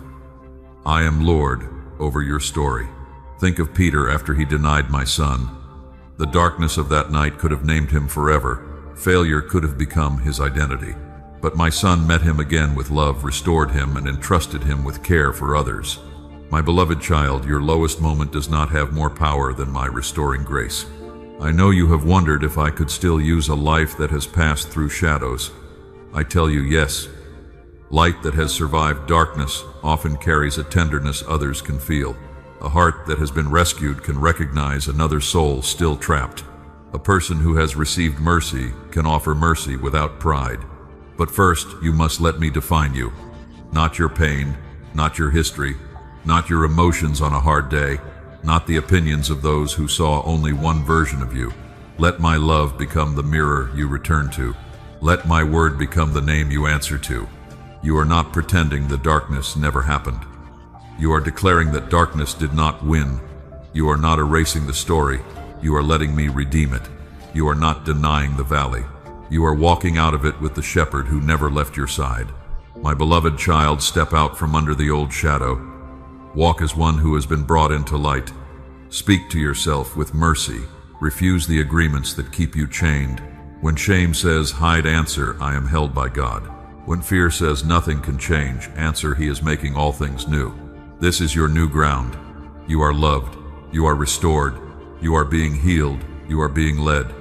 I am Lord over your story. Think of Peter after he denied my son. The darkness of that night could have named him forever, failure could have become his identity. But my son met him again with love, restored him, and entrusted him with care for others. My beloved child, your lowest moment does not have more power than my restoring grace. I know you have wondered if I could still use a life that has passed through shadows. I tell you, yes. Light that has survived darkness often carries a tenderness others can feel. A heart that has been rescued can recognize another soul still trapped. A person who has received mercy can offer mercy without pride. But first, you must let me define you. Not your pain, not your history, not your emotions on a hard day, not the opinions of those who saw only one version of you. Let my love become the mirror you return to. Let my word become the name you answer to. You are not pretending the darkness never happened. You are declaring that darkness did not win. You are not erasing the story. You are letting me redeem it. You are not denying the valley. You are walking out of it with the shepherd who never left your side. My beloved child, step out from under the old shadow. Walk as one who has been brought into light. Speak to yourself with mercy. Refuse the agreements that keep you chained. When shame says, hide, answer, I am held by God. When fear says nothing can change, answer, He is making all things new. This is your new ground. You are loved. You are restored. You are being healed. You are being led.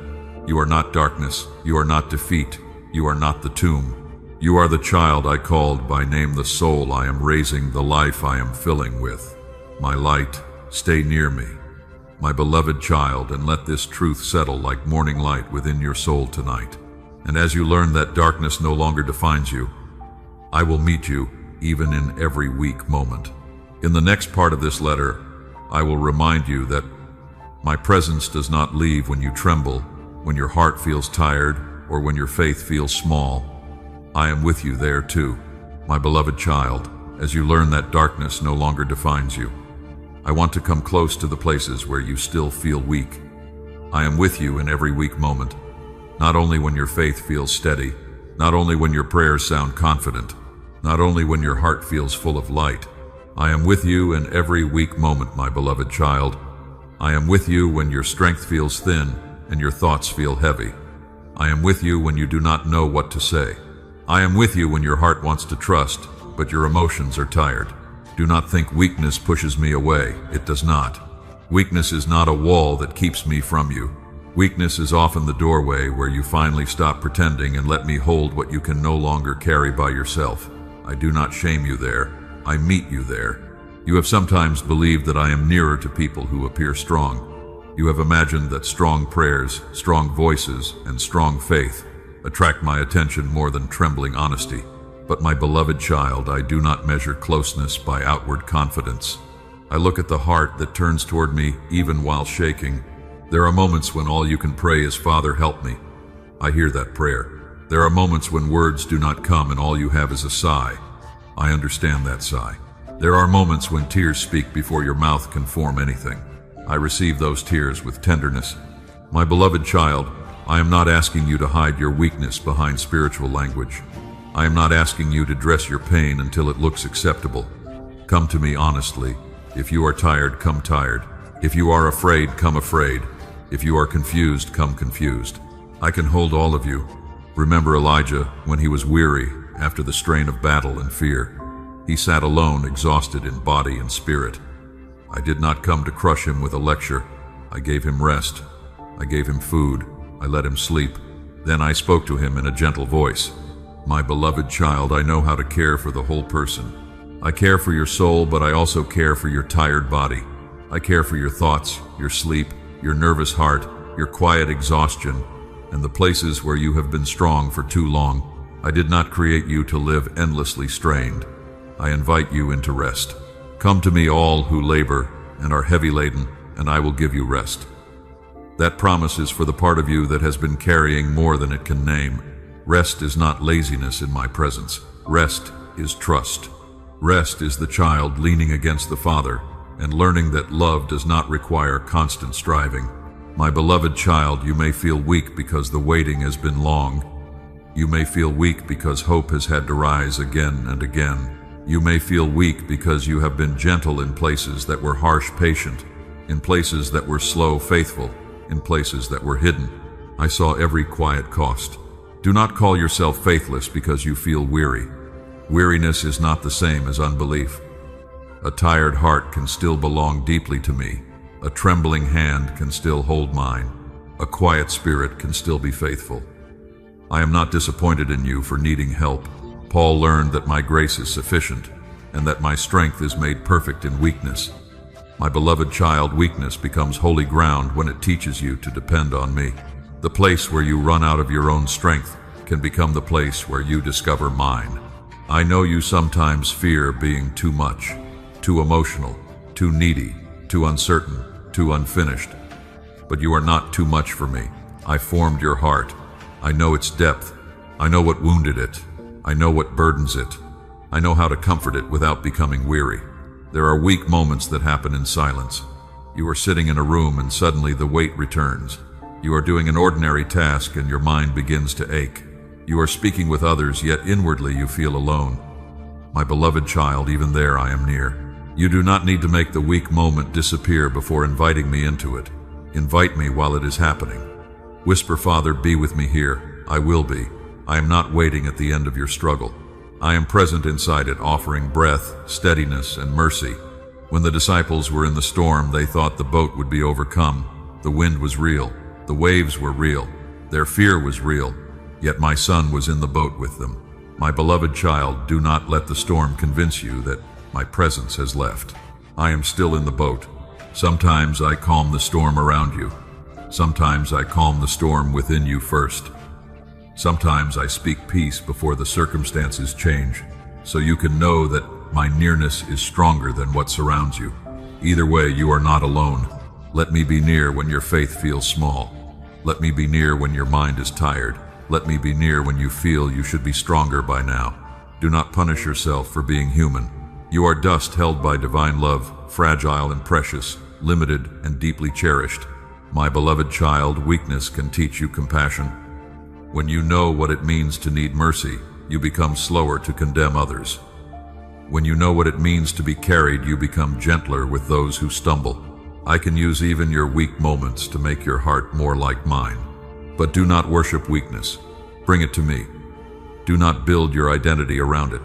You are not darkness. You are not defeat. You are not the tomb. You are the child I called by name, the soul I am raising, the life I am filling with. My light, stay near me. My beloved child, and let this truth settle like morning light within your soul tonight. And as you learn that darkness no longer defines you, I will meet you even in every weak moment. In the next part of this letter, I will remind you that my presence does not leave when you tremble, when your heart feels tired, or when your faith feels small. I am with you there too, my beloved child, as you learn that darkness no longer defines you. I want to come close to the places where you still feel weak. I am with you in every weak moment, not only when your faith feels steady, not only when your prayers sound confident, not only when your heart feels full of light. I am with you in every weak moment, my beloved child. I am with you when your strength feels thin and your thoughts feel heavy. I am with you when you do not know what to say. I am with you when your heart wants to trust, but your emotions are tired. Do not think weakness pushes me away. It does not. Weakness is not a wall that keeps me from you. Weakness is often the doorway where you finally stop pretending and let me hold what you can no longer carry by yourself. I do not shame you there. I meet you there. You have sometimes believed that I am nearer to people who appear strong. You have imagined that strong prayers, strong voices, and strong faith attract my attention more than trembling honesty. But my beloved child, I do not measure closeness by outward confidence. I look at the heart that turns toward me even while shaking. There are moments when all you can pray is, Father, help me. I hear that prayer. There are moments when words do not come and all you have is a sigh. I understand that sigh. There are moments when tears speak before your mouth can form anything. I receive those tears with tenderness. My beloved child, I am not asking you to hide your weakness behind spiritual language. I am not asking you to dress your pain until it looks acceptable. Come to me honestly. If you are tired, come tired. If you are afraid, come afraid. If you are confused, come confused. I can hold all of you. Remember Elijah when he was weary after the strain of battle and fear. He sat alone, exhausted in body and spirit. I did not come to crush him with a lecture. I gave him rest. I gave him food. I let him sleep. Then I spoke to him in a gentle voice. My beloved child, I know how to care for the whole person. I care for your soul, but I also care for your tired body. I care for your thoughts, your sleep, your nervous heart, your quiet exhaustion, and the places where you have been strong for too long. I did not create you to live endlessly strained. I invite you into rest. Come to me, all who labor and are heavy laden, and I will give you rest. That promise is for the part of you that has been carrying more than it can name. Rest is not laziness in my presence. Rest is trust. Rest is the child leaning against the Father and learning that love does not require constant striving. My beloved child, you may feel weak because the waiting has been long. You may feel weak because hope has had to rise again and again. You may feel weak because you have been gentle in places that were harsh, patient, in places that were slow, faithful, in places that were hidden. I saw every quiet cost. Do not call yourself faithless because you feel weary. Weariness is not the same as unbelief. A tired heart can still belong deeply to me. A trembling hand can still hold mine. A quiet spirit can still be faithful. I am not disappointed in you for needing help. Paul learned that my grace is sufficient, and that my strength is made perfect in weakness. My beloved child, weakness becomes holy ground when it teaches you to depend on me. The place where you run out of your own strength can become the place where you discover mine. I know you sometimes fear being too much, too emotional, too needy, too uncertain, too unfinished. But you are not too much for me. I formed your heart. I know its depth. I know what wounded it. I know what burdens it. I know how to comfort it without becoming weary. There are weak moments that happen in silence. You are sitting in a room and suddenly the weight returns. You are doing an ordinary task and your mind begins to ache. You are speaking with others, yet inwardly you feel alone. My beloved child, even there I am near. You do not need to make the weak moment disappear before inviting me into it. Invite me while it is happening. Whisper, Father, be with me here. I will be. I am not waiting at the end of your struggle. I am present inside it, offering breath, steadiness, and mercy. When the disciples were in the storm, they thought the boat would be overcome. The wind was real. The waves were real. Their fear was real. Yet my son was in the boat with them. My beloved child, do not let the storm convince you that my presence has left. I am still in the boat. Sometimes I calm the storm around you. Sometimes I calm the storm within you first. Sometimes I speak peace before the circumstances change, so you can know that my nearness is stronger than what surrounds you. Either way, you are not alone. Let me be near when your faith feels small. Let me be near when your mind is tired. Let me be near when you feel you should be stronger by now. Do not punish yourself for being human. You are dust held by divine love, fragile and precious, limited and deeply cherished. My beloved child, weakness can teach you compassion. When you know what it means to need mercy, you become slower to condemn others. When you know what it means to be carried, you become gentler with those who stumble. I can use even your weak moments to make your heart more like mine. But do not worship weakness. Bring it to me. Do not build your identity around it.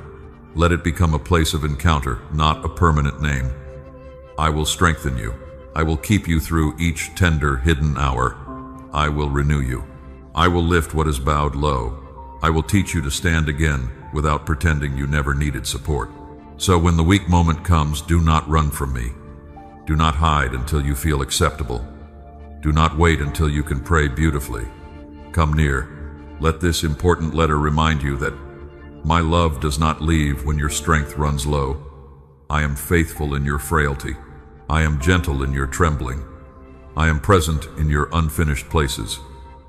Let it become a place of encounter, not a permanent name. I will strengthen you. I will keep you through each tender, hidden hour. I will renew you. I will lift what is bowed low. I will teach you to stand again without pretending you never needed support. So when the weak moment comes, do not run from me. Do not hide until you feel acceptable. Do not wait until you can pray beautifully. Come near. Let this important letter remind you that my love does not leave when your strength runs low. I am faithful in your frailty. I am gentle in your trembling. I am present in your unfinished places.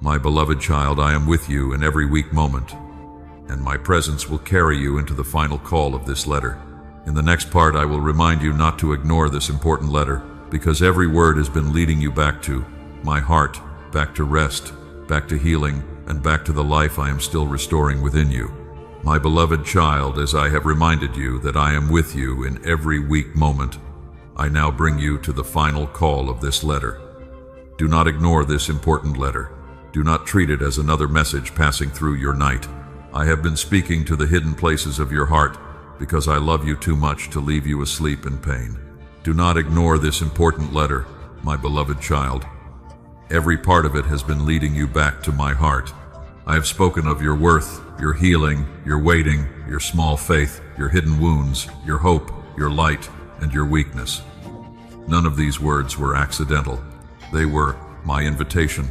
My beloved child, I am with you in every weak moment, and my presence will carry you into the final call of this letter. In the next part, I will remind you not to ignore this important letter, because every word has been leading you back to my heart, back to rest, back to healing, and back to the life I am still restoring within you. My beloved child, as I have reminded you that I am with you in every weak moment, I now bring you to the final call of this letter. Do not ignore this important letter. Do not treat it as another message passing through your night. I have been speaking to the hidden places of your heart because I love you too much to leave you asleep in pain. Do not ignore this important letter, my beloved child. Every part of it has been leading you back to my heart. I have spoken of your worth, your healing, your waiting, your small faith, your hidden wounds, your hope, your light, and your weakness. None of these words were accidental. They were my invitation.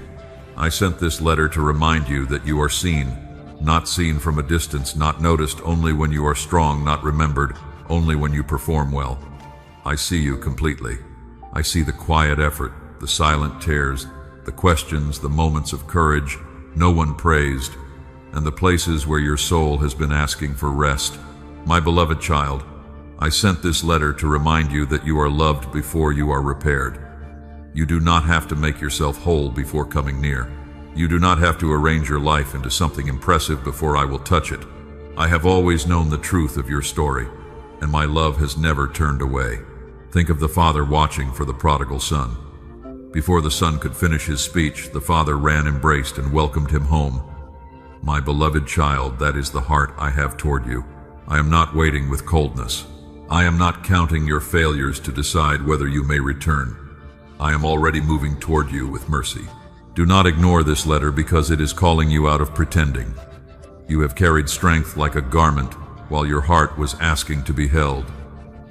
I sent this letter to remind you that you are seen, not seen from a distance, not noticed only when you are strong, not remembered only when you perform well. I see you completely. I see the quiet effort, the silent tears, the questions, the moments of courage no one praised, and the places where your soul has been asking for rest. My beloved child, I sent this letter to remind you that you are loved before you are repaired. You do not have to make yourself whole before coming near. You do not have to arrange your life into something impressive before I will touch it. I have always known the truth of your story, and my love has never turned away. Think of the father watching for the prodigal son. Before the son could finish his speech, the father ran, embraced, and welcomed him home. My beloved child, that is the heart I have toward you. I am not waiting with coldness. I am not counting your failures to decide whether you may return. I am already moving toward you with mercy. Do not ignore this letter because it is calling you out of pretending. You have carried strength like a garment while your heart was asking to be held.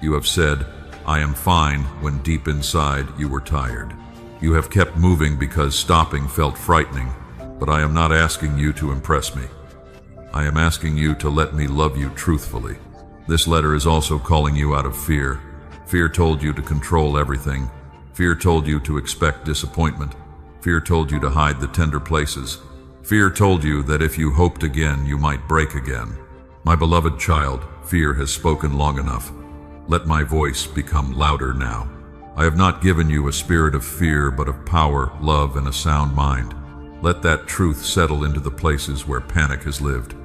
You have said, I am fine, when deep inside you were tired. You have kept moving because stopping felt frightening, but I am not asking you to impress me. I am asking you to let me love you truthfully. This letter is also calling you out of fear. Fear told you to control everything. Fear told you to expect disappointment. Fear told you to hide the tender places. Fear told you that if you hoped again, you might break again. My beloved child, fear has spoken long enough. Let my voice become louder now. I have not given you a spirit of fear, but of power, love, and a sound mind. Let that truth settle into the places where panic has lived.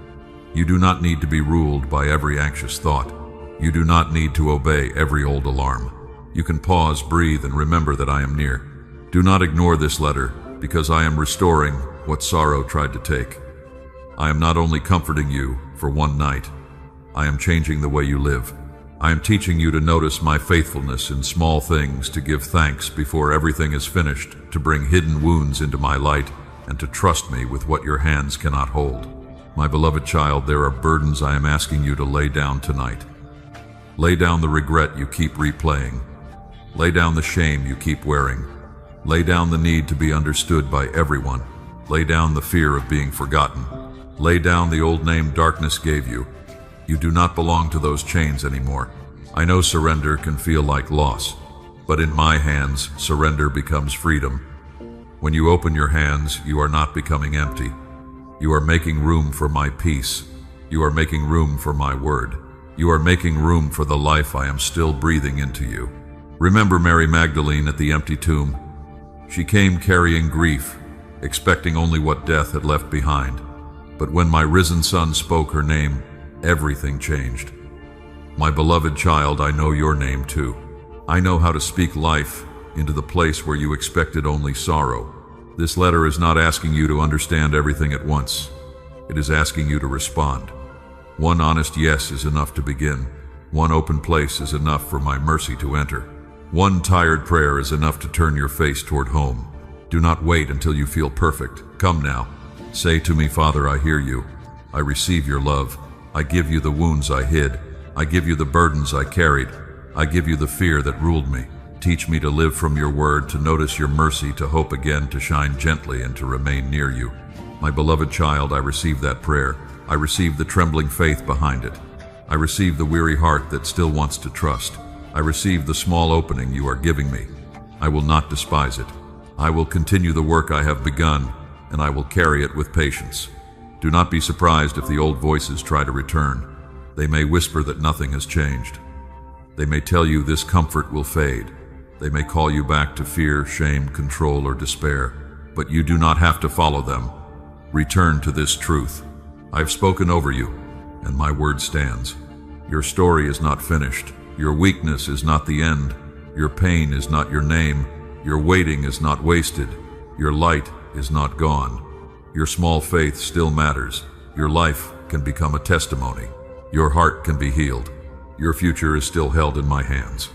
You do not need to be ruled by every anxious thought. You do not need to obey every old alarm. You can pause, breathe, and remember that I am near. Do not ignore this letter, because I am restoring what sorrow tried to take. I am not only comforting you for one night, I am changing the way you live. I am teaching you to notice my faithfulness in small things, to give thanks before everything is finished, to bring hidden wounds into my light, and to trust me with what your hands cannot hold. My beloved child, there are burdens I am asking you to lay down tonight. Lay down the regret you keep replaying. Lay down the shame you keep wearing. Lay down the need to be understood by everyone. Lay down the fear of being forgotten. Lay down the old name darkness gave you. You do not belong to those chains anymore. I know surrender can feel like loss, but in my hands, surrender becomes freedom. When you open your hands, you are not becoming empty. You are making room for my peace. You are making room for my word. You are making room for the life I am still breathing into you. Remember Mary Magdalene at the empty tomb? She came carrying grief, expecting only what death had left behind. But when my risen Son spoke her name, everything changed. My beloved child, I know your name too. I know how to speak life into the place where you expected only sorrow. This letter is not asking you to understand everything at once. It is asking you to respond. One honest yes is enough to begin. One open place is enough for my mercy to enter. One tired prayer is enough to turn your face toward home. Do not wait until you feel perfect. Come now. Say to me, Father, I hear you. I receive your love. I give you the wounds I hid. I give you the burdens I carried. I give you the fear that ruled me. Teach me to live from your word, to notice your mercy, to hope again, to shine gently, and to remain near you. My beloved child, I receive that prayer. I receive the trembling faith behind it. I receive the weary heart that still wants to trust. I receive the small opening you are giving me. I will not despise it. I will continue the work I have begun, and I will carry it with patience. Do not be surprised if the old voices try to return. They may whisper that nothing has changed. They may tell you this comfort will fade. They may call you back to fear, shame, control, or despair, but you do not have to follow them. Return to this truth. I've spoken over you, and my word stands. Your story is not finished. Your weakness is not the end. Your pain is not your name. Your waiting is not wasted. Your light is not gone. Your small faith still matters. Your life can become a testimony. Your heart can be healed. Your future is still held in my hands.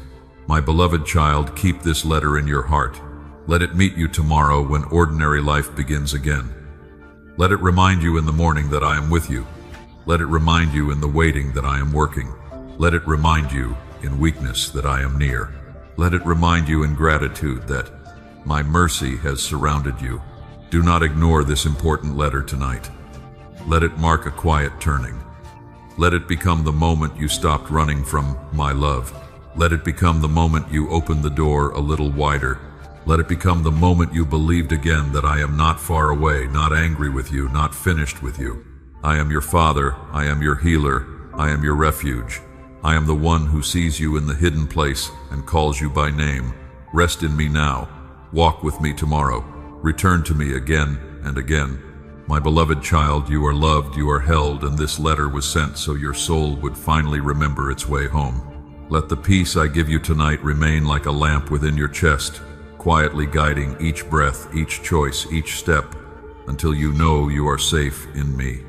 My beloved child, keep this letter in your heart. Let it meet you tomorrow when ordinary life begins again. Let it remind you in the morning that I am with you. Let it remind you in the waiting that I am working. Let it remind you in weakness that I am near. Let it remind you in gratitude that my mercy has surrounded you. Do not ignore this important letter tonight. Let it mark a quiet turning. Let it become the moment you stopped running from my love. Let it become the moment you opened the door a little wider. Let it become the moment you believed again that I am not far away, not angry with you, not finished with you. I am your Father, I am your healer, I am your refuge. I am the one who sees you in the hidden place and calls you by name. Rest in me now. Walk with me tomorrow. Return to me again and again. My beloved child, you are loved, you are held, and this letter was sent so your soul would finally remember its way home. Let the peace I give you tonight remain like a lamp within your chest, quietly guiding each breath, each choice, each step, until you know you are safe in me.